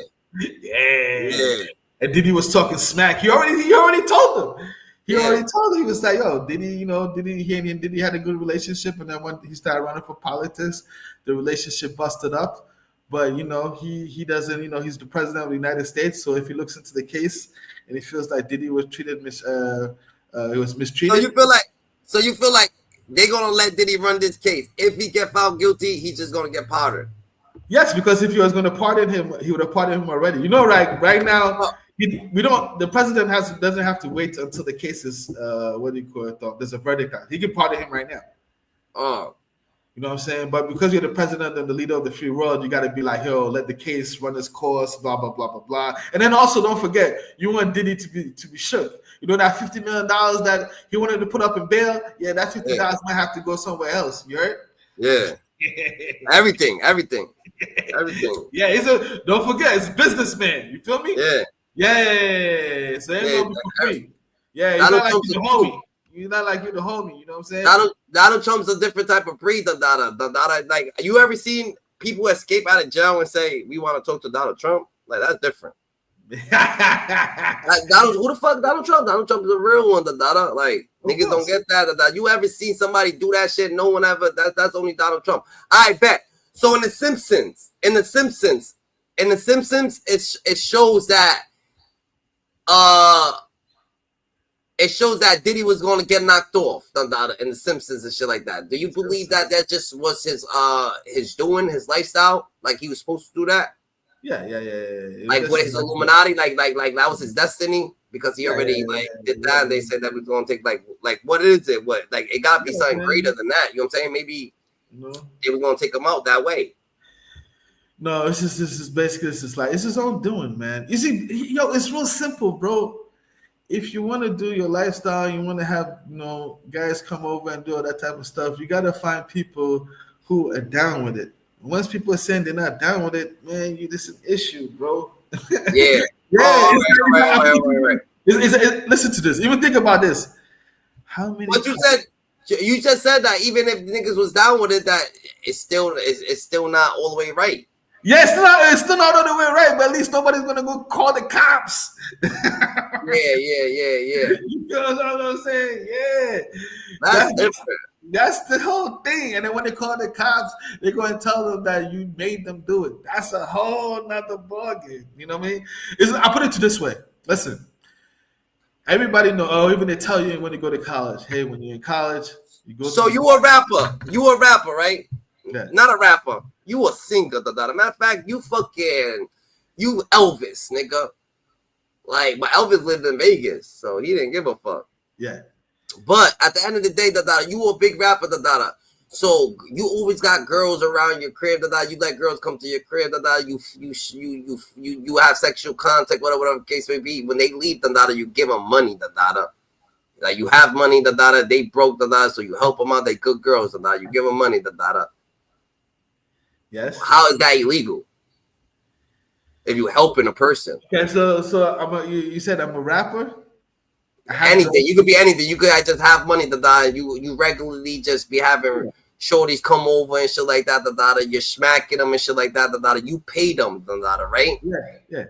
And Diddy was talking smack. He already told him. He already told him. He was like, "Yo, Diddy had a good relationship, and then when he started running for politics, the relationship busted up." But you know, he doesn't. You know, he's the president of the United States. So if he looks into the case and he feels like Diddy was he was mistreated. So you feel like they're gonna let Diddy run this case. If he get found guilty, he's just gonna get pardoned. Yes, because if he was going to pardon him, he would have pardoned him already. You know, right now, we don't. The president doesn't have to wait until the case is there's a verdict out. He can pardon him right now. Oh, you know what I'm saying? But because you're the president and the leader of the free world, you got to be like, yo, let the case run its course, blah blah blah blah blah. And then also don't forget, you want Diddy to be shook. You know that $50 million that he wanted to put up in bail. Yeah, that $50 might have to go somewhere else. You heard? Yeah. Everything. Yeah, don't forget, it's businessman. You feel me? Yeah. Yeah. So it's gonna be for free. Yeah, he's not like you the homie. He's not like you the homie. You know what I'm saying? Donald Trump's a different type of breed than Dada. Like, you ever seen people escape out of jail and say we want to talk to Donald Trump? Like, that's different. Like, who the fuck Donald Trump? Donald Trump is a real one, Dada. Like, niggas don't get that. You ever seen somebody do that shit? No one ever. That's only Donald Trump. I bet. So in The Simpsons, it shows that Diddy was going to get knocked off in The Simpsons and shit like that. Do you believe that just was his doing, his lifestyle? Like, he was supposed to do that? Yeah. Like, with his Illuminati, like that was his destiny, because he already did that. And they said that was going to take like what is it? What, like, it got to be something greater than that. You know what I'm saying? Maybe they were going to take him out that way. No, this is basically it's his own doing, man. You see, it's real simple, bro. If you want to do your lifestyle, you want to have guys come over and do all that type of stuff, you got to find people who are down with it. Once people are saying they're not down with it, man, this is an issue, bro. Yeah. Right. Listen to this. Even think about this. How many? What you said? You just said that even if niggas was down with it, that it's still not all the way right. Yeah, it's still not all the way right, but at least nobody's gonna go call the cops. Yeah. You feel what I'm saying? Yeah. That's different. That's the whole thing. And then when they call the cops, they're going to tell them that you made them do it. That's a whole nother ballgame. You know what I mean? I put it this way. Listen, everybody know, even they tell you when you go to college, hey, when you're in college, you go. So you a rapper. You a rapper, right? Yeah. Not a rapper. You a singer. Matter of fact, you Elvis, nigga. Like, but Elvis lived in Vegas, so he didn't give a fuck. Yeah. But at the end of the day, you a big rapper, so you always got girls around your crib, you let girls come to your crib, you have sexual contact, whatever the case may be. When they leave, you give them money, like, you have money, they broke, so you help them out. They good girls, you give them money, Yes. How is that illegal? If you helping a person. Okay, so you said I'm a rapper. Anything. You could be anything. You could just have money, you regularly just be having shorties come over and shit like that, you're smacking them and shit like that, you pay them, right? Yeah.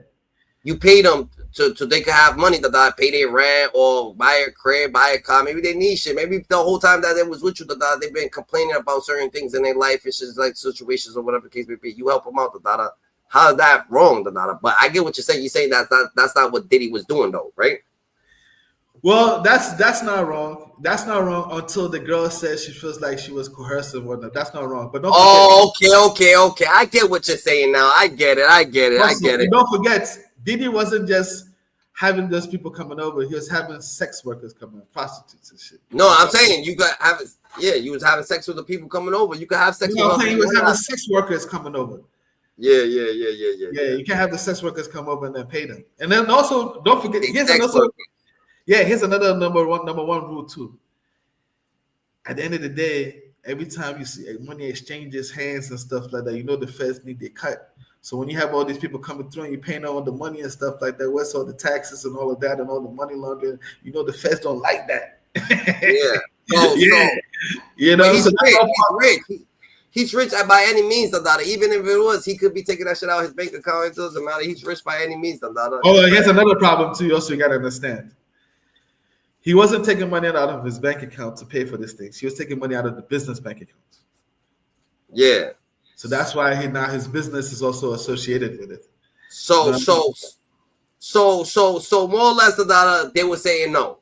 You pay them so they can have money to pay their rent or buy a crib, buy a car. Maybe they need shit. Maybe the whole time that they was with you, they've been complaining about certain things in their life. It's just like situations or whatever the case may be. You help them out, How is that wrong, But I get what you're saying. You're saying that's not what Diddy was doing, though, right? Well, that's not wrong. That's not wrong until the girl says she feels like she was coercive or whatnot. That's not wrong. But don't forget. Okay. I get what you're saying now. I get it. Don't forget, Diddy wasn't just having those people coming over. He was having sex workers coming, prostitutes and shit. No, I'm saying you was having sex with the people coming over. You could have sex with them. He was having sex workers coming over. Yeah. You can't have the sex workers come over and then pay them. And then also, don't forget, here's another number one rule too. At the end of the day, every time you see money exchanges hands and stuff like that, you know the feds need their cut. So when you have all these people coming through and you're paying all the money and stuff like that, what's all the taxes and all of that and all the money laundering, you know the feds don't like that. You know, he's rich. He's rich by any means, Even if it was, he could be taking that shit out of his bank account. It doesn't matter. He's rich by any means, Oh, here's another problem too. Also, you gotta understand. He wasn't taking money out of his bank account to pay for these things. He was taking money out of the business bank account. Yeah. So that's why his business is also associated with it. So more or less, they were saying no.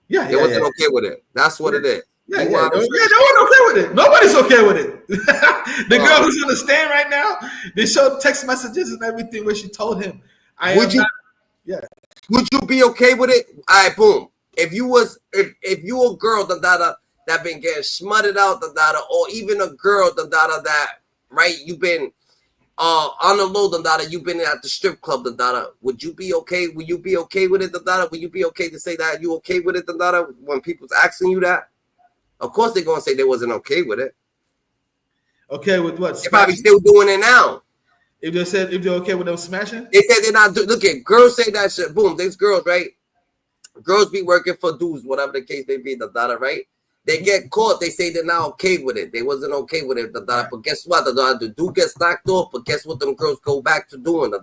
Yeah, they wasn't okay with it. That's what it is. Yeah, they weren't okay with it. Nobody's okay with it. The girl who's on the stand right now, they showed text messages and everything where she told him, Would you be okay with it? All right, boom. If you a girl that been getting smutted out, or even a girl that right, you've been on the low, you've been at the strip club, would you be okay? Will you be okay with it, Will you be okay to say that you okay with it, when people's asking you that? Of course they're gonna say they wasn't okay with it. Okay with what? They're probably still doing it now. If they're okay with them smashing, they said they're not. Look at girls say that shit. Boom, these girls, right? Girls be working for dudes, whatever the case may be, right? They get caught. They say they're not okay with it. They wasn't okay with it, But guess what? The dude gets knocked off. But guess what? Them girls go back to doing,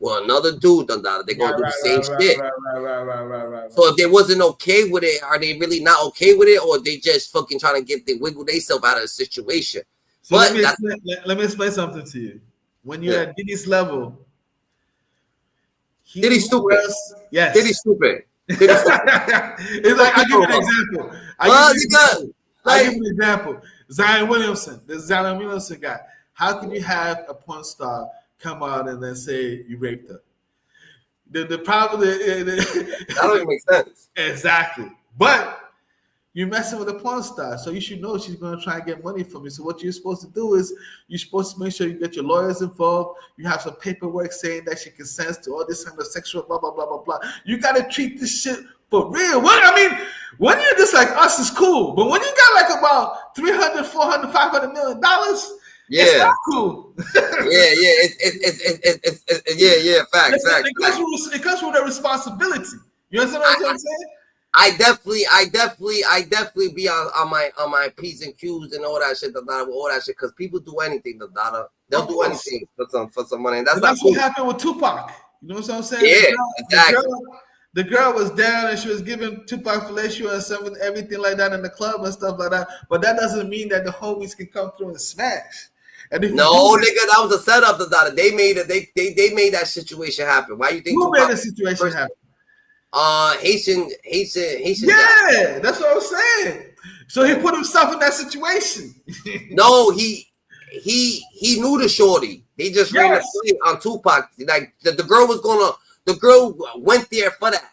Well, another dude, they're gonna do the same shit. Right. So if they wasn't okay with it, are they really not okay with it, or they just fucking trying to wiggle themselves out of the situation? So let me explain something to you. When you're at Diddy's level, Diddy's stupid. Yes, Diddy's stupid. It's like I'll give you an example. Zion Williamson, the Zion Williamson guy. How can you have a porn star come out and then say you raped her? The problem that don't even make sense. Exactly. But you're messing with a porn star, so you should know she's going to try and get money from you. So what you're supposed to do is you're supposed to make sure you get your lawyers involved. You have some paperwork saying that she consents to all this kind of sexual blah, blah, blah, blah, blah. You got to treat this shit for real. When you're just like us, it's cool. But when you got like about $300, $400, $500 million, it's not cool. Facts. It comes with a responsibility. You understand what I'm saying? I definitely be on my P's and Q's and all that shit, because people do anything, they'll do anything for some money. And that's what happened with Tupac. You know what I'm saying? Yeah, exactly. The girl was down and she was giving Tupac fellatio and some everything like that in the club and stuff like that. But that doesn't mean that the homies can come through and smash. And nigga, that was a setup. They made it. They made that situation happen. Why you think? Who made the situation happen? Haitian. Yeah, that's what I'm saying. So he put himself in that situation. No, he knew the shorty. They just ran the play on Tupac. Like the girl went there for that.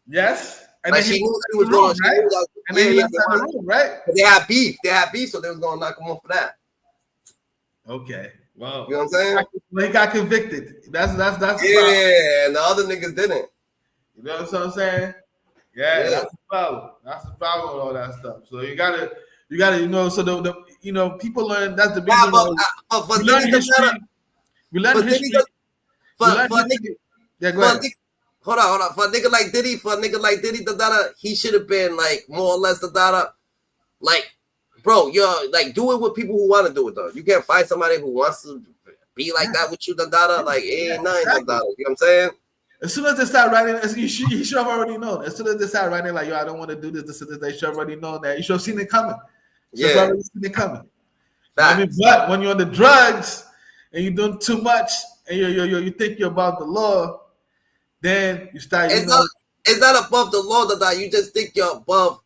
Yes. And then she knew that he was going right? And then he left the room, right? But they had beef, so they was gonna knock him off for that. Okay. Wow. You know what I'm saying? Well, he got convicted. That's yeah, and the other niggas didn't. You know what I'm saying? Yeah, that's the problem. That's the problem with all that stuff. So you gotta, so the people learn. That's the big thing. We learn history. We learn history. Yeah, go ahead. Hold on. For a nigga like Diddy, he should have been like more or less like, bro, you're like do it with people who want to do it though. You can't find somebody who wants to be like that with you, Dada. Like it ain't nothing, Dada. You know what I'm saying? As soon as they start writing, you should have already known. As soon as they start writing, like, yo, I don't want to do this, they should have already known that. You should have seen it coming. You should have already seen it coming. I mean, but when you're on the drugs and you're doing too much and you think you're above the law, then you start. It's not above the law, Dada. You just think you're above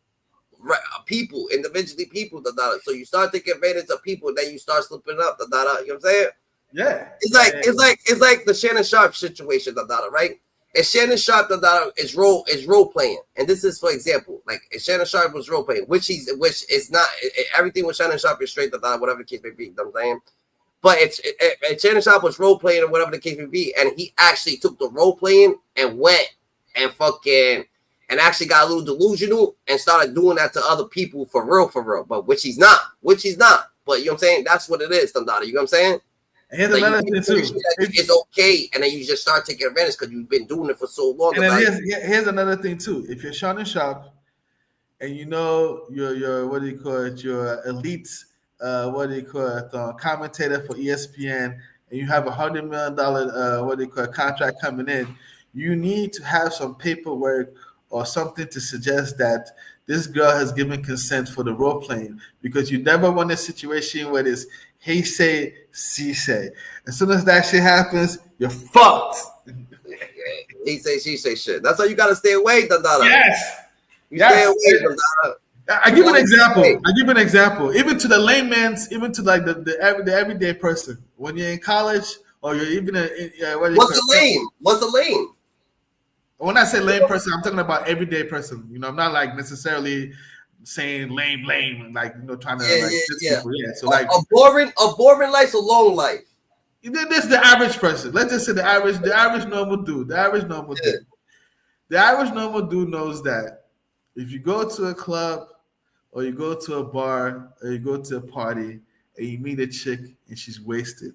people, individually people, Dada. So you start taking advantage of people, then you start slipping up, Dada. You know what I'm saying? Yeah. It's like the Shannon Sharp situation, Dada, right? And Shannon Sharp, Dada, is role playing, and this is for example, like if Shannon Sharp was role playing, which is not everything with Shannon Sharp is straight, Dada, whatever the case may be. You know what I'm saying? But Shannon Sharp was role playing or whatever the case may be, and he actually took the role playing and went and fucking and actually got a little delusional and started doing that to other people for real. But which he's not. But you know what I'm saying? That's what it is, Dada. You know what I'm saying? Here's another thing too. It's okay, and then you just start taking advantage because you've been doing it for so long. And then here's another thing too. If you're Shannon Sharp and you know you're what do you call it? Your elite commentator for ESPN, and you have $100 million contract coming in, you need to have some paperwork or something to suggest that this girl has given consent for the role playing, because you never want a situation where it's he say, she say. As soon as that shit happens, you're fucked. He say, she say shit. That's how you gotta stay away, Dada. Yes. Stay away, Dada. I give an example. Even to the layman's, even to like the everyday person. When you're in college or you're even What's the lane? When I say lame person, I'm talking about everyday person. You know, I'm not like necessarily saying lame, and like trying to people. Yeah. So like a boring life's a long life. This is the average person. Let's just say the average normal dude. The average normal dude knows that if you go to a club or you go to a bar or you go to a party and you meet a chick and she's wasted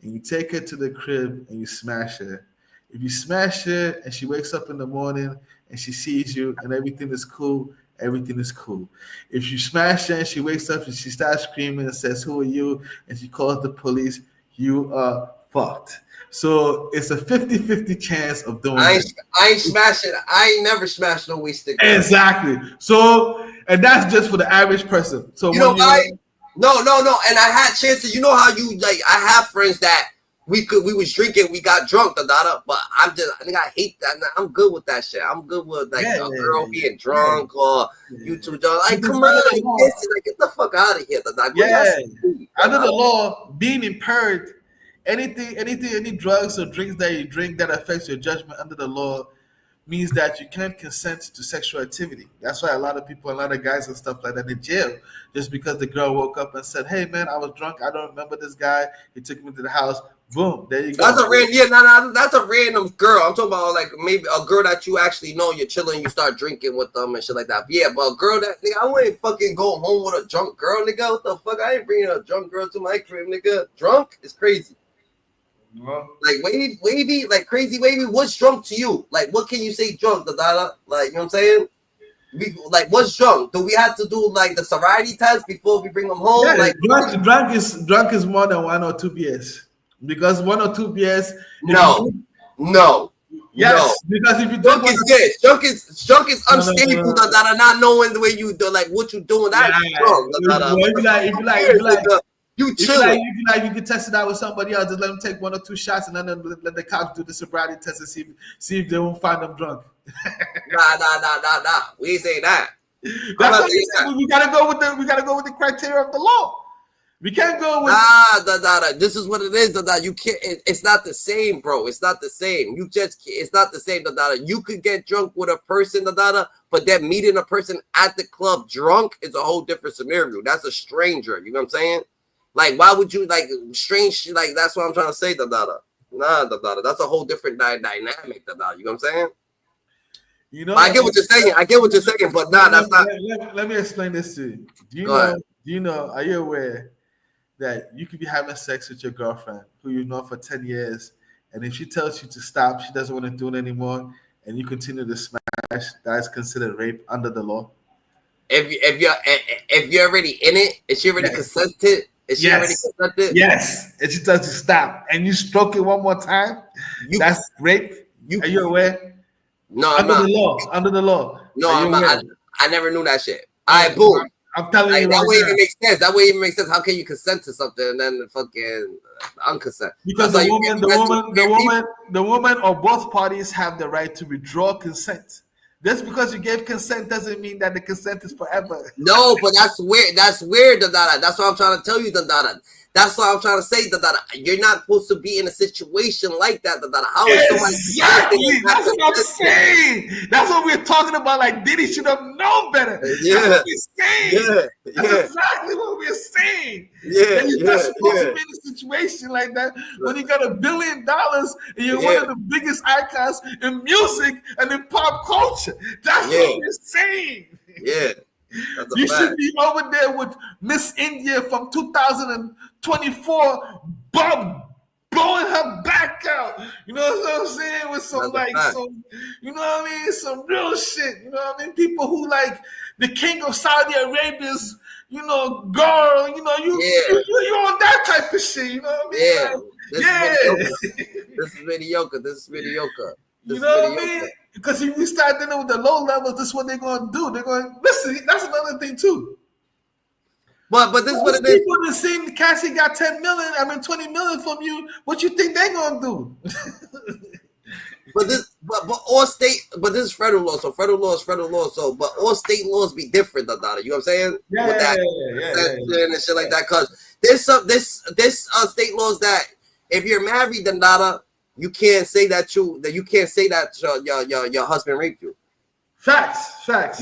and you take her to the crib and you smash her. If you smash her and she wakes up in the morning and she sees you and everything is cool, everything is cool. If you smash her and she wakes up and she starts screaming and says, "Who are you?" and she calls the police, you are fucked. So it's a 50-50 chance of doing I ain't smashing. I ain't never smashed no wasted girl. Exactly. So, and that's just for the average person. So No. And I had chances. You know how you like? I have friends that we was drinking, we got drunk, but I think I hate that. I'm good with that shit. I'm good with like a girl being drunk or you two drunk. Like, come on, like get the fuck out of here. Under the law, being impaired, any drugs or drinks that you drink that affects your judgment under the law means that you can't consent to sexual activity. That's why a lot of guys and stuff like that in jail, just because the girl woke up and said, "Hey man, I was drunk. I don't remember this guy. He took me to the house." Boom, there you go. That's a random girl. I'm talking about like maybe a girl that you actually know, you're chilling, you start drinking with them and shit like that. Yeah, but a girl that nigga, I wouldn't fucking go home with a drunk girl, nigga. What the fuck? I ain't bringing a drunk girl to my crib, nigga. Drunk is crazy. Like wavy, like crazy wavy. What's drunk to you? Like what can you say drunk, Dada? Like you know what I'm saying? Like what's drunk? Do we have to do like the sobriety test before we bring them home? Yeah, like drunk is more than 1 or 2 beers. Because 1 or 2 beers. No. Yes, because if you drunk is this. Drunk is unstable. Dada, not knowing the way you do, like what you doing. That's drunk. You chill. If you can test it out with somebody else, just let them take 1 or 2 shots and then let the cops do the sobriety test and see if they won't find them drunk. Nah. We ain't saying that. That's what we said. We gotta go with the criteria of the law. We can't go with This is what it is, Dada. You can't. It's not the same, bro. It's not the same. It's not the same, Dada. You could get drunk with a person, Dada, but then meeting a person at the club drunk is a whole different scenario. That's a stranger. You know what I'm saying? Like, why would you like strange? Like, that's what I'm trying to say, Dada. Nah, Dada. That's a whole different dynamic, Dada. You know what I'm saying? You know, I get what you're saying. But nah, that's not. Let me explain this to you. Do you know? Are you aware that you could be having sex with your girlfriend who you've known for 10 years, and if she tells you to stop, she doesn't want to do it anymore, and you continue to smash, that's considered rape under the law? If you're already in it, if she already consented, Is she already consented? Yes. And she tells you stop. And you stroke it one more time. That's rape. Are you aware? No, I'm under not. the law. Under the law. No, I'm not. I never knew that shit. All right, boom. boom. I'm telling you that right way now. even makes sense. That way even makes sense. How can you consent to something and then fucking unconsent? Because the woman or both parties have the right to withdraw consent. Just because you gave consent doesn't mean that the consent is forever. No, but that's weird. That's weird, Dandara. That's what I'm trying to tell you, Dandara. That's what I'm trying to say, Dandara. You're not supposed to be in a situation like that, Dandara. How is somebody? Exactly. That's what I'm saying. That's what we're talking about. Like Diddy should have known better. Yeah. That's what we're saying. That's exactly what we're saying. You're not supposed to be in a situation like that when you got $1 billion and you're one of the biggest icons in music and in pop culture. That's what we're saying. Yeah. You should be over there with Miss India from 2024, Bob blowing her back out. You know what I'm saying? With some some, you know what I mean? Some real shit. You know what I mean? People who like the king of Saudi Arabia's, girl. You on that type of shit. You know what I mean? This is mediocre. You know what I mean? Because if we start dealing with the low levels, this is what they're going to do. They're going to listen. That's another thing too. But this is what it is. People that seen Cassie got 10 million, 20 million from you. What you think they're going to do? But this is federal law. So federal law is federal law. So, but all state laws be different, Dandara. You know what I'm saying? And shit like that. Because there's state laws that if you're married, Dandara, you can't say that your husband raped you. Facts. If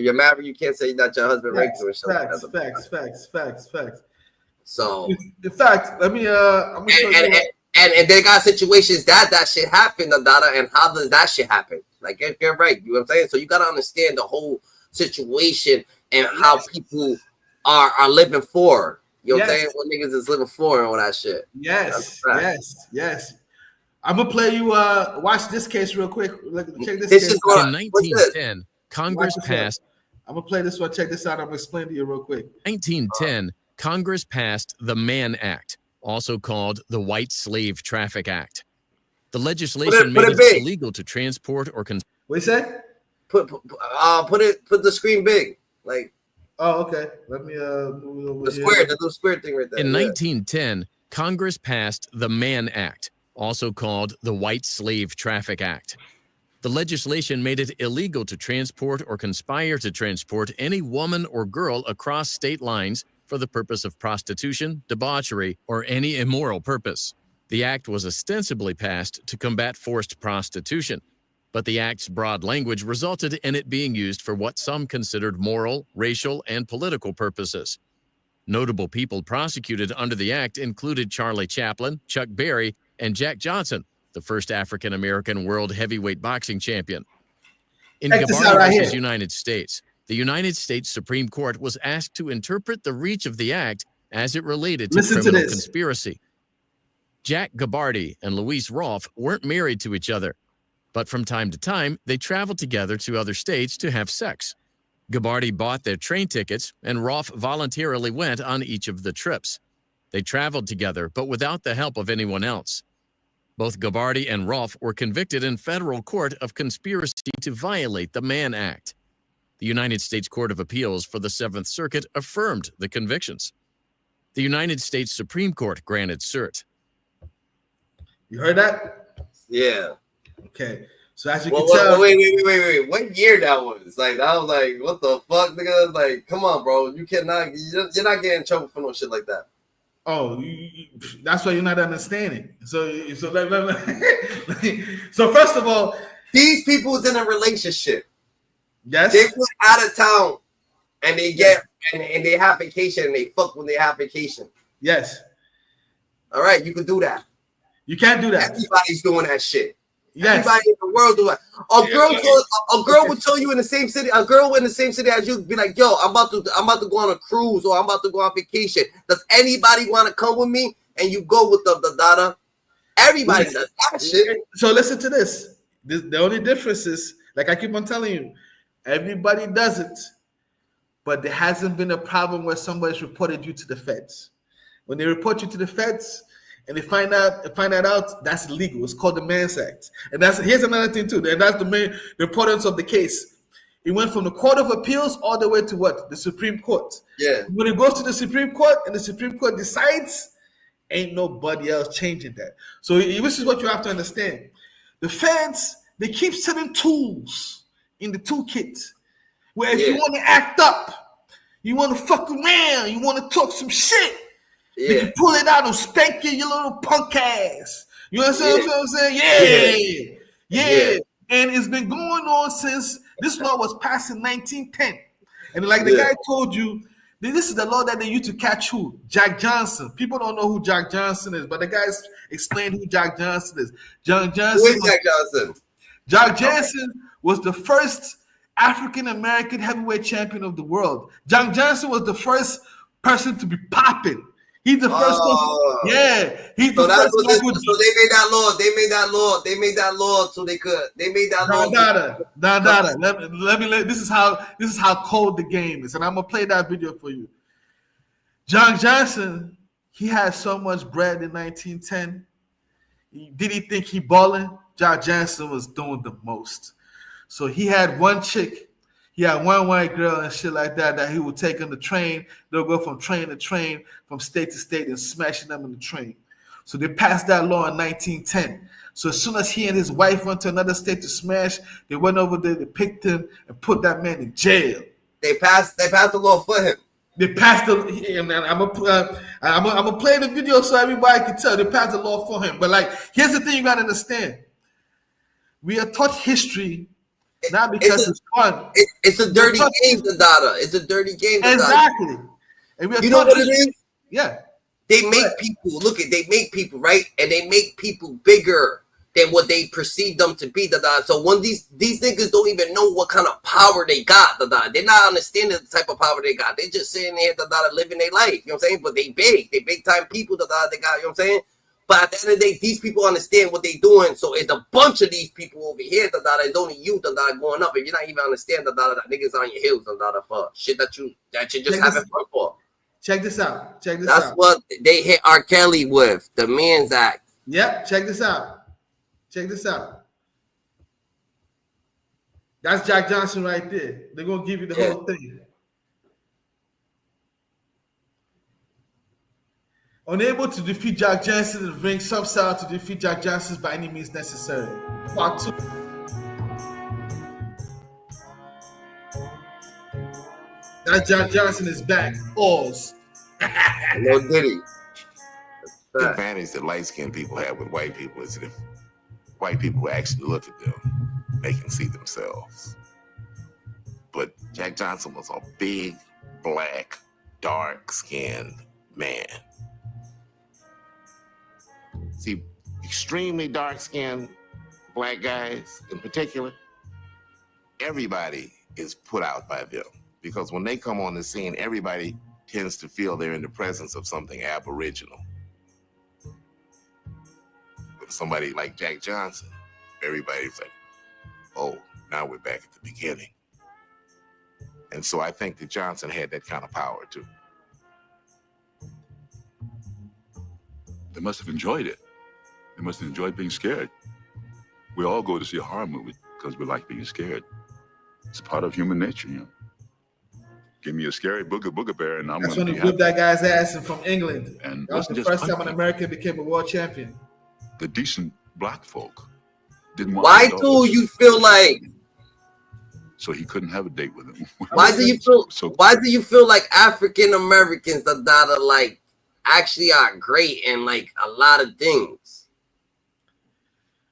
you're married, you can't say that your husband raped you. Facts. So, in fact, let me. I'm gonna and they got situations that shit happened, Dandara, and how does that shit happen? Like, if you're right, you know what I'm saying. So you gotta understand the whole situation and how people are living for. You know what I'm saying? What niggas is living for and all that shit. Yes. I'm gonna play you. Watch this case real quick. Check this case. In 1910, Congress passed. I'm gonna play this one. Check this out. I'm gonna explain to you real quick. 1910, Congress passed the Mann Act, also called the White Slave Traffic Act. The legislation made it illegal to transport or. What you say? Put the screen big, like. Oh, okay. Let me the little square thing right there. In 1910, Congress passed the Mann Act, also called the White Slave Traffic Act. The legislation made it illegal to transport or conspire to transport any woman or girl across state lines for the purpose of prostitution, debauchery, or any immoral purpose. The act was ostensibly passed to combat forced prostitution, but the act's broad language resulted in it being used for what some considered moral, racial, and political purposes. Notable people prosecuted under the act included Charlie Chaplin, Chuck Berry, and Jack Johnson, the first African-American world heavyweight boxing champion. In Gabardi versus United States, the United States Supreme Court was asked to interpret the reach of the act as it related to criminal conspiracy. Jack Gabardi and Louise Rolfe weren't married to each other, but from time to time, they traveled together to other states to have sex. Gabardi bought their train tickets, and Rolfe voluntarily went on each of the trips. They traveled together, but without the help of anyone else. Both Gabardi and Rolfe were convicted in federal court of conspiracy to violate the Mann Act. The United States Court of Appeals for the 7th Circuit affirmed the convictions. The United States Supreme Court granted cert. You heard that? Yeah. Okay. So as you can tell, wait. What year that was? Like, I was like, what the fuck, nigga? Like, come on, bro. You're not getting in trouble for no shit like that. Oh, that's why you're not understanding. So first of all, these people's in a relationship. Yes. They go out of town and they get and they have vacation and they fuck when they have vacation. Yes. All right, you can do that. You can't do that. Everybody's doing that shit. Yes. Everybody in the world do it. A girl would tell you in the same city. A girl in the same city as you be like, "Yo, I'm about to go on a cruise or I'm about to go on vacation. Does anybody want to come with me?" And you go with the data. Everybody does that shit. So listen to this. The only difference is, like I keep on telling you, everybody does it, but there hasn't been a problem where somebody's reported you to the feds. When they report you to the feds and they find that out, that's illegal. It's called the Man's Act. And here's another thing too, and that's the importance of the case. It went from the Court of Appeals all the way to what? The Supreme Court. Yeah. When it goes to the Supreme Court and the Supreme Court decides, ain't nobody else changing that. So this is what you have to understand. The feds, they keep sending tools in the toolkit where if you want to act up, you want to fuck around, you want to talk some shit, they can pull it out and spank you, your little punk ass. You understand what I'm saying? Yeah. And it's been going on since this law was passed in 1910. And like the guy told you, this is the law that they used to catch who? Jack Johnson. People don't know who Jack Johnson is, but the guys explained who Jack Johnson is. Jack Johnson. Who is Jack Johnson? Jack Johnson was the first African-American heavyweight champion of the world. Jack Johnson was the first person to be popping. He's the first person. He's the first one. So they made that law. They made that law so they could. They made that law. This is how cold the game is, and I'm gonna play that video for you. John Johnson, he had so much bread in 1910. Did he think he balling? John Johnson was doing the most. So he had one chick. He had one white girl and shit like that he would take on the train. They'll go from train to train, from state to state, and smashing them in the train. So they passed that law in 1910. So as soon as he and his wife went to another state to smash, they went over there, they picked him and put that man in jail. They passed the law for him. They passed the. I'm gonna play the video so everybody can tell. They passed the law for him. But like, here's the thing you gotta understand: we are taught history. Not because it's fun. It's a dirty game, Dada. It's a dirty game. Exactly. And you know what it is? Yeah. They make people they make people, right? And they make people bigger than what they perceive them to be, Dada. So when these niggas don't even know what kind of power they got, Dada. They're not understanding the type of power they got. They just sitting there, Dada, living their life. You know what I'm saying? But they big time people, Dada. They got, you know what I'm saying? But at the end of the day, these people understand what they're doing. So it's a bunch of these people over here, Dada. It's only you, Dada, going up. If you're not even understand, Dada, that niggas on your heels, Dada, for shit that you just having fun for. Check this out. That's what they hit R. Kelly with, the Man's Act. Yep, check this out. That's Jack Johnson right there. They're going to give you the whole thing. Unable to defeat Jack Johnson in the ring, some set out to defeat Jack Johnson by any means necessary. Part 2. That Jack Johnson is back. Pause. No Diddy. The advantage that light-skinned people have with white people is that if white people actually look at them, they can see themselves. But Jack Johnson was a big, black, dark-skinned man. See, extremely dark-skinned black guys in particular, everybody is put out by them. Because when they come on the scene, everybody tends to feel they're in the presence of something aboriginal. With somebody like Jack Johnson, everybody's like, oh, now we're back at the beginning. And so I think that Johnson had that kind of power too. They must have enjoyed it. They must have enjoyed being scared. We all go to see a horror movie because we like being scared. It's part of human nature, you know. Give me a scary booger bear, and I'm That's going when to he whipped that guy's ass from England. And that was the first time an American became a world champion. The decent black folk didn't want. Why do you feel like? So he couldn't have a date with him. Why do you feel like African Americans that are like actually are great in like a lot of things?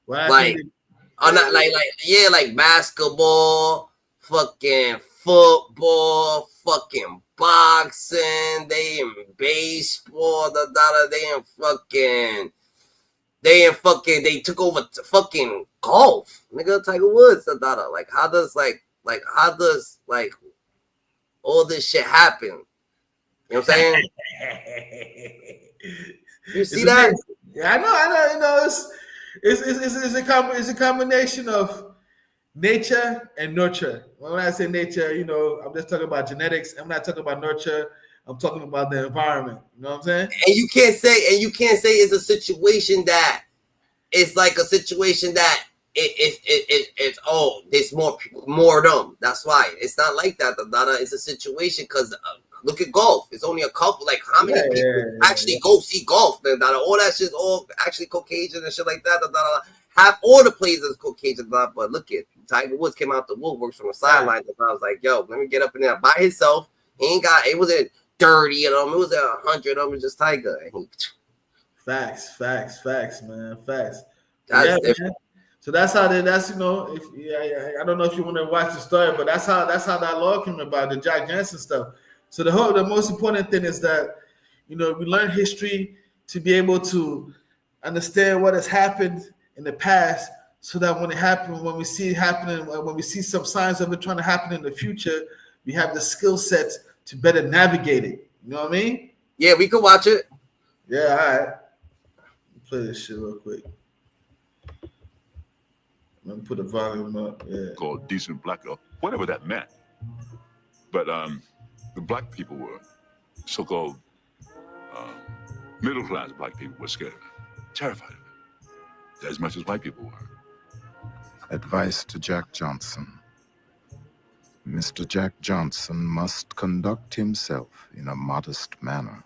Like basketball, fucking football, fucking boxing, they in baseball, they took over to fucking golf, nigga. Tiger Woods, like how does all this shit happen? You know what I'm saying? You see that? Yeah, I know. You know, it's a combination of nature and nurture. When I say nature, you know, I'm just talking about genetics. I'm not talking about nurture. I'm talking about the environment. You know what I'm saying? And you can't say it's a situation that it's like a situation that it's there's more of them. That's why it's not like that. It's a situation because look at golf. It's only a couple. Like how many people actually go see golf? All that shit's all actually Caucasian and shit like that. Have all the players as Caucasian, but look at Tiger Woods came out the woodworks from the sidelines. And I was like, yo, let me get up in there by himself. He ain't got. It wasn't 30 of them. It was 100 of them. It was just Tiger. Facts, man, facts. That's man. So that's how that's, you know, I don't know if you want to watch the story, but that's how that law came about, the Jack Johnson stuff. So the most important thing is that, you know, we learn history to be able to understand what has happened in the past, so that when it happens, when we see it happening, when we see some signs of it trying to happen in the future, we have the skill set to better navigate it. You know what I mean? Yeah, we could watch it. Yeah, all right. Play this shit real quick. Let me put the volume up. Yeah. Called decent black, or whatever that meant. But the black people were so-called middle-class black people were scared of it, terrified of it, as much as white people were. Advice to Jack Johnson. Mr. Jack Johnson must conduct himself in a modest manner.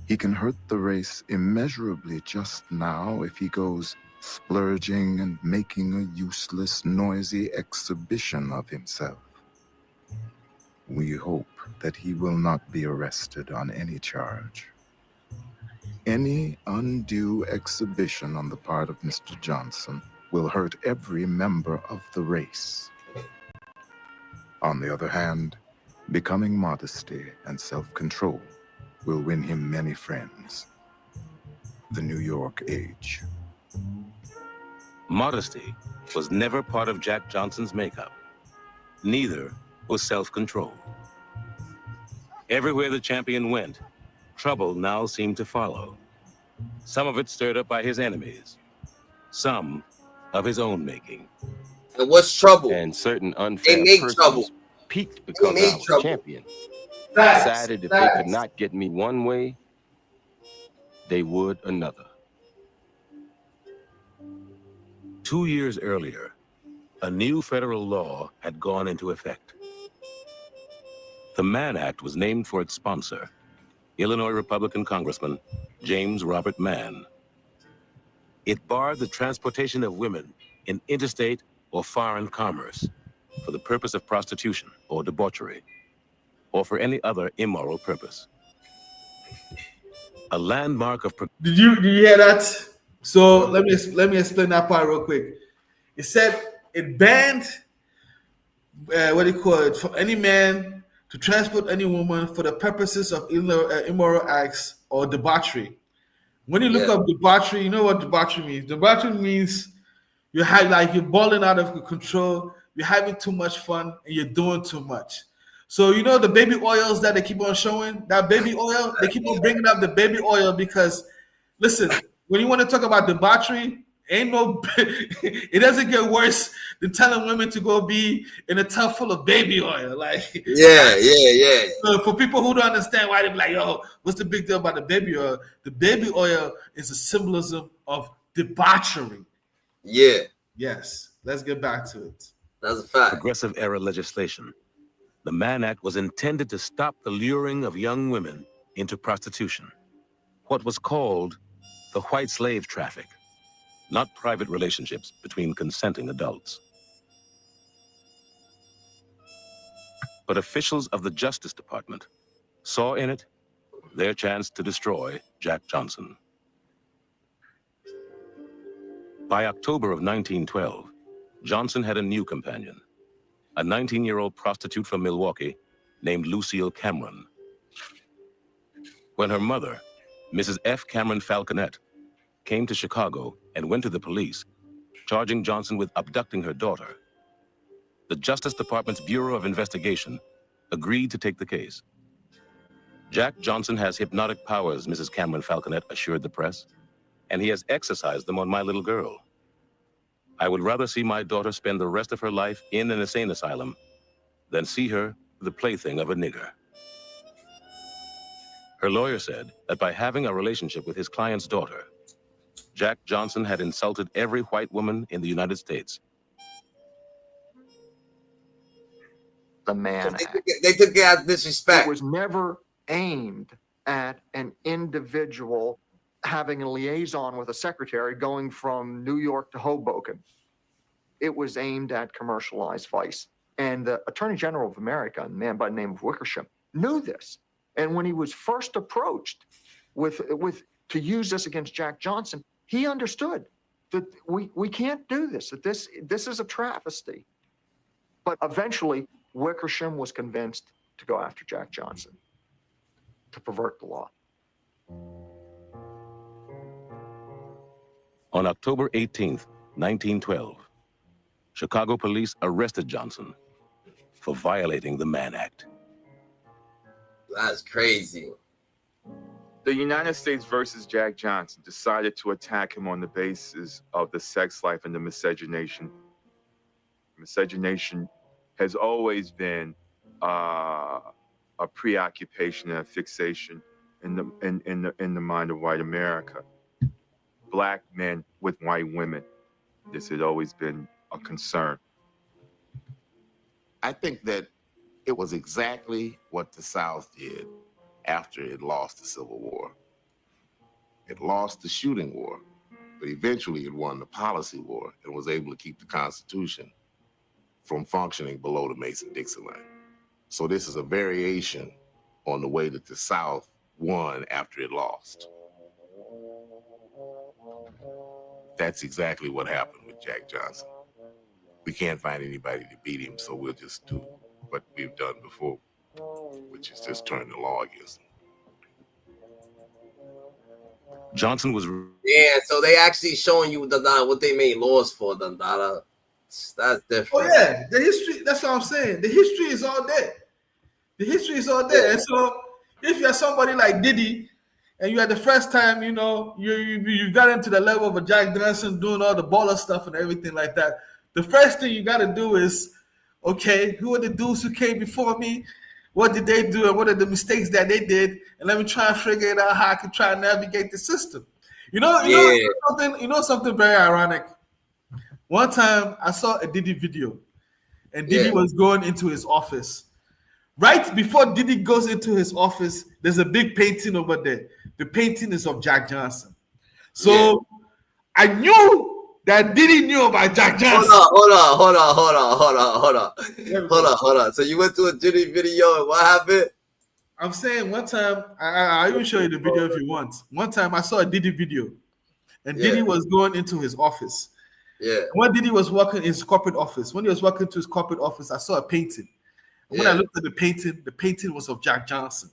He can hurt the race immeasurably just now if he goes splurging and making a useless, noisy exhibition of himself. We hope that he will not be arrested on any charge. Any undue exhibition on the part of Mr. Johnson will hurt every member of the race. On the other hand, becoming modesty and self-control will win him many friends. The New York Age. Modesty was never part of Jack Johnson's makeup. Neither was self-control. Everywhere the champion went, trouble now seemed to follow. Some of it stirred up by his enemies, some of his own making. And what's trouble? And certain unfair persons trouble. peaked because I was champion. Decided if they could not get me one way, they would another. 2 years earlier, a new federal law had gone into effect. The Mann Act was named for its sponsor, Illinois Republican Congressman James Robert Mann. It barred the transportation of women in interstate or foreign commerce for the purpose of prostitution or debauchery, or for any other immoral purpose. A landmark of... Did you hear that? So let me explain that part real quick. It said it banned for any man to transport any woman for the purposes of immoral acts or debauchery. When you look up debauchery, you know what debauchery means. Debauchery means you're balling out of control, you're having too much fun, and you're doing too much. So you know the baby oils that they keep on showing, that baby oil, they keep on bringing up the baby oil because, listen, when you want to talk about debauchery, it doesn't get worse than telling women to go be in a tub full of baby oil. Like, yeah. So for people who don't understand why they be like, yo, what's the big deal about the baby oil? The baby oil is a symbolism of debauchery. Yeah. Yes. Let's get back to it. That's a fact. Progressive era legislation. The Mann Act was intended to stop the luring of young women into prostitution, what was called the white slave traffic, not private relationships between consenting adults. But officials of the Justice Department saw in it their chance to destroy Jack Johnson. By October of 1912, Johnson had a new companion, a 19-year-old prostitute from Milwaukee named Lucille Cameron. When her mother, Mrs. F. Cameron Falconet, came to Chicago and went to the police, charging Johnson with abducting her daughter, the Justice Department's Bureau of Investigation agreed to take the case. Jack Johnson has hypnotic powers, Mrs. Cameron Falconet assured the press, and he has exercised them on my little girl. I would rather see my daughter spend the rest of her life in an insane asylum than see her the plaything of a nigger. Her lawyer said that by having a relationship with his client's daughter, Jack Johnson had insulted every white woman in the United States. The Mann So Act. they took it as disrespect. It was never aimed at an individual having a liaison with a secretary going from New York to Hoboken. It was aimed at commercialized vice. And the Attorney General of America, a man by the name of Wickersham, knew this. And when he was first approached to use this against Jack Johnson, he understood that we can't do this, that this is a travesty. But eventually, Wickersham was convinced to go after Jack Johnson, to pervert the law. On October 18th, 1912, Chicago police arrested Johnson for violating the Mann Act. That's crazy. The United States versus Jack Johnson decided to attack him on the basis of the sex life and the miscegenation. Miscegenation has always been a preoccupation and a fixation in the mind of white America. Black men with white women. This had always been a concern. I think that it was exactly what the South did after it lost the Civil War. It lost the shooting war, but eventually it won the policy war and was able to keep the Constitution from functioning below the Mason-Dixon line. So this is a variation on the way that the South won after it lost. That's exactly what happened with Jack Johnson. We can't find anybody to beat him, so we'll just do what we've done before, which is just turn the law against him. Johnson was... Yeah, so they actually showing you what they made laws for, That's different. Oh yeah, the history. That's what I'm saying. The history is all there. The history is all there. And so, if you're somebody like Diddy, and you had the first time, you got into the level of a Jack Johnson doing all the baller stuff and everything like that. The first thing you got to do is, okay, who are the dudes who came before me? What did they do, and what are the mistakes that they did? And let me try and figure it out how I can try and navigate the system. You know something very ironic. One time I saw a Diddy video, and Diddy was going into his office. Right before Diddy goes into his office, there's a big painting over there. The painting is of Jack Johnson. So I knew that Diddy knew about Jack Johnson. Hold on. So you went to a Diddy video, and what happened? I'm saying one time, I'll even show you the video if you want. One time I saw a Diddy video, and Diddy was going into his office. Yeah. When Diddy was working in his corporate office, when he was working to his corporate office, I saw a painting. And when I looked at the painting was of Jack Johnson.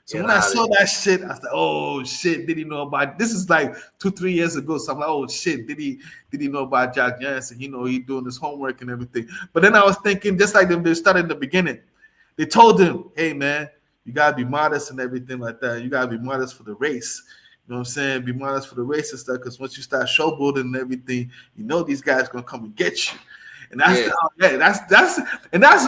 So when I saw that shit, I was like, oh shit, did he know about this? Is like 2-3 years ago. So I'm like, oh shit, did he know about Jack Johnson? He doing his homework and everything. But then I was thinking, just like they started in the beginning, they told him, hey man, you gotta be modest and everything like that. You gotta be modest for the race. You know what I'm saying? Be modest for the race and stuff, because once you start showboating and everything, these guys gonna come and get you. And that's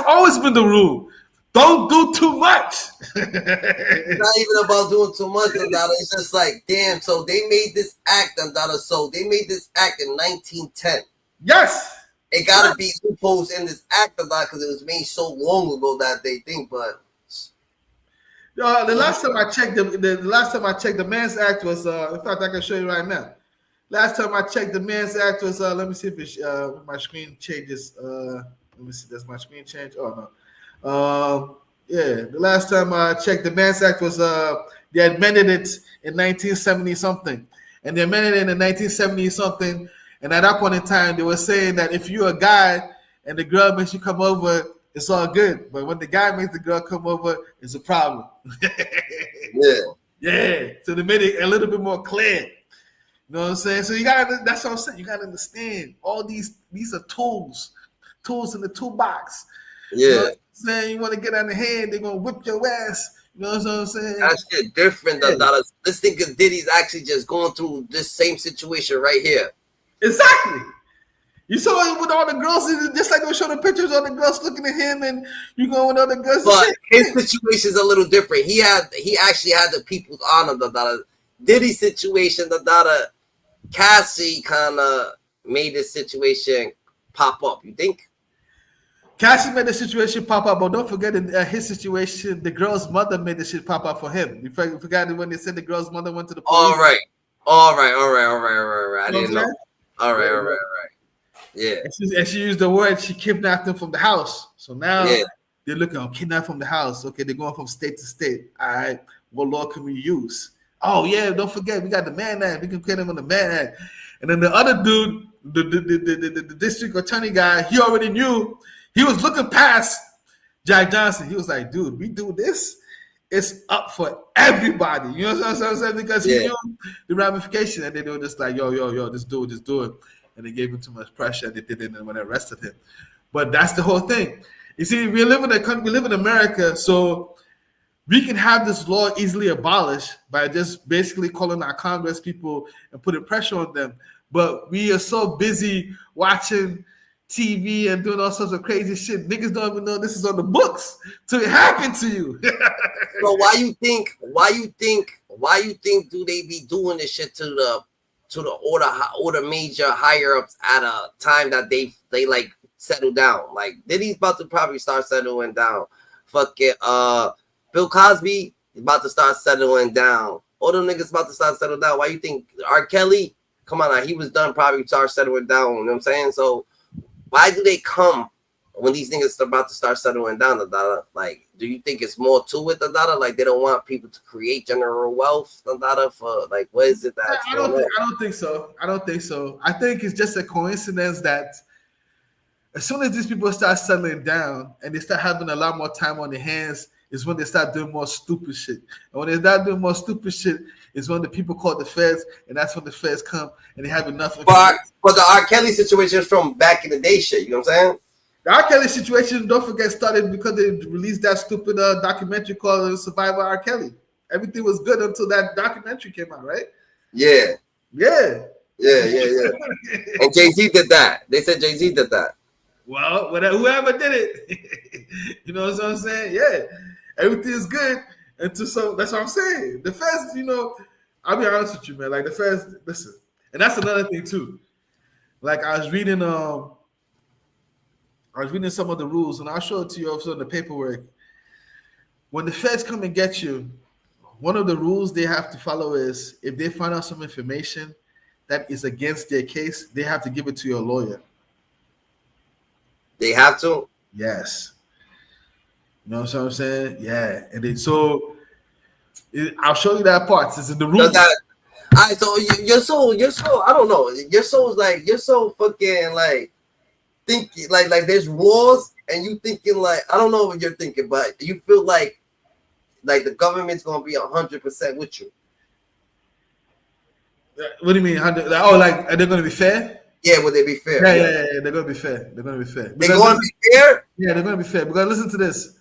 always been the rule. Don't do too much. It's not even about doing too much, Dada. It's just like, damn, so they made this act, Dada. So they made this act in 1910. Yes. It gotta be loopholes in this act, Dada, because it was made so long ago that they think, but the last time I checked, the Man's Act was in fact I can show you right now. Last time I checked, the Man's Act was let me see if my screen changes. Let me see, does my screen change? Oh no. The last time I checked, the Man's Act was they amended it in 1970 something, and they amended it in 1970 something. And at that point in time, they were saying that if you're a guy and the girl makes you come over, it's all good. But when the guy makes the girl come over, it's a problem. So they made it a little bit more clear. You know what I'm saying? So that's what I'm saying. You gotta understand all these are tools in the toolbox. You know what I'm saying? You want to get on the head, they're gonna whip your ass. You know what I'm saying? That's shit different than that. This thing of Diddy's actually just going through this same situation right here. Exactly. You saw it with all the girls, just like they were showing the pictures of the girls looking at him, and you going with other girls. But his situation is a little different. He actually had the people's honor. The Diddy situation, the Cassie kind of made this situation pop up. You think? Cassie made the situation pop up, but don't forget in his situation, the girl's mother made the shit pop up for him. You forgot when they said the girl's mother went to the police. All right. I didn't know. All right. Yeah. And she used the word, she kidnapped him from the house. So now they're looking on kidnapped from the house. Okay, they're going from state to state. All right, what law can we use? Oh, yeah, don't forget, we got the Mann Act. We can put him on the Mann Act. And then the other dude, the district attorney guy, he already knew. He was looking past Jack Johnson. He was like, dude, we do this, it's up for everybody. You know what I'm saying? Because he knew the ramification. And they were just like, yo, just do it. And they gave him too much pressure. And they did it when they arrested him. But that's the whole thing. You see, we live in a country, we live in America, so we can have this law easily abolished by just basically calling our Congress people and putting pressure on them. But we are so busy watching TV and doing all sorts of crazy shit. Niggas don't even know this is on the books till it happened to you. So why you think do they be doing this shit to the major higher ups at a time that they like settle down? Like Diddy's about to probably start settling down. Fucking Bill Cosby is about to start settling down. All them niggas about to start settling down. Why you think R. Kelly? Come on, now, he was done. Probably start settling down. You know what I'm saying? So why do they come when these niggas are about to start settling down? Like, do you think it's more to it? Like they don't want people to create general wealth? For like, what is it that? I don't think so. I think it's just a coincidence that as soon as these people start settling down and they start having a lot more time on their hands, is when they start doing more stupid shit. And when they start doing more stupid shit, is when the people call the feds, and that's when the feds come and they have enough. But the R. Kelly situation is from back in the day shit. You know what I'm saying? The R. Kelly situation, don't forget, started because they released that stupid documentary called Survivor R. Kelly. Everything was good until that documentary came out, right? Yeah. Yeah. And Jay-Z did that. They said Jay-Z did that. Well, whoever did it, you know what I'm saying? Yeah, everything is good until so. That's what I'm saying. The feds, I'll be honest with you, man. Like the feds, listen, and that's another thing too. Like I was reading some of the rules, and I'll show it to you also in the paperwork. When the feds come and get you, one of the rules they have to follow is if they find out some information that is against their case, they have to give it to your lawyer. They have to? Yes. You know what I'm saying? Yeah. And then I'll show you that part. It's in the room. So you're so I don't know. You're so fucking like thinking like there's laws and you thinking like I don't know what you're thinking, but you feel like the government's gonna be 100% with you. What do you mean? Like are they gonna be fair? Yeah, would they be fair? Yeah, they're gonna be fair. They're gonna be fair. They're gonna be fair? Yeah, they're gonna be fair. Because listen to this.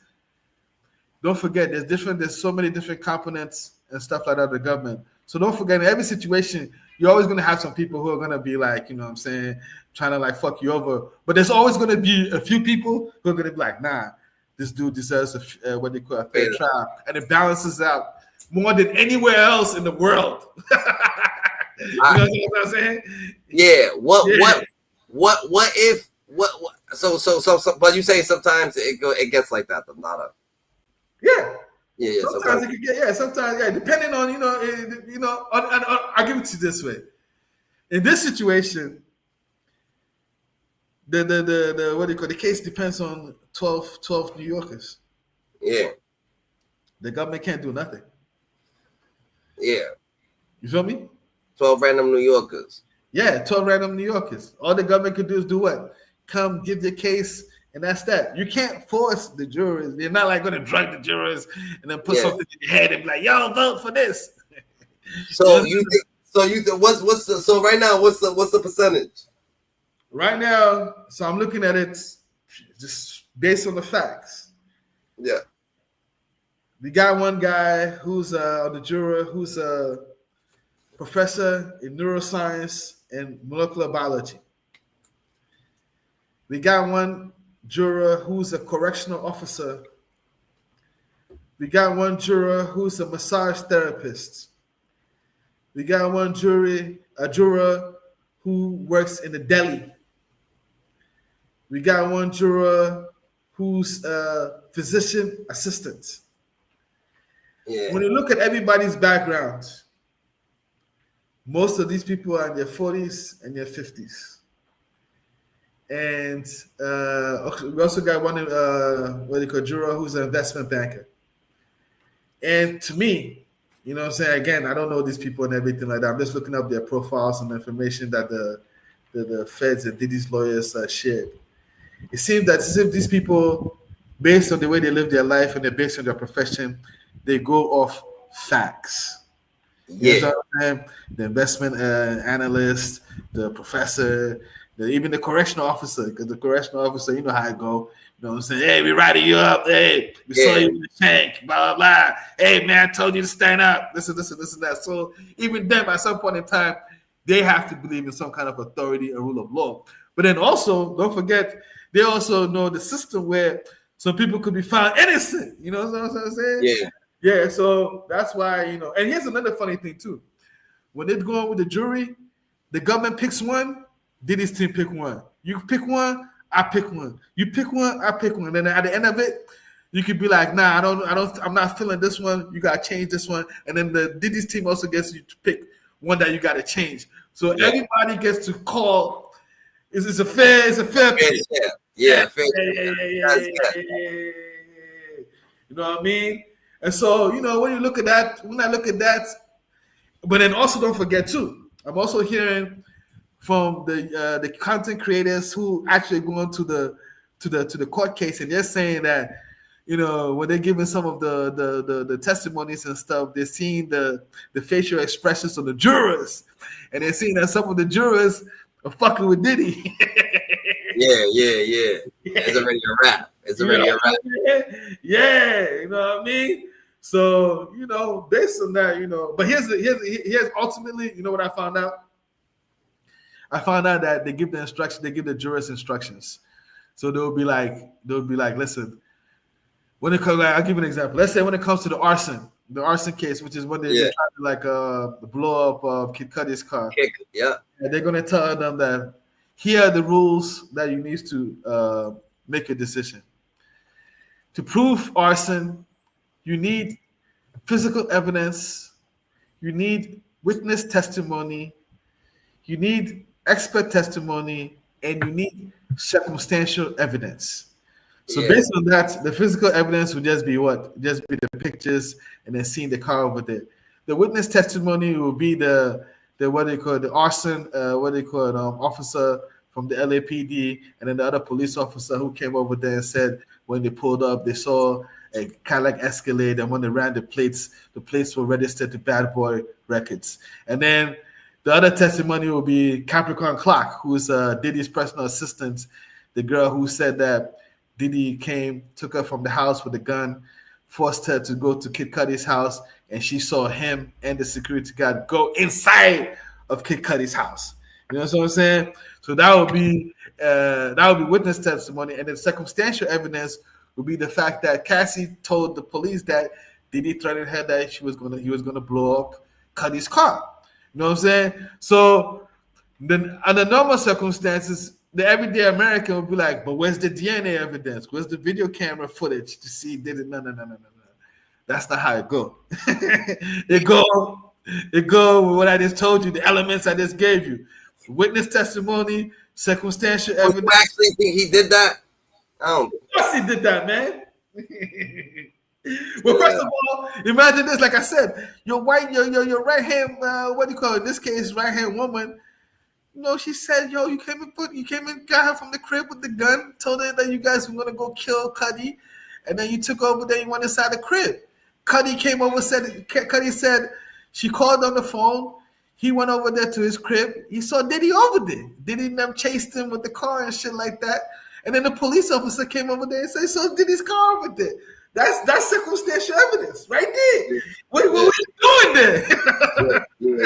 Don't forget, there's so many different components and stuff like that of the government. So don't forget, in every situation, you're always gonna have some people who are gonna be like, you know what I'm saying, trying to like fuck you over. But there's always gonna be a few people who are gonna be like, nah, this dude deserves what they call a fair trial. And it balances out more than anywhere else in the world. You know what I'm saying? Yeah. What if so but you say sometimes it gets like that, but not a Yeah. Sometimes it can get sometimes depending on I'll give it to you this way. In this situation, the what do you call the case depends on 12 New Yorkers. Yeah. The government can't do nothing. Yeah. You feel me? 12 random New Yorkers. Yeah, 12 random New Yorkers. All the government could do is do what? Come give your case, and that's that. You can't force the jurors. They're not like going to drug the jurors and then put something in your head and be like, "Yo, vote for this." So so right now, what's the percentage? Right now, so I'm looking at it just based on the facts. Yeah. We got one guy who's on the juror who's a professor in neuroscience and molecular biology. We got one juror who's a correctional officer. We got one juror who's a massage therapist. We got one juror who works in the deli. We got one juror who's a physician assistant. Yeah. When you look at everybody's background, most of these people are in their 40s and their 50s. And we also got one, juror who's an investment banker. And to me, you know what I'm saying? Again, I don't know these people and everything like that. I'm just looking up their profiles and the information that the feds and Diddy's lawyers shared. It seems that as if these people, based on the way they live their life and they're based on their profession, they go off facts. You know what I'm saying? The investment analyst, the professor, even the correctional officer, because the correctional officer, you know how it go. You know what I'm saying? Hey, we riding you up. Hey, we saw you in the tank. Blah, blah, blah. Hey, man, I told you to stand up. This and that. So even them, at some point in time, they have to believe in some kind of authority and rule of law. But then also, don't forget, they also know the system where some people could be found innocent. You know what I'm saying? Yeah. Yeah, so that's why, you know. And here's another funny thing, too. When they go on with the jury, the government picks one, Diddy's team pick one. You pick one, I pick one. You pick one, I pick one. And then at the end of it, you could be like, nah, I'm not feeling this one. You gotta change this one. And then the Diddy's team also gets you to pick one that you gotta change. So everybody gets to call. It's a fair pick. Yeah. You know what I mean? And so, you know, when I look at that, but then also don't forget too, I'm also hearing from the content creators who actually go into the court case, and they're saying that, you know, when they're giving some of the testimonies and stuff, they're seeing the facial expressions of the jurors, and they're seeing that some of the jurors are fucking with Diddy. Yeah. It's already a wrap. Yeah, you know what I mean? So, you know, based on that, you know, but here's ultimately, you know what I found out? I found out that they give the jurors instructions. So they'll be like, listen, when it comes, I'll give you an example. Let's say when it comes to the arson case, which is when they try to blow up Kid Cudi's car. And they're gonna tell them that here are the rules that you need to make a decision. To prove arson, you need physical evidence, you need witness testimony, you need expert testimony, and you need circumstantial evidence. So based on that, the physical evidence would just be what? Just be the pictures and then seeing the car over there. The witness testimony will be the arson, officer from the LAPD, and then the other police officer who came over there and said when they pulled up, they saw a Cadillac Escalade, and when they ran the plates were registered to Bad Boy Records. And then the other testimony will be Capricorn Clark, who's Diddy's personal assistant, the girl who said that Diddy took her from the house with a gun, forced her to go to Kid Cudi's house, and she saw him and the security guard go inside of Kid Cudi's house. You know what I'm saying? So that would be witness testimony, and then circumstantial evidence would be the fact that Cassie told the police that Diddy threatened her that he was gonna blow up Cudi's car. You know what I'm saying? So then under normal circumstances, the everyday American would be like, but where's the DNA evidence? Where's the video camera footage to see Diddy? No. That's not how it go. It go with what I just told you, the elements I just gave you. Witness testimony, circumstantial evidence. You actually think he did that? Of course he did that, man. Well, first of all, imagine this. Like I said, your right hand, in this case, right hand woman. You know, she said, "Yo, you came and got her from the crib with the gun. Told her that you guys were gonna go kill Cudi, and then you took over there. You went inside the crib. Cudi came over. Cudi said she called on the phone. He went over there to his crib. He saw Diddy over there. Diddy them chased him with the car and shit like that. And then the police officer came over there and said, "So Diddy's car over there." That's circumstantial evidence right there. What were you doing there? Yeah.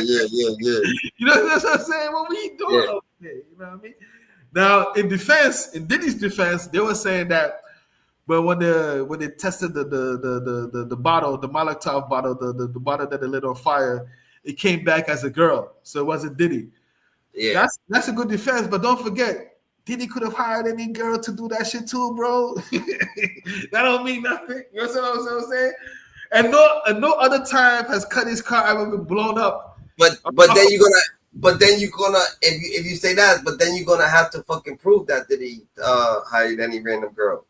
You know what I'm saying? What were you doing over there? You know what I mean? Now, in Diddy's defense, they were saying that, but when they tested the bottle, the Molotov bottle, the bottle that they lit on fire, it came back as a girl, so it wasn't Diddy. Yeah, that's a good defense, but don't forget, Diddy could have hired any girl to do that shit too, bro. That don't mean nothing. You know what I'm saying? And no other time has Cuddy's car ever been blown up. But then you're gonna if you say that, but then you're gonna have to fucking prove that Diddy hired any random girl.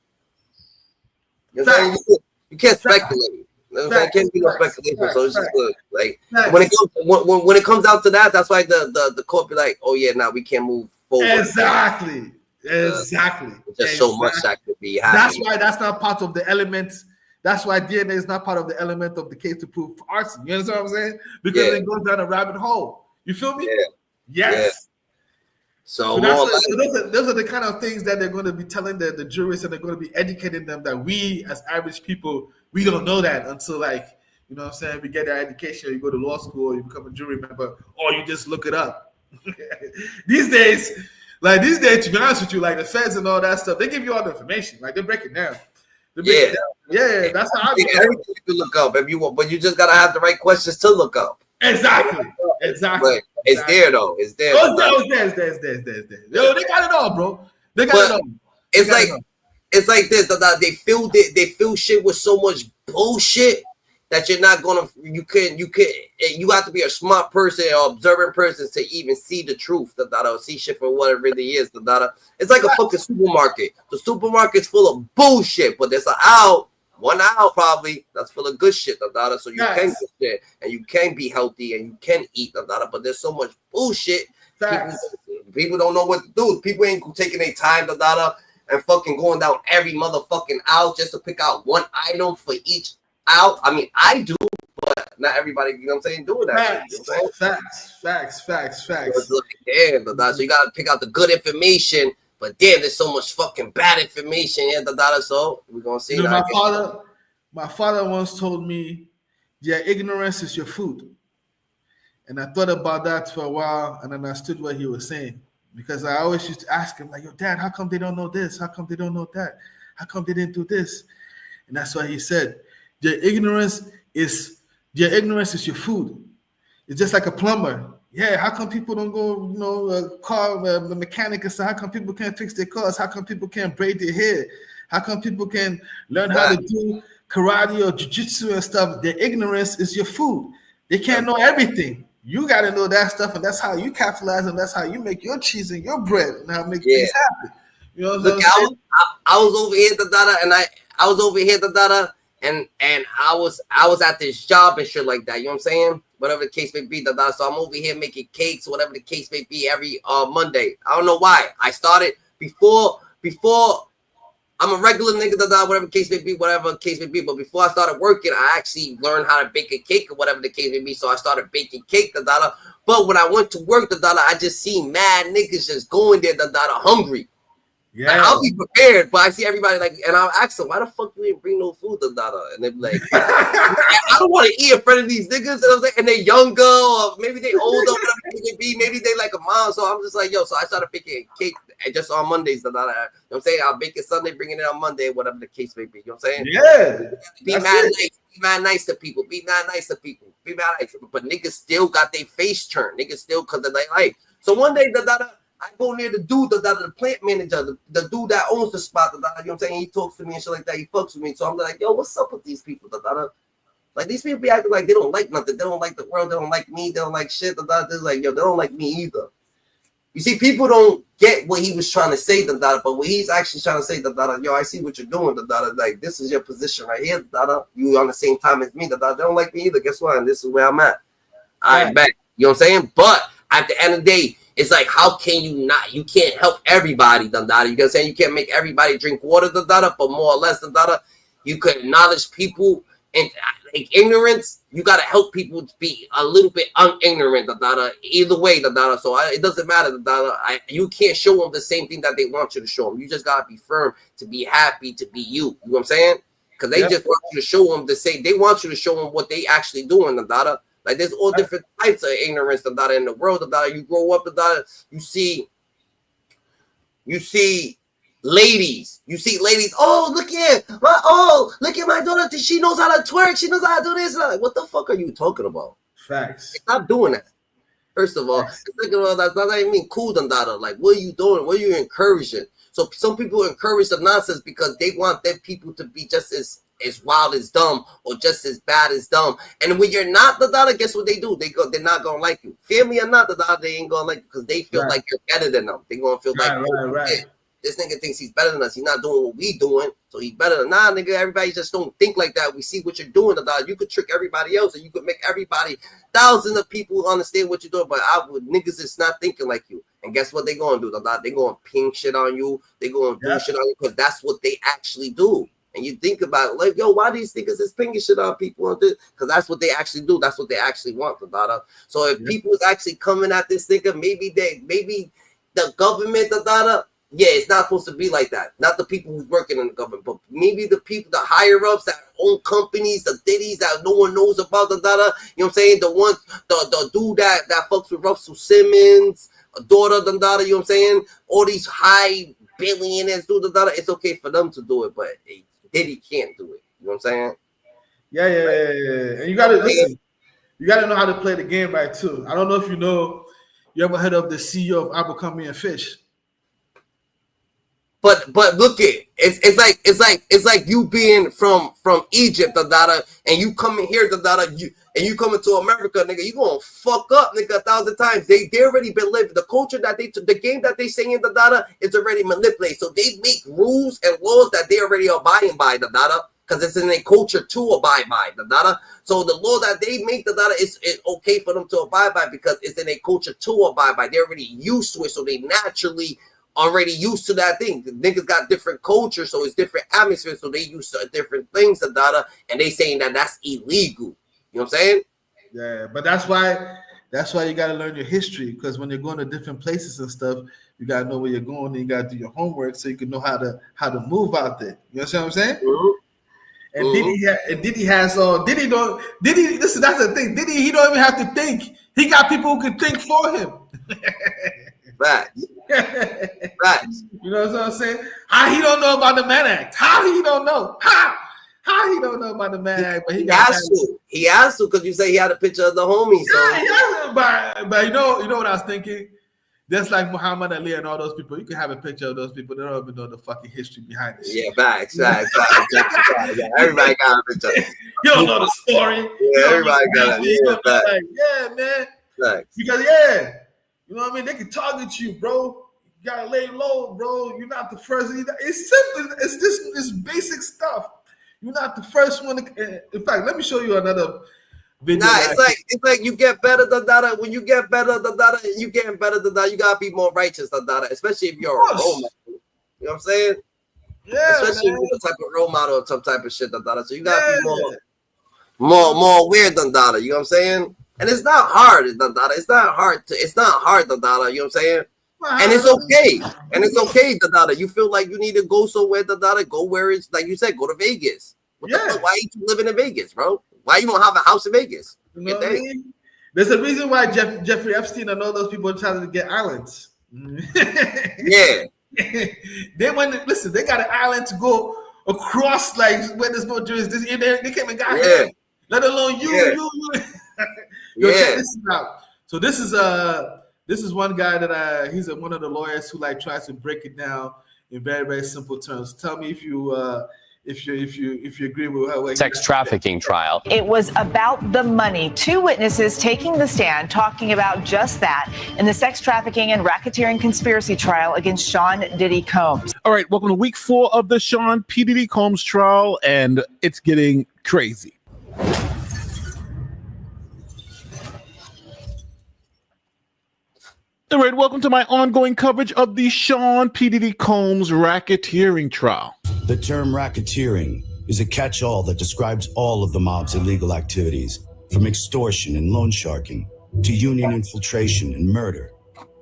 You know what I'm saying? You can't speculate. There can't be no speculation. So it's just good. Like when it comes out to that, that's why the court be like, oh yeah, now we can't move forward. Exactly. There's so much that could be happening. That's why that's not part of the element. That's why DNA is not part of the element of the case to prove arson. You understand what I'm saying? Because it goes down a rabbit hole. You feel me? Yeah. Yes. Yeah. So those are the kind of things that they're going to be telling the juries, and they're going to be educating them that we as average people, we don't know that until, like, you know what I'm saying, we get that education, or you go to law school, or you become a jury member, or you just look it up. These days, to be honest with you, like the feds and all that stuff, they give you all the information. Like, they break it down. Yeah, that's how I do it. Everything you can look up if you want, but you just gotta have the right questions to look up. Exactly. But it's there though. It's there. It's there. Yo, they got it all, bro. They got it all. It's like this. They filled it. They fill shit with so much bullshit that you're not gonna. You have to be a smart person or observant person to even see the truth. See shit for what it really is. It's like a fucking supermarket. The supermarket's full of bullshit, but there's one aisle probably that's full of good shit. So you can get shit and you can be healthy and you can eat. But there's so much bullshit. People don't know what to do. People ain't taking their time. And fucking going down every motherfucking aisle just to pick out one item for each aisle. I mean, I do, but not everybody, you know what I'm saying, doing that. Facts. Damn, so you gotta pick out the good information, but damn, there's so much fucking bad information. So we're gonna see. My father once told me, "Yeah, ignorance is your food," and I thought about that for a while, and then I understood what he was saying. Because I always used to ask him, like, yo, Dad, how come they don't know this? How come they don't know that? How come they didn't do this? And that's why he said, your ignorance is your food. It's just like a plumber. Yeah, how come people don't go, call the mechanic and say, how come people can't fix their cars? How come people can't braid their hair? How come people can learn how to do karate or jiu-jitsu and stuff? Their ignorance is your food. They can't know everything. You got to know that stuff, and that's how you capitalize, and that's how you make your cheese and your bread, and how make things happen. You know what I'm saying? I was over here, I was over here, and I was at this job and shit like that. You know what I'm saying? Whatever the case may be, So I'm over here making cakes, whatever the case may be, every Monday. I don't know why. I started before. I'm a regular nigga, whatever the case may be, But before I started working, I actually learned how to bake a cake or whatever the case may be. So I started baking cake, But when I went to work, I just see mad niggas just going there, hungry. Yeah, like, I'll be prepared, but I see everybody and I'll ask them, why the fuck you didn't bring no food, and they're like, I don't want to eat in front of these niggas, and they're younger, or maybe they older, whatever it may be, maybe they like a mom. So I'm just like, yo, so I started baking cake just on Mondays, You know what I'm saying? I'll bake it Sunday, bringing it on Monday, whatever the case may be. You know what I'm saying? Yeah. Be mad nice to people. Be mad nice. But niggas still got their face turned. Niggas still because of their life. So one day, I go near the dude, the plant manager, the dude that owns the spot, you know what I'm saying? He talks to me and shit like that. He fucks with me. So I'm like, yo, what's up with these people? Like, these people be acting like they don't like nothing. They don't like the world. They don't like me. They don't like shit. They're like, yo, they don't like me either. You see, people don't get what he was trying to say, but what he's actually trying to say, yo, I see what you're doing, like, this is your position right here, you on the same time as me, they don't like me either. Guess what? And this is where I'm at. I'm back. You know what I'm saying? But at the end of the day, it's like, how can you can't help everybody, You know what I'm saying? You can't make everybody drink water, but more or less, you could acknowledge people and like ignorance. You got to help people to be a little bit unignorant, either way, So it doesn't matter, you can't show them the same thing that they want you to show them. You just got to be firm, to be happy, to be you. You know what I'm saying? Because they just want you to show them they want you to show them what they actually doing, Like, there's all different types of ignorance, in the world, You grow up, you see You see ladies. Oh, look at my daughter. She knows how to twerk. She knows how to do this. Like, what the fuck are you talking about? Facts. Stop doing that. First of all, second of all, that's not even cool, Dandada. Like, what are you doing? What are you encouraging? So some people encourage the nonsense because they want their people to be just as wild as dumb or just as bad as dumb. And when you're not Dandada, guess what they do? They're not gonna like you. Family or not Dandada, they ain't gonna like you because they feel like you're better than them. They gonna feel like this nigga thinks he's better than us. He's not doing what we doing, so he's better than nigga. Everybody just don't think like that. We see what you're doing, Dandada. You could trick everybody else, and you could make everybody, thousands of people understand what you're doing. But niggas is not thinking like you. And guess what they gonna do, Dandada? They gonna ping shit on you. They gonna do shit on you because that's what they actually do. And you think about it, like, yo, why these niggas is pinging shit on people? Because that's what they actually do. That's what they actually want, Dandada. So if people is actually coming at this nigga, maybe the government, Dandada. Yeah, it's not supposed to be like that. Not the people who's working in the government, but maybe the people, the higher ups that own companies, the Diddys that no one knows about, you know what I'm saying? The ones, the dude that fucks with Russell Simmons, a daughter, you know what I'm saying? All these high billionaires do it's okay for them to do it, but Diddy can't do it. You know what I'm saying? Yeah. And you gotta listen. You gotta know how to play the game right too. I don't know if you ever heard of the CEO of Abercrombie and Fish. But look it, it's like you being from Egypt, Dandada, and you coming here, Dandada, you coming to America, nigga, you gonna fuck up, nigga, 1,000 times. They already been living the culture that the game that they sing in, Dandada, is already manipulated. So they make rules and laws that they already abiding by, Dandada, because it's in their culture to abide by, Dandada. So the law that they make, Dandada, is okay for them to abide by because it's in their culture to abide by. They're already used to it, so they naturally already used to that thing. The niggas got different culture, so it's different atmosphere, so they used to different things, Dandada, and they saying that that's illegal. You know what I'm saying? Yeah, but that's why you gotta learn your history, because when you're going to different places and stuff, you gotta know where you're going and you gotta do your homework so you can know how to move out there. You know what I'm saying? And Diddy has Diddy. Listen, that's the thing. Diddy, he don't even have to think. He got people who can think for him. Facts. You know what I'm saying? How he don't know about the Mann Act? How he don't know? How he don't know about the Mann Act? But he has to because you say he had a picture of the homie. So yeah, he has to, but you know what I was thinking? Just like Muhammad Ali and all those people, you can have a picture of those people. They don't even know the fucking history behind it. Yeah, facts. Yeah, everybody got a picture. You don't know the story. Yeah, everybody got it. Yeah, man. Facts. Because you know what I mean? They can target you, bro. You gotta lay low, bro. You're not the first. It's simple. It's this basic stuff. You're not the first one. In fact, let me show you another video. Nah, it's like you get better, Dandada. When you get better, Dandada, and you getting better, Dandada, you gotta be more righteous, Dandada. Especially if you're a role model. You know what I'm saying? Yeah. Especially if you're the type of role model or some type of shit, Dandada. So you gotta be more weird, Dandada. You know what I'm saying? And it's not hard, Dandada. It's not hard, Dandada. You know what I'm saying? And it's okay. Dandada. You feel like you need to go somewhere, Dandada. Go where it's like you said. Go to Vegas. What the fuck? Why are you living in Vegas, bro? Why you don't have a house in Vegas? You know what I mean? There's a reason why Jeffrey Epstein and all those people trying to get islands. Yeah. They got an island to go across, like where there's no jurisdiction. They came and got here. Let alone you. Yo, check this out. So this is one guy that he's one of the lawyers who like tries to break it down in very, very simple terms. Tell me if you agree with how sex trafficking trial. It was about the money. Two witnesses taking the stand talking about just that in the sex trafficking and racketeering conspiracy trial against Sean Diddy Combs. All right, welcome to week 4 of the Sean P. Diddy Combs trial, and it's getting crazy. All right, welcome to my ongoing coverage of the Sean P. Diddy Combs racketeering trial. The term racketeering is a catch-all that describes all of the mob's illegal activities, from extortion and loan sharking to union infiltration and murder.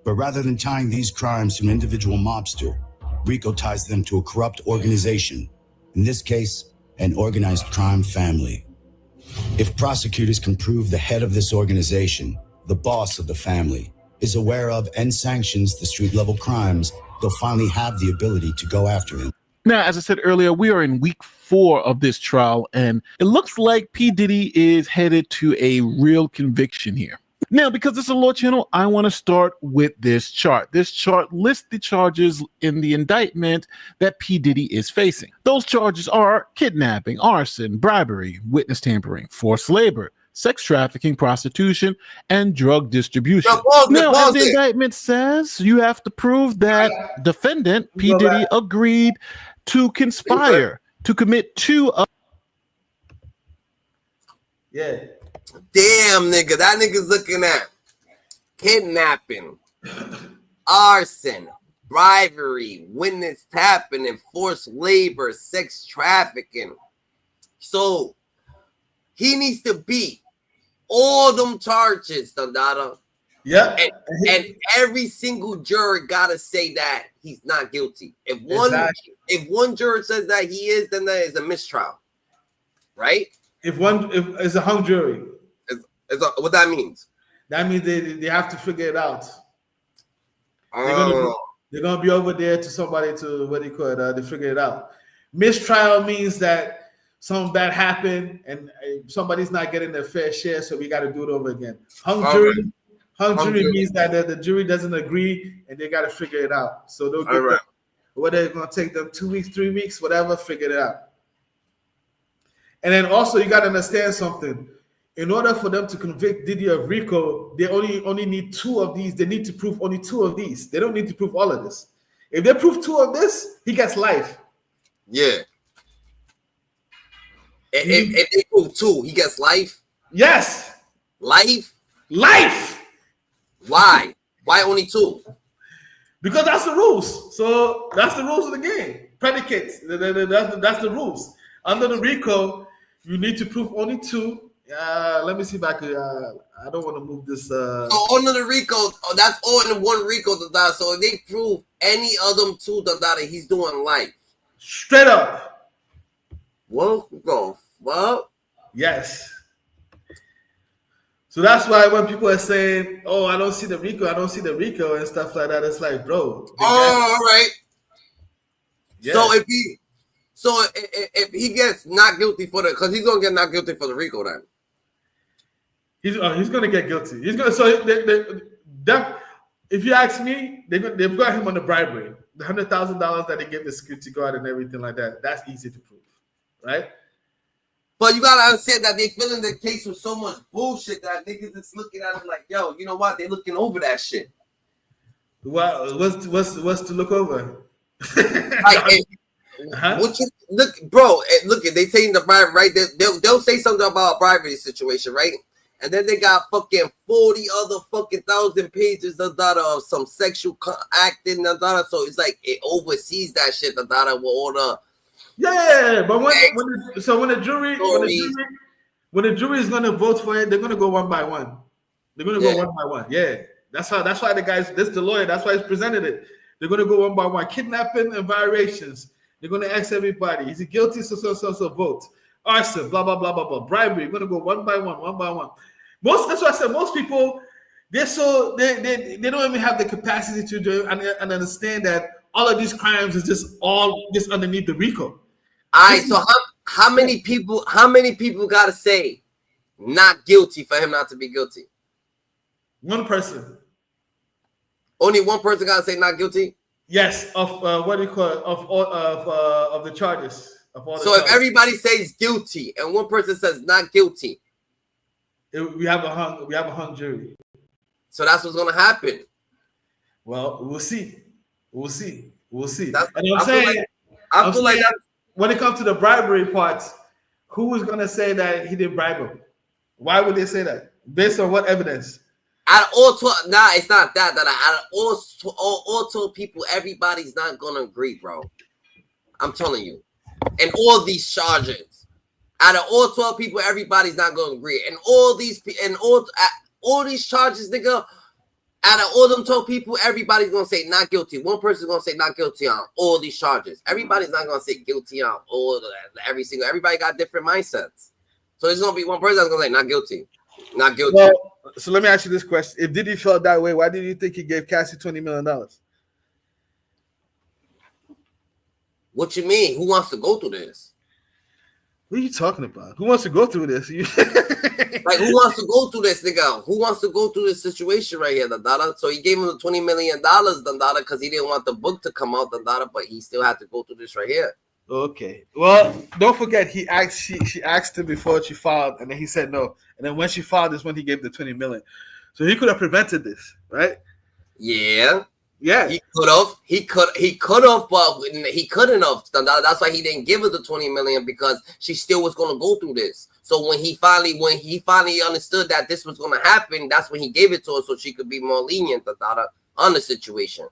But rather than tying these crimes to an individual mobster, RICO ties them to a corrupt organization, in this case, an organized crime family. If prosecutors can prove the head of this organization, the boss of the family, is aware of and sanctions the street-level crimes they'll finally have the ability to go after him. Now, as I said earlier, we are in week 4 of this trial, and it looks like P. Diddy is headed to a real conviction here. Now, because this is a law channel, I want to start with this chart. This chart lists the charges in the indictment that P. Diddy is facing. Those charges are kidnapping, arson, bribery, witness tampering, forced labor, sex trafficking, prostitution, and drug distribution. Now, as the indictment says, you have to prove that defendant P. Diddy agreed to conspire to commit 2 of... Yeah. Damn, nigga. That nigga's looking at kidnapping, arson, bribery, witness tapping, and forced labor, sex trafficking. So he needs to beat all them charges, Dandada. Yeah. And every single juror gotta say that he's not guilty. If one juror says that he is, then that is a mistrial. Right? If it's a hung jury. What that means? That means they have to figure it out. Oh. They're gonna be over there to somebody to to figure it out. Mistrial means that something bad happened and somebody's not getting their fair share, so we got to do it over again. Hung jury means that the jury doesn't agree and they got to figure it out. So they'll get them, whether it's gonna take them 2 weeks, 3 weeks, whatever, figure it out. And then also you got to understand something. In order for them to convict Diddy of RICO, they only need 2 of these. They need to prove only 2 of these. They don't need to prove all of this. If they prove 2 of this, he gets life. Yeah. If they prove 2, he gets life? Yes. Life? Life. Why? Why only 2? Because that's the rules. So that's the rules of the game. Predicates. That's the rules. Under the RICO, you need to prove only 2. Let me see if I could. I don't want to move this. So under the RICO, that's all in one RICO. So if they prove any of them 2, he's doing life. Straight up. Well, go. Well, yes. So that's why when people are saying, "Oh, I don't see the RICO, I don't see the RICO," and stuff like that, it's like, bro. All right. Yeah. So if he gets not guilty for because he's gonna get not guilty for the RICO then. He's gonna get guilty. He's gonna. So if you ask me, they've got him on the bribery, the $100,000 that they gave the security guard and everything like that. That's easy to prove, right? But you gotta understand that they filling the case with so much bullshit that niggas is looking at it like, yo, you know what? They looking over that shit. What's to look over? What you look, bro? Look, they saying the bribery, right? They'll say something about a bribery situation, right? And then they got fucking 40 other fucking 1,000 pages of some sexual acting, so it's like it oversees that shit, with all the but when the jury is gonna vote for it, they're gonna go one by one. They're gonna go one by one. Yeah, that's why the guys. This the lawyer. That's why he's presented it. They're gonna go one by one. Kidnapping and violations. They're gonna ask everybody: is he guilty? So vote. Arson, blah blah blah blah blah. Bribery. You're gonna go one by one. That's why I said most people they don't even have the capacity to do and understand that all of these crimes is just underneath the RICO. All right. So how many people gotta say not guilty for him not to be guilty? One person. Only one person gotta say not guilty. Yes, of what do you call it? Of the charges. If everybody says guilty and one person says not guilty, we have a hung jury. So that's what's gonna happen. Well, we'll see. We'll see. I feel like when it comes to the bribery part, who is gonna say that he didn't bribe him? Why would they say that? Based on what evidence? Out of all 12, it's not that. Out of all 12 people, everybody's not gonna agree, bro. I'm telling you. And all these charges, out of all 12 people, everybody's not gonna agree. And all these charges, nigga, out of all them 12 people, everybody's gonna say not guilty. One person's gonna say not guilty on all these charges. Everybody's not gonna say guilty on everybody got different mindsets. So there's gonna be one person that's gonna say not guilty. Not guilty. Well, so let me ask you this question. If Diddy felt that way, why did you think he gave Cassie $20 million? What you mean? Who wants to go through this? What are you talking about? Who wants to go through this? Like, who wants to go through this, nigga? Who wants to go through this situation right here, Dandada? So he gave him the $20 million, Dandada, because he didn't want the book to come out, Dandada, but he still had to go through this right here. Okay. Well, don't forget she asked him before she filed, and then he said no. And then when she filed is when he gave the $20 million. So he could have prevented this, right? Yeah. Yeah. He could have, but he couldn't have. That's why he didn't give her the $20 million, because she still was gonna go through this. So when he finally understood that this was gonna happen, that's when he gave it to her so she could be more lenient on the situation.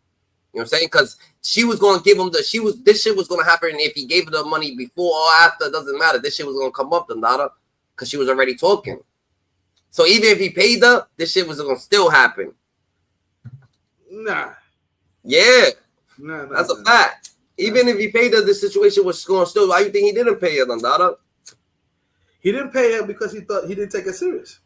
You know what I'm saying? Because she was gonna give him this shit was gonna happen if he gave her the money before or after, it doesn't matter. This shit was gonna come up, because she was already talking. So even if he paid her, this shit was gonna still happen. Nah. Yeah. Nah, that's a fact. Even if he paid her, this situation was going still. Why you think he didn't pay her, Dandada? He didn't pay her because he thought he didn't take it serious.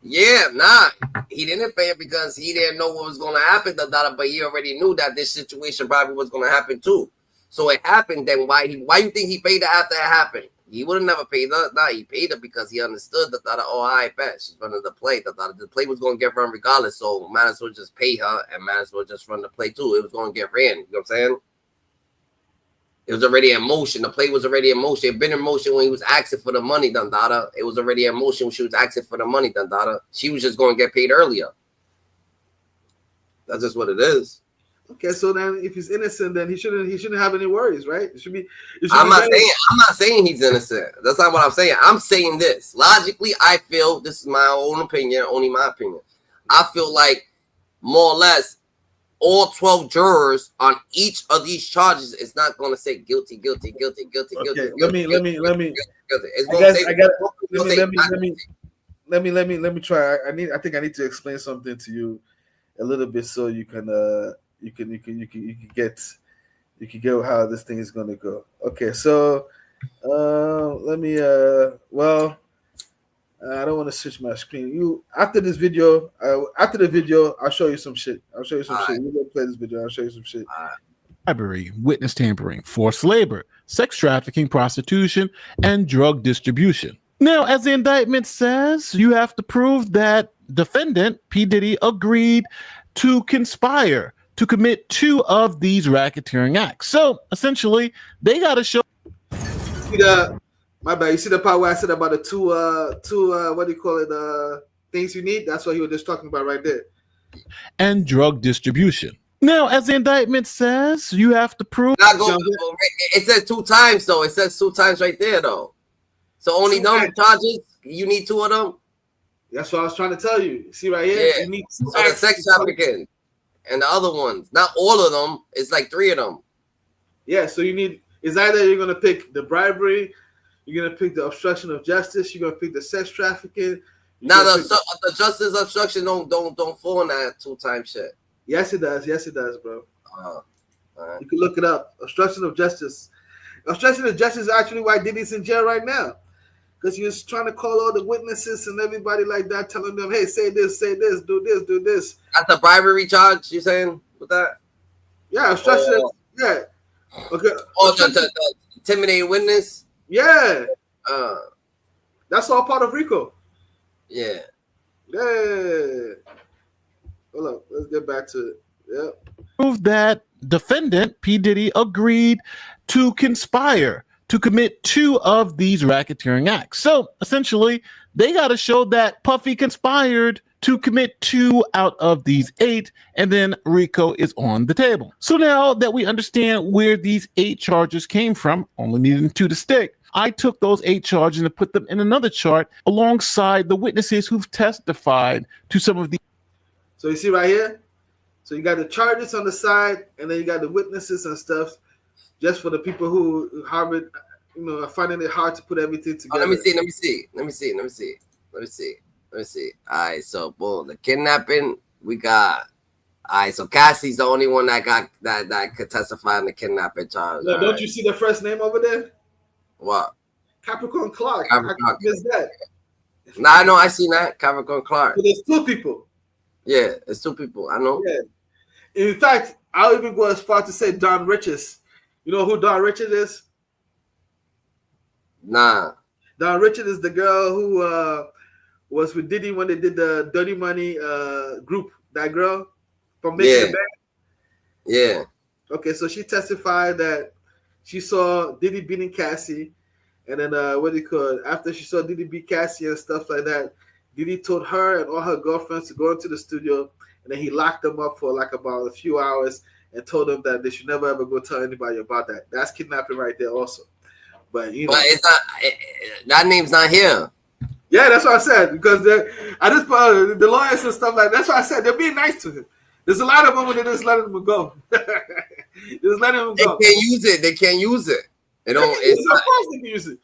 Yeah, nah. He didn't pay her because he didn't know what was going to happen, Dandada, but he already knew that this situation probably was going to happen too. So it happened. Then why you think he paid her after it happened? He would have never paid her. Nah, he paid her because he understood that, oh, I bet she's running the play. The play was going to get run regardless, so might as well just pay her and might as well just run the play too. It was going to get ran. You know what I'm saying? It was already in motion. The play was already in motion. It had been in motion when he was asking for the money, Dandada. It was already in motion when she was asking for the money, Dandada. She was just going to get paid earlier. That's just what it is. Okay, so then if he's innocent, then he shouldn't have any worries, right? It should be. I'm not saying he's innocent. That's not what I'm saying. I'm saying this logically. I feel this is my own opinion, only my opinion. I feel like more or less all 12 jurors on each of these charges is not going to say guilty, guilty, guilty, guilty, Okay, guilty. let me. It's going Let me try. I think I need to explain something to you a little bit so you can get how this thing is going to go. Okay, so let me I don't want to switch my screen. After the video, I'll show you some shit. We're gonna play this video. I'll show you some shit. Bribery, witness tampering, forced labor, sex trafficking, prostitution, and drug distribution. Now, as the indictment says, you have to prove that defendant P. Diddy agreed to conspire to commit 2 of these racketeering acts. So essentially, they got to show. My bad. You see the part where I said about the two what do you call it? Things you need. That's what you were just talking about right there. And drug distribution. Now, as the indictment says, you have to prove. It says 2 times though. It says 2 times right there though. So only them charges. You need 2 of them. That's what I was trying to tell you. See right here. Yeah. You need 2 so the sex trafficking and the other ones. Not all of them. It's like 3 of them. Yeah. So you need. It's either you're gonna pick the bribery. You're gonna pick the obstruction of justice. You're gonna pick the sex trafficking. Now the justice obstruction don't fall in that 2 times shit. Yes, it does. Yes, it does, bro. Right. You can look it up. Obstruction of justice. Obstruction of justice is actually why Diddy's in jail right now, because he was trying to call all the witnesses and everybody like that, telling them, "Hey, say this, do this, do this." That's the bribery charge. You saying with that? Yeah, obstruction. Yeah. Okay. Oh, the intimidating witness. Yeah. That's all part of RICO. Yeah. Yeah. Hold up. Let's get back to it. Yep. Prove that defendant P. Diddy agreed to conspire to commit 2 of these racketeering acts. So essentially, they got to show that Puffy conspired to commit 2 out of these 8, and then RICO is on the table. So now that we understand where these 8 charges came from, only needing 2 to stick, I took those 8 charges and put them in another chart alongside the witnesses who've testified to some of the. So you see right here? So you got the charges on the side, and then you got the witnesses and stuff, just for the people who harbored, are finding it hard to put everything together. Let me see. All right, so boom, the kidnapping, we got. All right, so Cassie's the only one that got that could testify in the kidnapping charge. No, don't you see the first name over there? What? Capricorn Clark. Capricorn Clark. Missed that. Nah, I know. I seen that. Capricorn Clark. But there's 2 people. Yeah, it's 2 people. I know. Yeah. In fact, I'll even go as far to say Don Riches You know who Dawn Richard is? Nah. Dawn Richard is the girl who was with Diddy when they did the Dirty Money group. That girl from Making It Back. Yeah. Okay, so she testified that she saw Diddy beating Cassie, and then after she saw Diddy beat Cassie and stuff like that, Diddy told her and all her girlfriends to go into the studio, and then he locked them up for like about a few hours and told them that they should never ever go tell anybody about that. That's kidnapping right there also. But you know, but it's not, that name's not here. Yeah, that's what I said, because I just the lawyers and stuff like that. That's why I said they're being nice to him. There's a lot of them when they just let him go. Just let him go. They can't use it. They can't use it. They don't. Of course they can use it.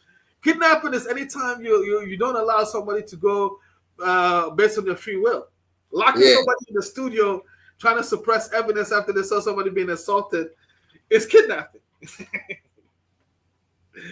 Kidnapping is anytime you don't allow somebody to go based on their free will. Locking somebody in the studio, trying to suppress evidence after they saw somebody being assaulted, is kidnapping.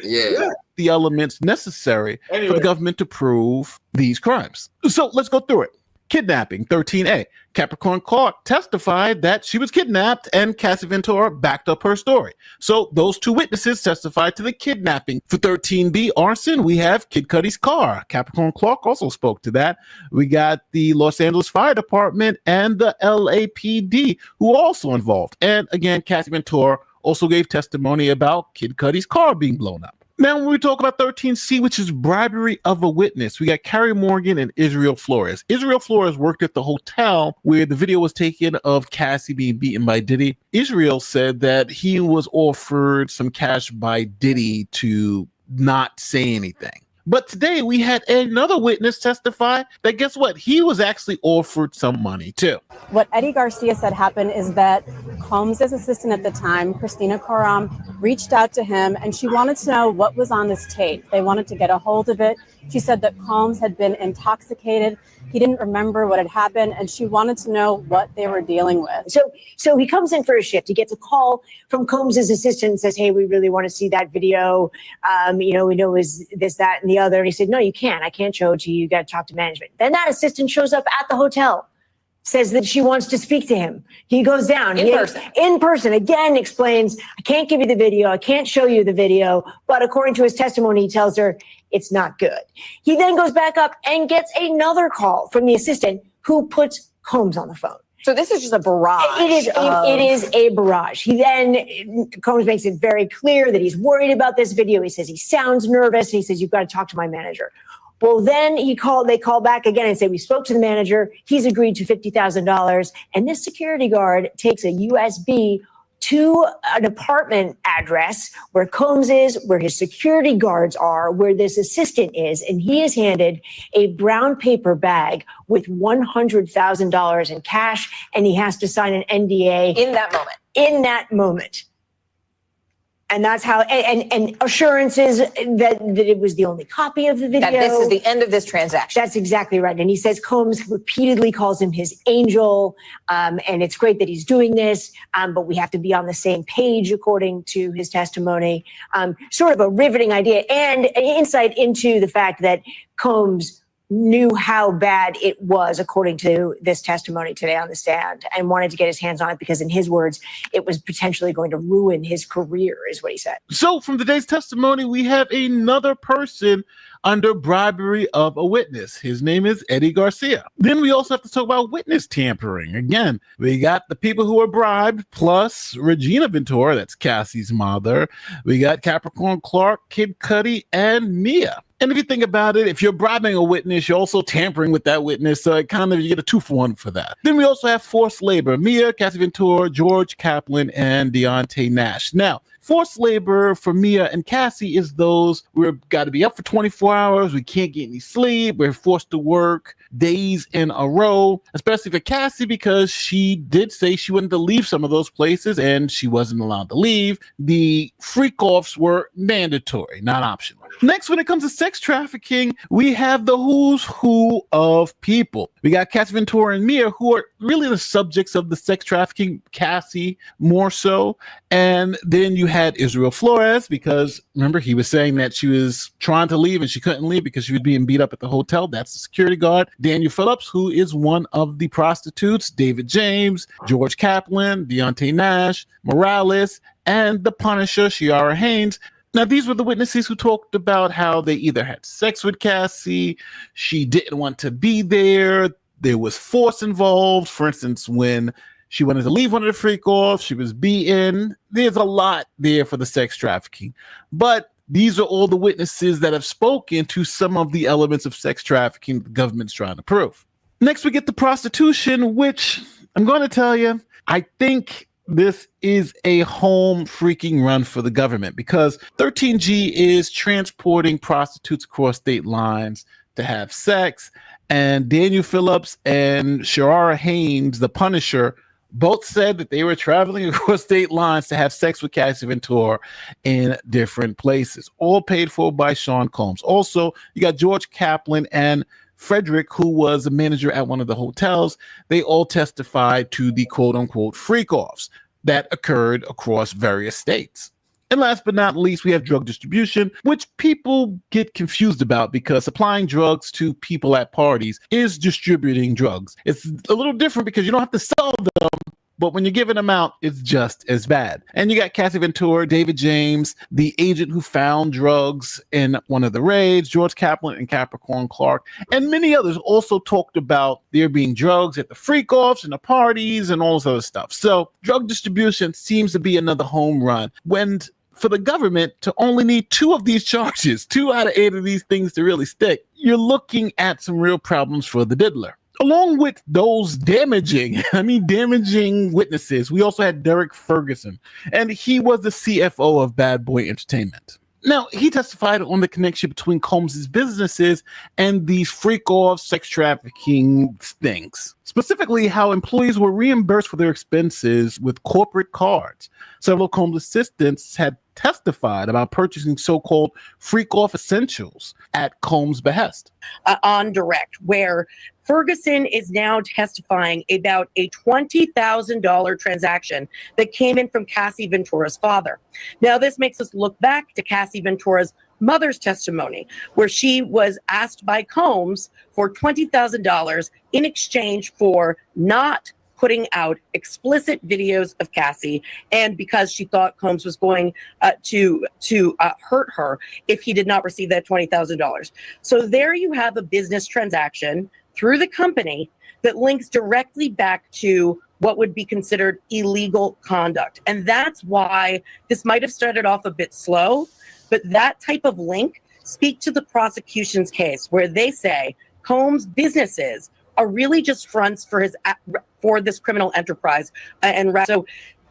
Yeah. The elements necessary for the government to prove these crimes. So let's go through it. Kidnapping, 13A. Capricorn Clark testified that she was kidnapped, and Cassie Ventura backed up her story. So those two witnesses testified to the kidnapping. For 13B, arson, we have Kid Cudi's car. Capricorn Clark also spoke to that. We got the Los Angeles Fire Department and the LAPD, who are also involved. And again, Cassie Ventura also gave testimony about Kid Cudi's car being blown up. Now, when we talk about 13C, which is bribery of a witness, we got Carrie Morgan and Israel Flores. Israel Flores worked at the hotel where the video was taken of Cassie being beaten by Diddy. Israel said that he was offered some cash by Diddy to not say anything. But today we had another witness testify that guess what? He was actually offered some money too. What Eddie Garcia said happened is that Combs' assistant at the time, Christina Coram, reached out to him and she wanted to know what was on this tape. They wanted to get a hold of it. She said that Combs had been intoxicated. He didn't remember what had happened, and she wanted to know what they were dealing with. So he comes in for a shift. He gets a call from Combs' assistant and says, hey, we really want to see that video. We know is this, that, and the other. And he said, no, you can't. I can't show it to you. You got to talk to management. Then that assistant shows up at the hotel, says that she wants to speak to him. He goes down in person, again explains, I can't give you the video. I can't show you the video. But according to his testimony, he tells her it's not good. He then goes back up and gets another call from the assistant who puts Combs on the phone. So this is just a barrage. It is a barrage. He then, Combs makes it very clear that he's worried about this video. He says he sounds nervous. And he says, you've got to talk to my manager. Well, then they call back again and say, we spoke to the manager. He's agreed to $50,000. And this security guard takes a USB to an apartment address where Combs is, where his security guards are, where this assistant is. And he is handed a brown paper bag with $100,000 in cash. And he has to sign an NDA. In that moment. And that's how, and assurances that it was the only copy of the video. That this is the end of this transaction. That's exactly right. And he says Combs repeatedly calls him his angel. And it's great that he's doing this, but we have to be on the same page, according to his testimony. Sort of a riveting idea and an insight into the fact that Combs knew how bad it was, according to this testimony today on the stand, and wanted to get his hands on it because, in his words, it was potentially going to ruin his career, is what he said. So from today's testimony, we have another person under bribery of a witness. His name is Eddie Garcia. Then we also have to talk about witness tampering. Again, we got the people who were bribed, plus Regina Ventura, that's Cassie's mother. We got Capricorn Clark, Kid Cudi, and Mia. And if you think about it, if you're bribing a witness, you're also tampering with that witness. So it kind of, you get a 2-for-1 for that. Then we also have forced labor. Mia, Cassie Ventura, George Kaplan, and Deontay Nash. Now, forced labor for Mia and Cassie is those we've got to be up for 24 hours. We can't get any sleep. We're forced to work days in a row, especially for Cassie, because she did say she wanted to leave some of those places and she wasn't allowed to leave. The freak-offs were mandatory, not optional. Next, when it comes to sex trafficking, we have the who's who of people. We got Cassie Ventura and Mia, who are really the subjects of the sex trafficking, Cassie more so. And then you had Israel Flores, because remember, he was saying that she was trying to leave and she couldn't leave because she was being beat up at the hotel. That's the security guard. Daniel Phillips, who is one of the prostitutes, David James, George Kaplan, Deontay Nash, Morales, and the Punisher, Shiara Haynes. Now, these were the witnesses who talked about how they either had sex with Cassie, she didn't want to be there was force involved. For instance, when she wanted to leave one of the Freakoffs, she was beaten. There's a lot there for the sex trafficking. But these are all the witnesses that have spoken to some of the elements of sex trafficking the government's trying to prove. Next, we get the prostitution, which I'm going to tell you, I think this is a home freaking run for the government, because 13G is transporting prostitutes across state lines to have sex. And Daniel Phillips and Shiara Haynes, the Punisher, both said that they were traveling across state lines to have sex with Cassie Ventura in different places, all paid for by Sean Combs. Also, you got George Kaplan and Frederick, who was a manager at one of the hotels. They all testified to the quote-unquote freak-offs that occurred across various states. And last but not least, we have drug distribution, which people get confused about, because supplying drugs to people at parties is distributing drugs. It's a little different because you don't have to sell them, but when you're giving them out, it's just as bad. And you got Cassie Ventura, David James, the agent who found drugs in one of the raids, George Kaplan and Capricorn Clark, and many others also talked about there being drugs at the freak-offs and the parties and all this other stuff. So drug distribution seems to be another home run, when for the government to only need 2 of these charges, 2 out of 8 of these things to really stick, you're looking at some real problems for the diddler. Along with those damaging witnesses, we also had Derek Ferguson, and he was the CFO of Bad Boy Entertainment. Now, he testified on the connection between Combs' businesses and these freak-off sex trafficking things. Specifically, how employees were reimbursed for their expenses with corporate cards. Several Combs assistants had testified about purchasing so-called freak-off essentials at Combs' behest. On direct, where Ferguson is now testifying about a $20,000 transaction that came in from Cassie Ventura's father. Now, this makes us look back to Cassie Ventura's mother's testimony, where she was asked by Combs for $20,000 in exchange for not putting out explicit videos of Cassie, and because she thought Combs was going to hurt her if he did not receive that $20,000. So there you have a business transaction through the company that links directly back to what would be considered illegal conduct. And that's why this might have started off a bit slow, but that type of link speak to the prosecution's case, where they say Combs' businesses are really just fronts for this criminal enterprise. So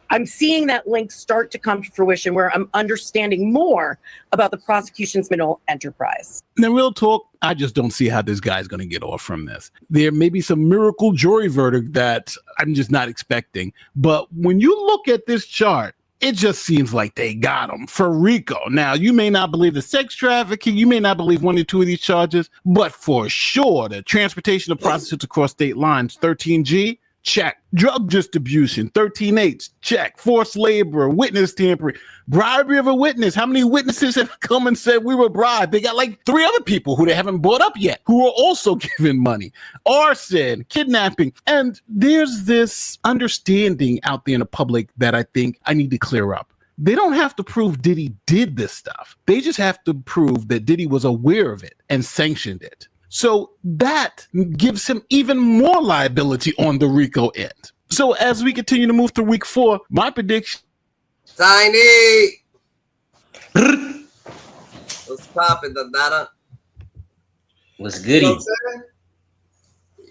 I'm seeing that link start to come to fruition, where I'm understanding more about the prosecution's criminal enterprise. Now, real talk, I just don't see how this guy's going to get off from this. There may be some miracle jury verdict that I'm just not expecting. But when you look at this chart, it just seems like they got him for RICO. Now, you may not believe the sex trafficking, you may not believe 1 or 2 of these charges, but for sure, the transportation of prostitutes across state lines, 13G, check. Drug distribution, 13H, check. Forced labor, witness tampering, bribery of a witness. How many witnesses have come and said we were bribed? They got like 3 other people who they haven't brought up yet, who are also given money. Arson, kidnapping. And there's this understanding out there in the public that I think I need to clear up. They don't have to prove Diddy did this stuff. They just have to prove that Diddy was aware of it and sanctioned it. So that gives him even more liability on the RICO end. So as we continue to move through week 4, my prediction. Tiny! What's poppin', Dada? What's goody? You know what I'm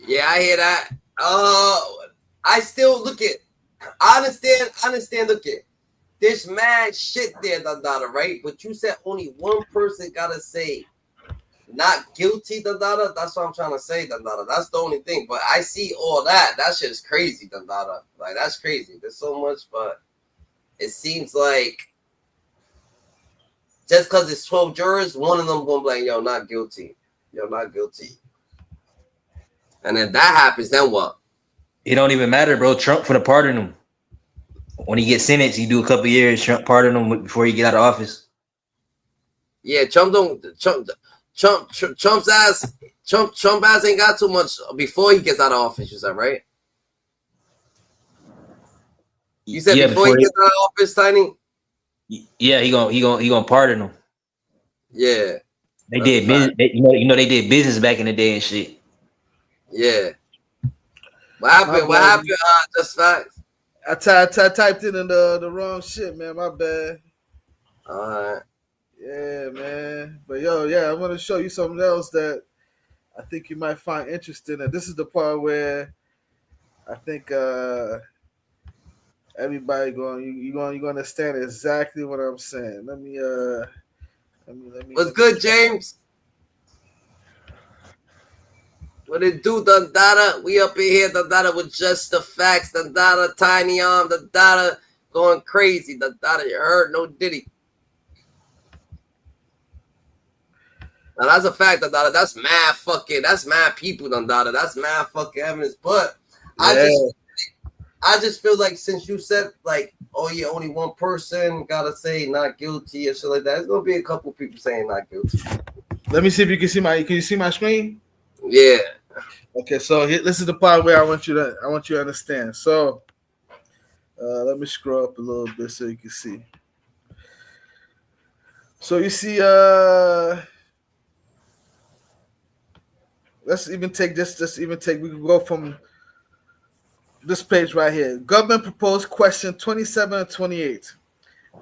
yeah, I hear that. I still look at, I understand, look at, there's mad shit there, Dada, right? But you said only one person gotta say not guilty, Dada. That's what I'm trying to say, Dada. That's the only thing. But I see all that. That shit is crazy, Dada. Like, that's crazy. There's so much, but it seems like just because it's 12 jurors, one of them gonna be like, yo, not guilty. Yo, not guilty. And if that happens, then what? It don't even matter, bro. Trump for the pardon him. when he gets sentenced, he do a couple years, Trump pardon him before he get out of office. Yeah, Trump's ass ain't got too much before he gets out of office. You said, right? You said before he gets out of office, Tiny. Yeah, he gonna pardon him. Yeah, they did business. They did business back in the day and shit. Yeah. What happened? What happened? Just facts. I typed it in the wrong shit, man. My bad. All right. Yeah, man. But yeah, I'm gonna show you something else that I think you might find interesting. And this is the part where I think everybody you're gonna understand exactly what I'm saying. Let me. What's good, James? What it do, Dundada? We up in here, Dundada, with just the facts. Dundada, Tiny Arm, Dundada going crazy. Dundada, you heard? No Diddy. Now that's a fact, Dundada. That's mad people, Dundada. That's mad fucking evidence. But yeah. I just feel like since you said like, oh yeah, only one person gotta say not guilty or shit like that, there's gonna be a couple people saying not guilty. Let me see if you can see can you see my screen? Yeah. Okay, so this is the part where I want you to understand. So let me scroll up a little bit so you can see. So you see, let's even take this. We can go from this page right here. Government proposed question 27 and 28.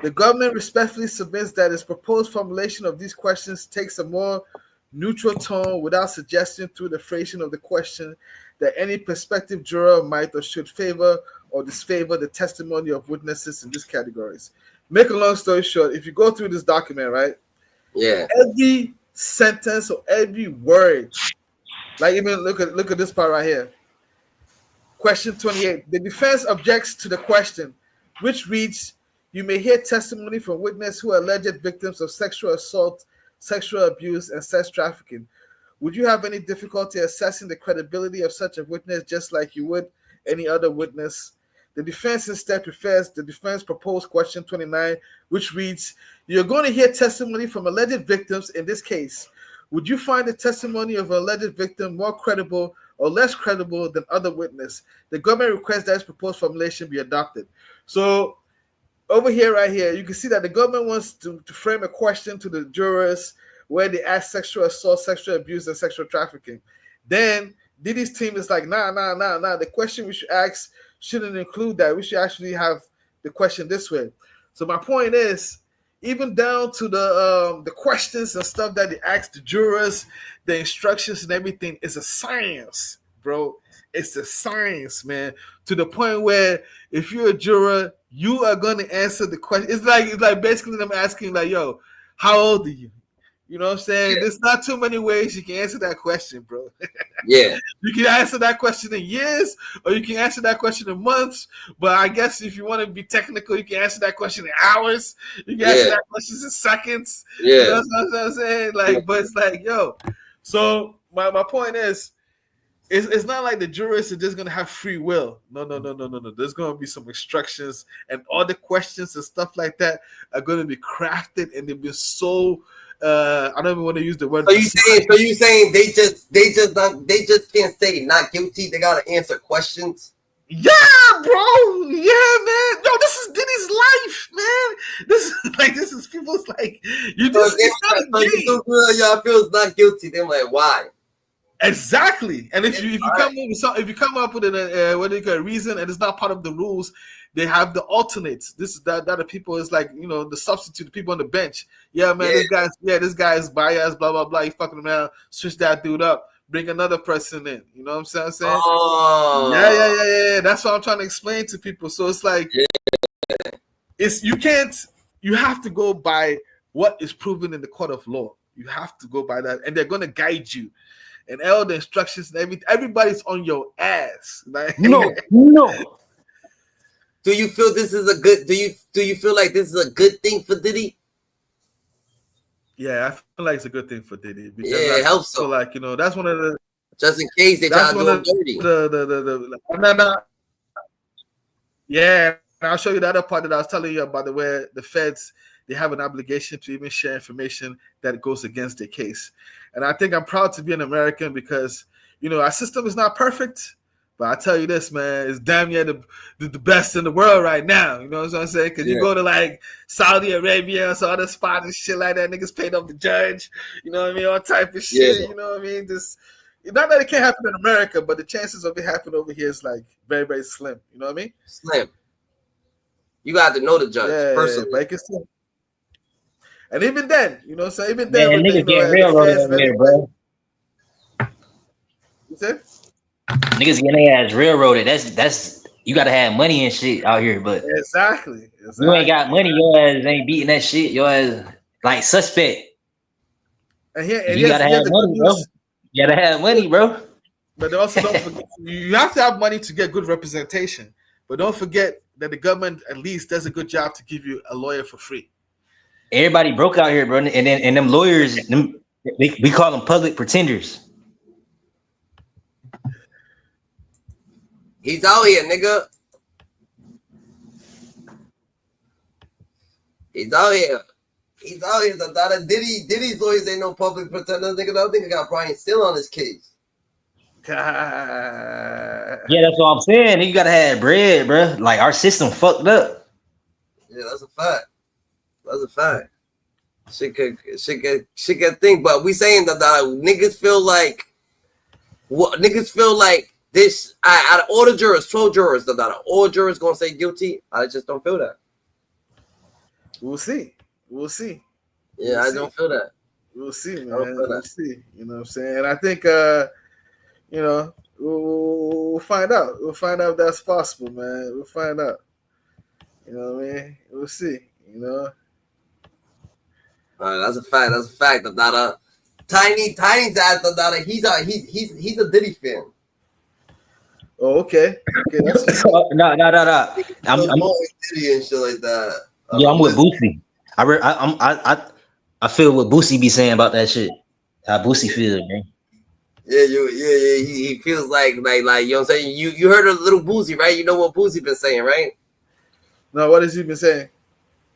The government respectfully submits that its proposed formulation of these questions takes a more neutral tone without suggesting through the phrasing of the question that any prospective juror might or should favor or disfavor the testimony of witnesses in these categories. Make a long story short, if you go through this document, right? Yeah. Every sentence or every word, like even look at this part right here. Question 28. The defense objects to the question, which reads, you may hear testimony from witnesses who are alleged victims of sexual assault, sexual abuse, and sex trafficking. Would you have any difficulty assessing the credibility of such a witness just like you would any other witness? The defense instead prefers the defense proposed question 29, which reads, you're going to hear testimony from alleged victims in this case. Would you find the testimony of an alleged victim more credible or less credible than other witness? The government requests that its proposed formulation be adopted. So over here, right here, you can see that the government wants to frame a question to the jurors where they ask sexual assault, sexual abuse, and sexual trafficking. Then Diddy's team is like, nah. The question we should ask shouldn't include that. We should actually have the question this way. So my point is, even down to the questions and stuff that they ask the jurors, the instructions and everything is a science, bro. It's a science, man. To the point where if you're a juror, you are going to answer the question. It's like basically them asking like, yo, how old are you? You know what I'm saying? Yeah. There's not too many ways you can answer that question, bro. Yeah. You can answer that question in years, or you can answer that question in months. But I guess if you want to be technical, you can answer that question in hours. You can answer that question in seconds. Yeah. You know what I'm saying? Like, but it's like, yo. So my point is, it's not like the jurors are just gonna have free will. No. There's gonna be some instructions, and all the questions and stuff like that are gonna be crafted, and they'll be so. I don't even want to use the word. So you saying they just can't say not guilty? They gotta answer questions. Yeah, bro. Yeah, man. Yo, this is Diddy's life, man. This is people's like you just. Y'all feels not guilty. They're like, why? Exactly. And if you come up with a reason and it's not part of the rules, they have the alternates. That the people is like, you know, the substitute, the people on the bench. Yeah, man, this guy is biased, blah blah blah. He fucking around, switch that dude up, bring another person in. You know what I'm saying? Oh. Yeah. That's what I'm trying to explain to people. So it's like you have to go by what is proven in the court of law. You have to go by that, and they're gonna guide you. And all the instructions and everything, everybody's on your ass. Like, no. Do you feel this is a good? Do you feel like this is a good thing for Diddy? Yeah, I feel like it's a good thing for Diddy. Because it helps. So, like, you know, that's one of the. Just in case they try to do him dirty. Yeah, I'll show you the other part that I was telling you about, where the feds, they have an obligation to even share information that goes against their case. And I think I'm proud to be an American because, our system is not perfect, but I tell you this, man, it's damn near the best in the world right now. You know what I'm saying? Because you go to like Saudi Arabia or some other spots and shit like that, niggas paid off the judge, you know what I mean? All type of shit, you know what I mean? Just, not that it can't happen in America, but the chances of it happening over here is like very, very slim. You know what I mean? Slim. You got to know the judge personally. But it can still. And even then, you know what I'm saying? Even then, man, niggas getting railroaded over here, bro. You said? Niggas getting their ass railroaded. That's you gotta have money and shit out here, but exactly. You ain't got money, your ass ain't beating that shit. Your ass like suspect. And here, you gotta have money, bro. You gotta have money, bro. But they also don't forget, you have to have money to get good representation. But don't forget that the government at least does a good job to give you a lawyer for free. Everybody broke out here, bro. And them lawyers, we call them public pretenders. He's out here, nigga. He's out here. He's out here. Diddy's lawyers ain't no public pretenders, nigga. I think I got Brian still on his case. Yeah, that's what I'm saying. You gotta have bread, bro. Like our system fucked up. Yeah, that's a fact. That's a fact. Shit could think, but we saying that niggas feel like what niggas feel like this. Out of all the jurors, 12 jurors, all jurors gonna say guilty. I just don't feel that. We'll see. We'll see. Yeah, I don't feel that. We'll see, man. We'll see. You know what I'm saying? And I think we'll find out. We'll find out if that's possible, man. We'll find out. You know what I mean? We'll see. That's a fact. That's a fact. Tiny's ass. He's a Diddy fan. Oh, okay. That's no. I'm Diddy and shit like that. Yeah, I'm with Boosie. I feel what Boosie be saying about that shit. How Boosie feel, man. Yeah, he feels like you know what I'm saying. You heard of little Boosie, right? You know what Boosie been saying, right? No, what has he been saying?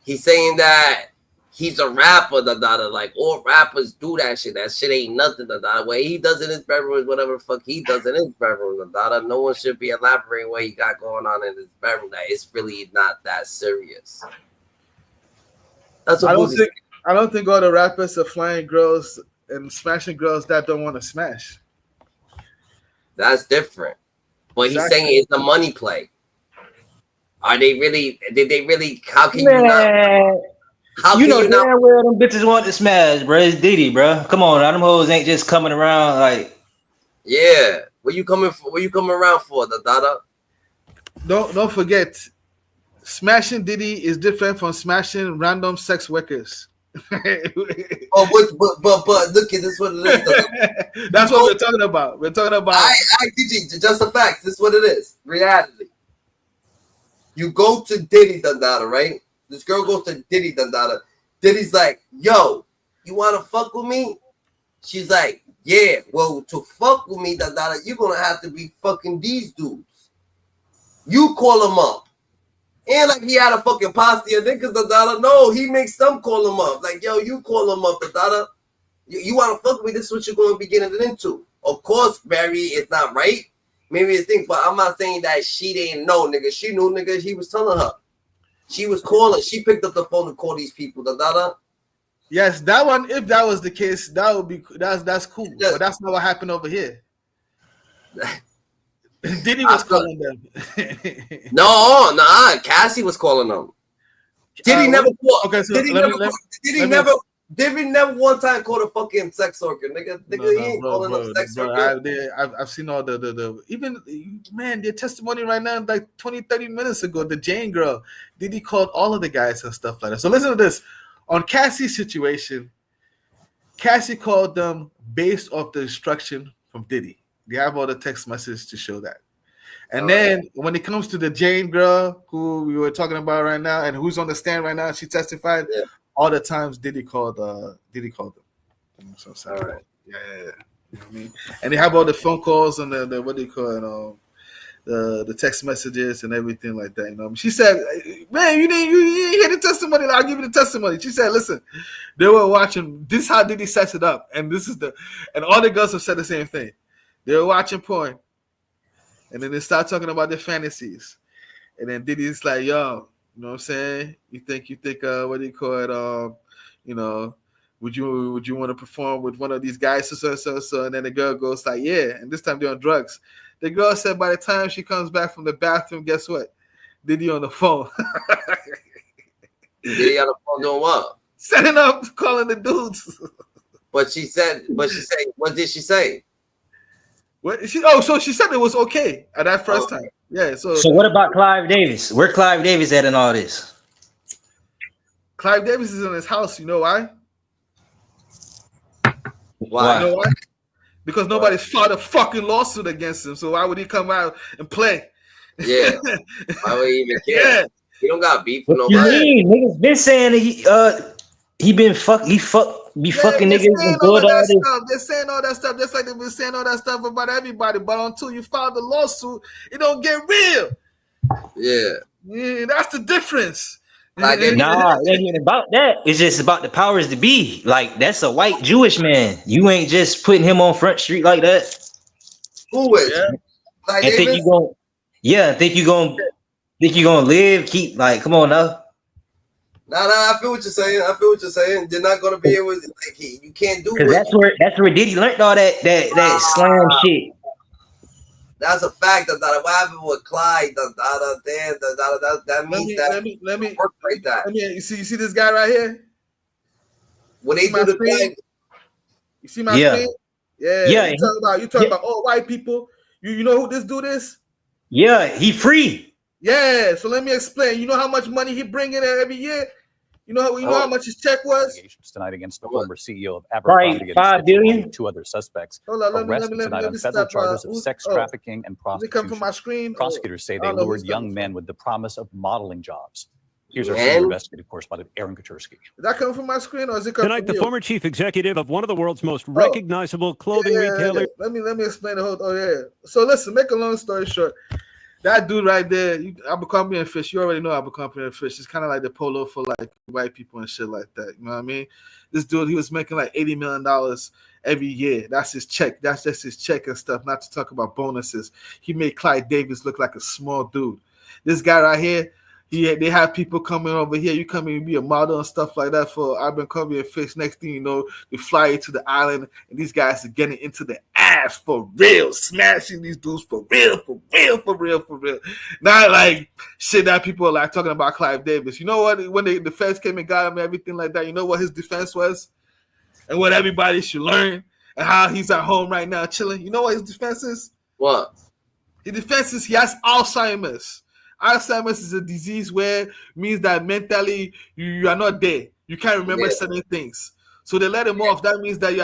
He's saying that he's a rapper, like all rappers do that shit. That shit ain't nothing, What he does in his bedroom is whatever the fuck he does in his bedroom, No one should be elaborating what he got going on in his bedroom. That it's really not that serious. That's what I don't think all the rappers are flying girls and smashing girls that don't want to smash. That's different. But he's saying it's a money play. Are they really? Did they really? How can you not? How you can know you not? damn well them bitches want to smash, bro. It's Diddy, bro. Come on, them hoes ain't just coming around like. Yeah, where you coming for? Where you coming around for, Don't forget, smashing Diddy is different from smashing random sex workers. But look at this. What it is. That's what we're talking about. We're talking about. I just the facts. This is what it is. Reality. You go to Diddy right? This girl goes to Diddy Diddy's like, yo, you wanna fuck with me? She's like, yeah. Well, to fuck with me, you're gonna have to be fucking these dudes. You call them up. And like he had a fucking posse of niggas, no, he makes them call him up. Like, yo, you call him up, You want to fuck with me? This is what you're going to be getting into. Of course, Barry, it's not right. Maybe it's things, but I'm not saying that she didn't know, nigga. She knew, nigga. He was telling her. She was calling. She picked up the phone to call these people, Yes, that one. If that was the case, that would be that's cool. Yeah. But that's not what happened over here. Diddy was calling them. No, Cassie was calling them. Diddy never called. Okay, so Diddy never one time called a fucking sex worker, nigga. He ain't calling a sex worker. I've seen all the even man, their testimony right now, like 20-30 minutes ago, the Jane girl. Diddy called all of the guys and stuff like that. So listen to this. On Cassie's situation, Cassie called them based off the instruction from Diddy. They have all the text messages to show that. And then when it comes to the Jane girl who we were talking about right now and who's on the stand right now, she testified all the times Diddy called them. So sorry. All right. Yeah. You know what I mean? And they have all the phone calls and the what do you call it? the text messages and everything like that. You know, she said, "Man, you didn't hear the testimony. I'll give you the testimony." She said, "Listen, they were watching. This is how Diddy sets it up, and this is and all the girls have said the same thing. They were watching porn, and then they start talking about their fantasies, and then Diddy's like, yo, you know what I'm saying? You think what do you call it? You know." Would you want to perform with one of these guys? So, and then the girl goes like, yeah. And this time they're on drugs. The girl said by the time she comes back from the bathroom, guess what? Diddy on the phone. Diddy on the phone doing what? Setting up, calling the dudes. But she said, what did she say? So she said it was okay at that first time. Yeah. So what about Clive Davis? Where Clive Davis at in all this? Clive Davis is in his house. You know why? Why? You know why? Because nobody's filed a fucking lawsuit against him. So why would he come out and play? Yeah. Why would he even care? Yeah. He don't got beef with What you nobody. mean? Niggas been saying he fucking niggas and doing all this. They're saying all that stuff just like they've been saying all that stuff about everybody. But until you file the lawsuit, it don't get real. Yeah, that's the difference. Nah, it ain't even about that. It's just about the powers to be. Like, that's a white Jewish man. You ain't just putting him on Front Street like that. Who is? And think you gonna live? Keep like, come on now. Nah, I feel what you're saying. They're not gonna be able to, like, you can't do Because that's where Diddy learned all that slam shit. That's a fact. That what happened with Clyde? That means let me work like that. You see this guy right here? When they do the screen? You see my screen? Yeah. You talking about all white people. You know who this dude is? Yeah, he free. Yeah. So let me explain. You know how much money he bring in every year? You know how much his check was? Tonight against the former CEO of Abercrombie $5 billion. And 2 other suspects let arrested me tonight on federal stop, charges of sex trafficking and Does it come prostitution. from my screen? Prosecutors say they lured young men with the promise of modeling jobs. Here's our And- senior investigative correspondent, Aaron Katursky. Did that come from my screen or is it come Tonight, from the you? former chief executive of one of the world's most recognizable clothing retailers. Let me explain the whole. So listen, make a long story short. That dude right there, Abercrombie and Fish. You already know Abercrombie and Fish. It's kind of like the polo for like white people and shit like that. You know what I mean? This dude, he was making like $80 million every year. That's his check. That's just his check and stuff. Not to talk about bonuses. He made Clyde Davis look like a small dude. This guy right here, they have people coming over here. You come in and be a model and stuff like that for Abercrombie and Fish. Next thing you know, they fly you to the island, and these guys are getting into the ass for real, smashing these dudes for real. Not like shit that people are like talking about Clive Davis. You know what? When the feds came and got him and everything like that, you know what his defense was? And what everybody should learn, and how he's at home right now chilling. You know what his defense is? What? His defense is he has Alzheimer's. Alzheimer's is a disease where it means that mentally you are not there. You can't remember certain things. So they let him off. That means that you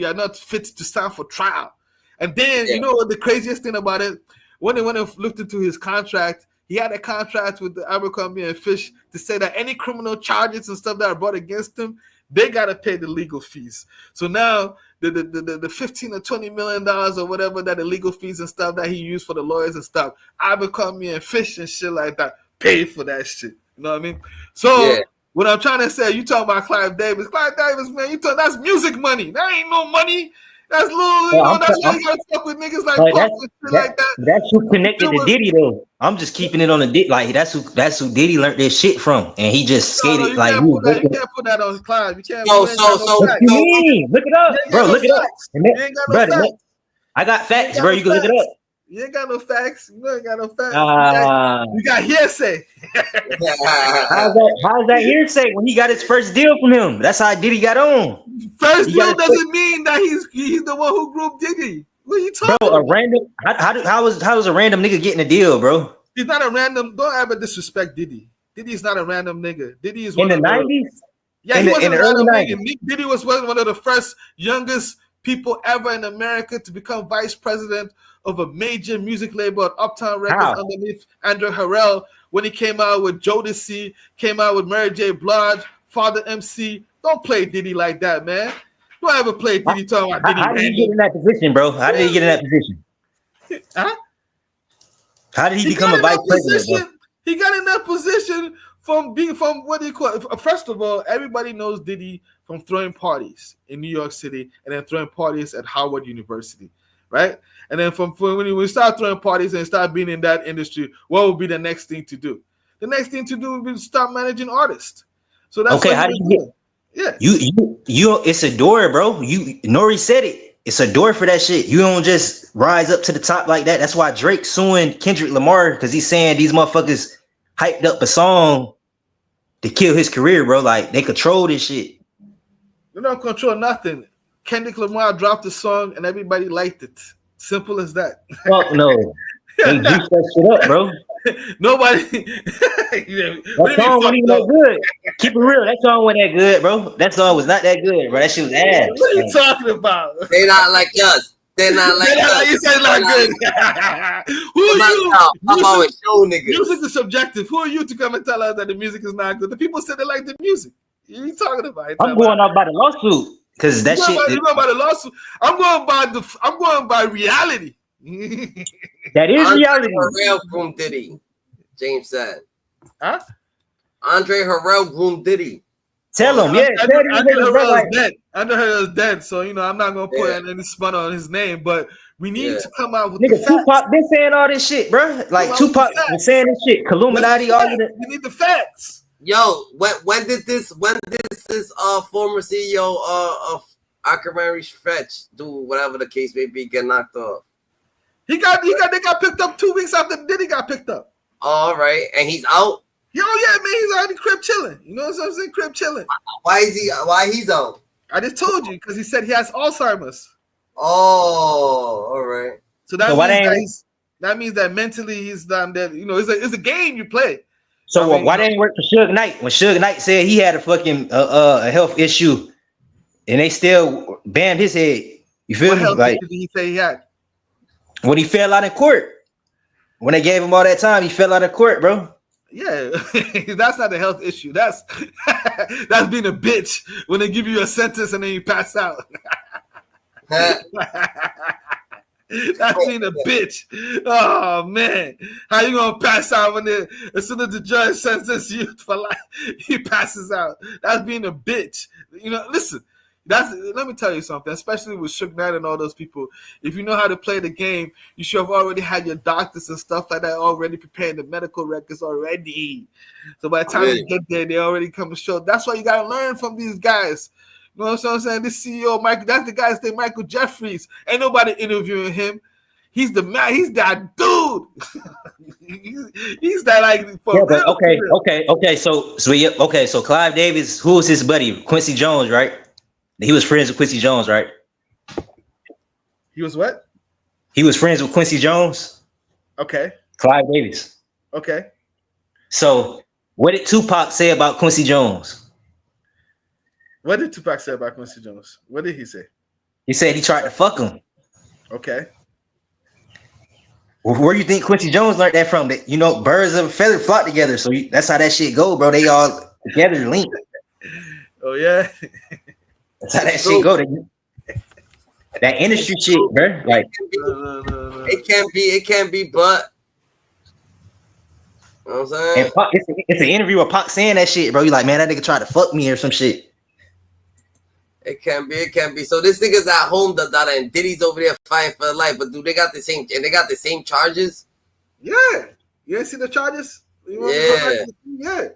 are not fit to stand for trial. And then you know what the craziest thing about it? When they went and looked into his contract, he had a contract with the Abercrombie and Fish to say that any criminal charges and stuff that are brought against him, they gotta pay the legal fees. So now the $15 or $20 million or whatever that the legal fees and stuff that he used for the lawyers and stuff, Abercrombie and Fish and shit like that pay for that shit. You know what I mean? So what I'm trying to say, you talking about Clive Davis, man, you talking that's music money. That ain't no money. That's little, that's why you gotta fuck with niggas like Puff and shit like that. That's who connected to Diddy though. I'm just keeping it on the Diddy. Like that's who Diddy learned this shit from, and he just skated you like. You can't put that on Clive. You can't. What you mean? Look it up, bro. Look it up. You ain't got no facts. I got facts, bro. You can look it up. You ain't got no facts. You ain't got no facts. You got hearsay. How's that hearsay when he got his first deal from him? That's how Diddy got on. First deal doesn't mean that he's the one who grew Diddy. What are you talking about? Bro, a random how was a random nigga getting a deal, bro? He's not a random. Don't ever disrespect Diddy. Diddy's not a random nigga. Diddy is in the 90s. Yeah, he wasn't in a the early random 90s. nigga. Diddy was one of the first youngest people ever in America to become vice president of a major music label at Uptown Records underneath Andrew Harrell when he came out with Jodeci, came out with Mary J. Blige, Father MC. Don't play Diddy like that, man. Don't ever play Diddy talking about Diddy. How did he get in that position, bro? How did he get in that position? Huh? How did he become got a in vice that president? position. He got in that position from what do you call it? First of all, everybody knows Diddy from throwing parties in New York City and then throwing parties at Howard University, right? And then from when you start throwing parties and start being in that industry, what would be the next thing to do? The next thing to do would be to start managing artists. So that's Okay, what how do you get? Yeah. You it's a door, bro. Nori said it. It's a door for that shit. You don't just rise up to the top like that. That's why Drake suing Kendrick Lamar, because he's saying these motherfuckers hyped up a song to kill his career, bro. Like they control this shit. You don't control nothing. Kendrick Lamar dropped the song and everybody liked it. Simple as that. Fuck no. They juice that shit up, bro. Nobody. That song wasn't even that good. Keep it real. That song wasn't that good, bro. That song was not that good, bro. That shit was ass. What are you talking about? They not like us. They're not like us. You said not good. Who are you? I'm always show niggas. Music is subjective. Who are you to come and tell us that the music is not good? The people said they like the music. What are you talking about? I'm going off by the lawsuit because that shit. You going by the lawsuit? I'm going by reality. That is reality. Harrell groomed Diddy. James said. Huh? Andre Harrell groomed Diddy. Tell him, yeah. Andre Harrell is dead. Andre Harrell is dead. So I'm not gonna put any spun on his name, but we need to come out with nigga. Tupac been saying all this shit, bro. Like Tupac been saying this shit. Illuminati, all of that. We need the facts. Yo, when did this former CEO of Akamari Fetch do whatever the case may be get knocked off? They got picked up 2 weeks after Diddy got picked up. All right, and he's out. Yo, yeah, man, he's out in the crib chilling. You know what I'm saying? Crib chilling. Why he's out? I just told you because he said he has Alzheimer's. Oh, all right. So that means that mentally he's not dead. You know, it's a game you play. So why didn't it work for Suge Knight when Suge Knight said he had a fucking a health issue, and they still banned his head? You feel me? Like did he say he had? When he fell out in court, when they gave him all that time, he fell out of court, bro. Yeah, that's not a health issue. That's being a bitch when they give you a sentence and then you pass out. That's being a bitch. Oh man, how you gonna pass out when as soon as the judge sentences you for life, he passes out? That's being a bitch. You know, listen. Let me tell you something, especially with Suge Knight and all those people. If you know how to play the game, you should have already had your doctors and stuff like that already preparing the medical records already. So by the time you get there, they already come to show. That's why you gotta learn from these guys. You know what I'm saying? This CEO, Michael, that's the guy's name, Michael Jeffries. Ain't nobody interviewing him. He's the man. He's that dude. he's that like. For real, okay. So Clive Davis, who was his buddy? Quincy Jones, right? He was friends with Quincy Jones, right? He was what? He was friends with Quincy Jones. Okay. Clive Davis. Okay. So, what did Tupac say about Quincy Jones? What did Tupac say about Quincy Jones? What did he say? He said he tried to fuck him. Okay. Where do you think Quincy Jones learned that from? That, birds of a feather flock together. So that's how that shit go, bro. They all together linked. Oh yeah. That's how that shit go. That industry shit, bro. Like it can't be, but you know what I'm saying? Pac, it's an interview with Pac saying that shit, bro. You like, man, that nigga tried to fuck me or some shit. It can be. So this nigga's at home, and Diddy's over there fighting for life. But do they got the same? And they got the same charges? Yeah. You ain't see the charges? Yeah.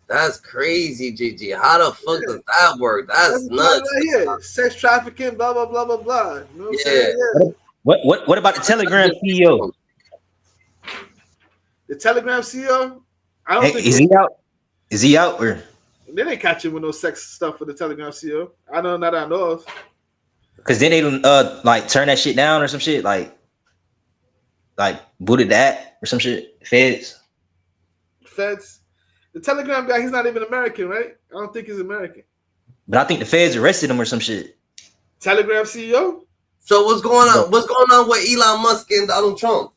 That's crazy, GG. How the fuck does that work? That's nuts. Right here. Sex trafficking, blah blah blah blah blah. You know what I'm saying? Yeah. What about the Telegram CEO? The Telegram CEO? I don't think is he out? Is he out or? They didn't catch him with no sex stuff for the Telegram CEO. I don't know that I know of. Because then they like turn that shit down or some shit, like booted that or some shit. Feds. The Telegram guy, he's not even American, right? I don't think he's American. But I think the feds arrested him or some shit. Telegram CEO? So what's going on? What's going on with Elon Musk and Donald Trump?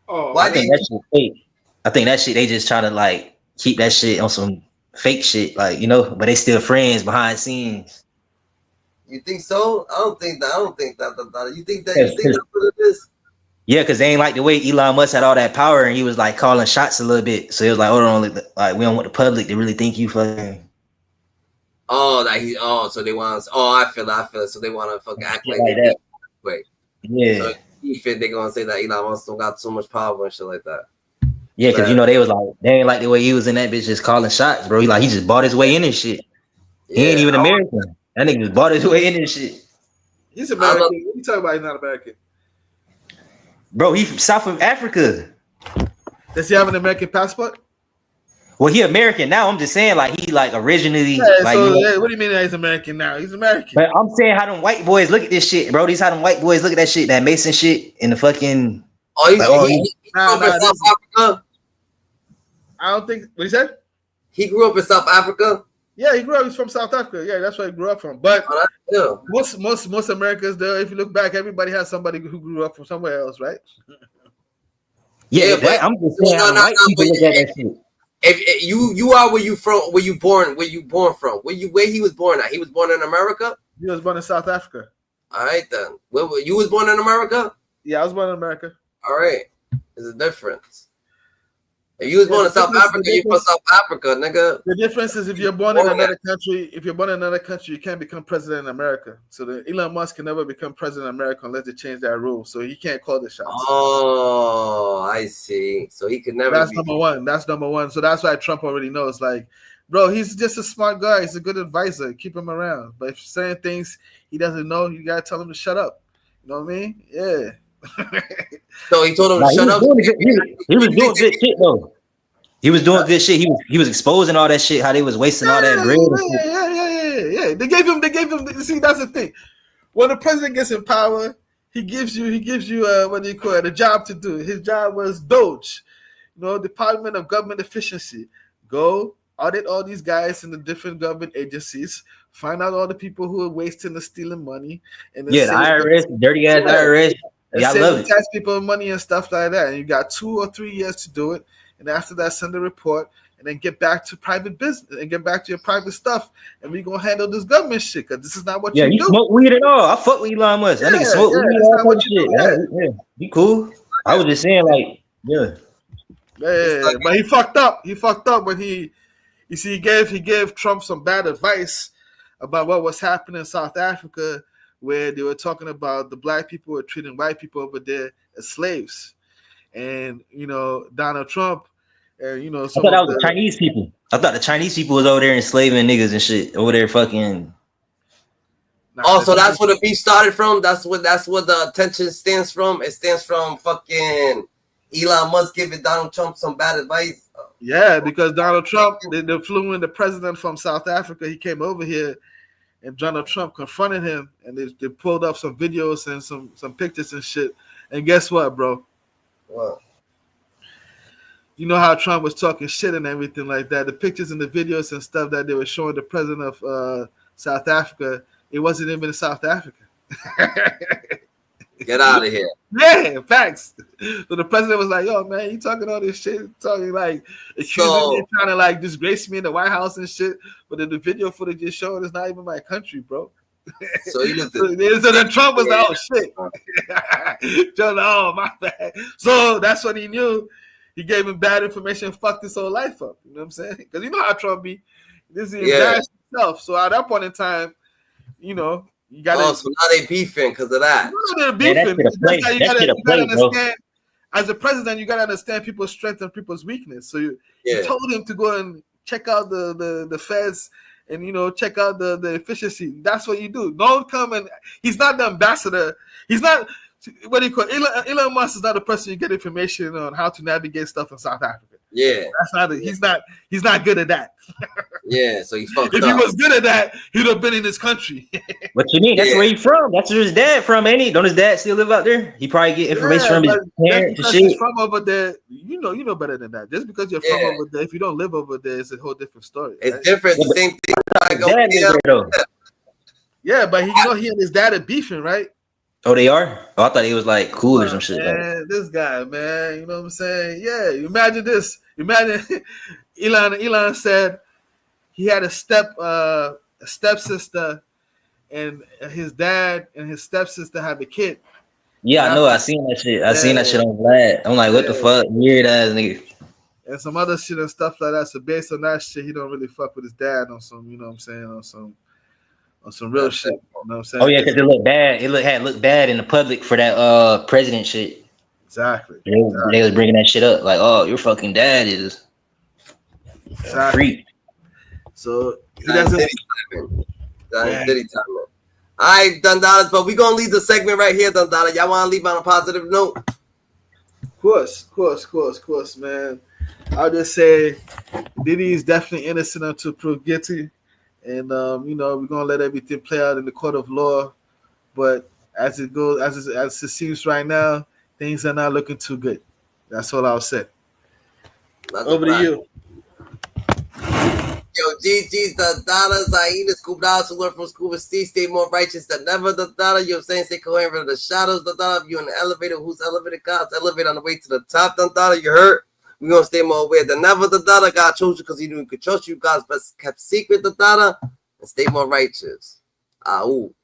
Oh, I think that shit fake. I think that shit they just try to like keep that shit on some fake shit, like but they still friends behind scenes. You think so? I don't think that. You think that's what it is? Yeah, because they ain't like the way Elon Musk had all that power and he was like calling shots a little bit. So it was like, hold on, like we don't want the public to really think you fucking. Oh, so they want. Oh, I feel it. So they want to fucking act like like they that. Wait. Yeah. So if they gonna say that Elon Musk don't got so much power and shit like that. Yeah, because you know they was like they ain't like the way he was in that bitch just calling shots, bro. He just bought his way in this shit. He ain't even American. That nigga just bought his way in this shit. He's American. What you talking about? He's not American. Bro, he from South of Africa. Does he have an American passport? Well, he American now. I'm just saying, like he like originally. Yeah, like, so you know, what do you mean that he's American now? He's American. but I'm saying how them white boys look at this shit, bro. These how them white boys look at that shit, that Mason shit, in the fucking. Oh, he grew up in South Africa. I don't think what he said. He grew up in South Africa. Yeah, he grew up. He's from South Africa. Yeah, that's where he grew up from. But most Americans, though, if you look back, everybody has somebody who grew up from somewhere else, right? Yeah, but I'm just saying how white people look at that shit. If you are where you from, where you born from, where he was born at. He was born in America. He was born in South Africa. All right then. You was born in America. Yeah, I was born in America. All right, there's a difference. If you was born in South Africa, you're from South Africa, nigga. The difference is if you're born in another country, you can't become president in America. So Elon Musk can never become president in America unless they change that rule. So he can't call the shots. Oh, I see. So he could never. Number one. That's number one. So that's why Trump already knows. Like, bro, he's just a smart guy. He's a good advisor. Keep him around. But if he's saying things he doesn't know, you gotta tell him to shut up. You know what I mean? Yeah. So he told him to shut up. He was doing good shit though. He was doing good shit. He was exposing all that shit. How they was wasting all that bread. Yeah. They gave him. See, that's the thing. When the president gets in power, he gives you what do you call it? A job to do. His job was Doge, Department of Government Efficiency. Go audit all these guys in the different government agencies. Find out all the people who are wasting and stealing money. And the IRS, dirty ass IRS. Yeah, I love it. Tax people money and stuff like that. And you got 2 or 3 years to do it. And after that, send a report and then get back to private business and get back to your private stuff. And we're going to handle this government shit because this is not what you do. Yeah, you smoke weed at all. I fuck with Elon Musk. That nigga smoke weed. All what shit. Yeah, he cool. I was just saying, like, yeah. Yeah, but he fucked up. He fucked up when he gave Trump some bad advice about what was happening in South Africa, where they were talking about the black people were treating white people over there as slaves. And, Donald Trump, and, I thought that was the Chinese people. I thought the Chinese people was over there enslaving niggas and shit. Over there fucking. Oh, so that's where the beef started from? That's what the attention stands from? It stands from fucking Elon Musk giving Donald Trump some bad advice? Yeah, because Donald Trump, they flew in the president from South Africa. He came over here. And Donald Trump confronted him, and they pulled up some videos and some pictures and shit. And guess what, bro? What? You know how Trump was talking shit and everything like that. The pictures and the videos and stuff that they were showing the president of South Africa, it wasn't even in South Africa. Get out of here. Yeah, facts. So the president was like, yo, man, you talking all this shit, talking like accusing me, trying to like disgrace me in the White House and shit. But the video footage you're showing is not even my country, bro. So then Trump was like, oh shit. Just, oh, my bad. So that's when he knew he gave him bad information and fucked his whole life up. You know what I'm saying? Because you know how Trump be. This is embarrassed himself. So at that point in time, you got so now they beefing because of that. No, they're beefing. You gotta understand, as a president, you gotta understand people's strength and people's weakness. So you told him to go and check out the feds and check out the efficiency. That's what you do. Don't come and he's not the ambassador. He's not what do you call it? Elon Musk is not the person you get information on how to navigate stuff in South Africa. Yeah, that's not. He's not good at that. Yeah, so he fucked If up. he was good at that, he'd have been in this country. What you mean? That's where he from. That's where his dad from, ain't he? Don't his dad still live out there? He probably get information from his parents and shit. He's from over there. You know better than that. Just because you're from over there, if you don't live over there, it's a whole different story. It's different. The same thing. Yeah, but he and his dad are beefing, right? Oh, they are? Oh, I thought he was like cool or some shit. Man, this guy, man, you know what I'm saying? Yeah, imagine this. Imagine Elon said he had a stepsister, and his dad and his stepsister had a kid, Yeah, I know. I seen that shit. I seen that shit on Vlad. I'm like, what the fuck? Weird ass nigga. And some other shit and stuff like that. So based on that shit, he don't really fuck with his dad on some, you know what I'm saying, on some real shit. You know what I'm saying? Oh yeah, because it looked bad. It looked bad in the public for that president shit. Exactly. They was bringing that shit up like, oh, your fucking dad is a freak. So he doesn't. Diddy time. All right, Dundadas, but we're gonna leave the segment right here, Dundada. Y'all want to leave on a positive note? Of course, man. I'll just say Diddy is definitely innocent until proved guilty. And you know, we're gonna let everything play out in the court of law. But as it goes, as it seems right now, things are not looking too good. That's all I'll say. Over to you. Yo, GG's the Dada, Zaida, Scoop Dollars, who learn from school with Steve, stay more righteous than never, the Dada. You know what I'm saying? Stay coherent from the shadows, the Dada. If you're in the elevator, who's elevated? God's elevator on the way to the top, the Dada. You heard? We're going to stay more aware than never, the Dada. God chose you because he knew he could trust you. God's best kept secret, the Dada. And stay more righteous. Ooh.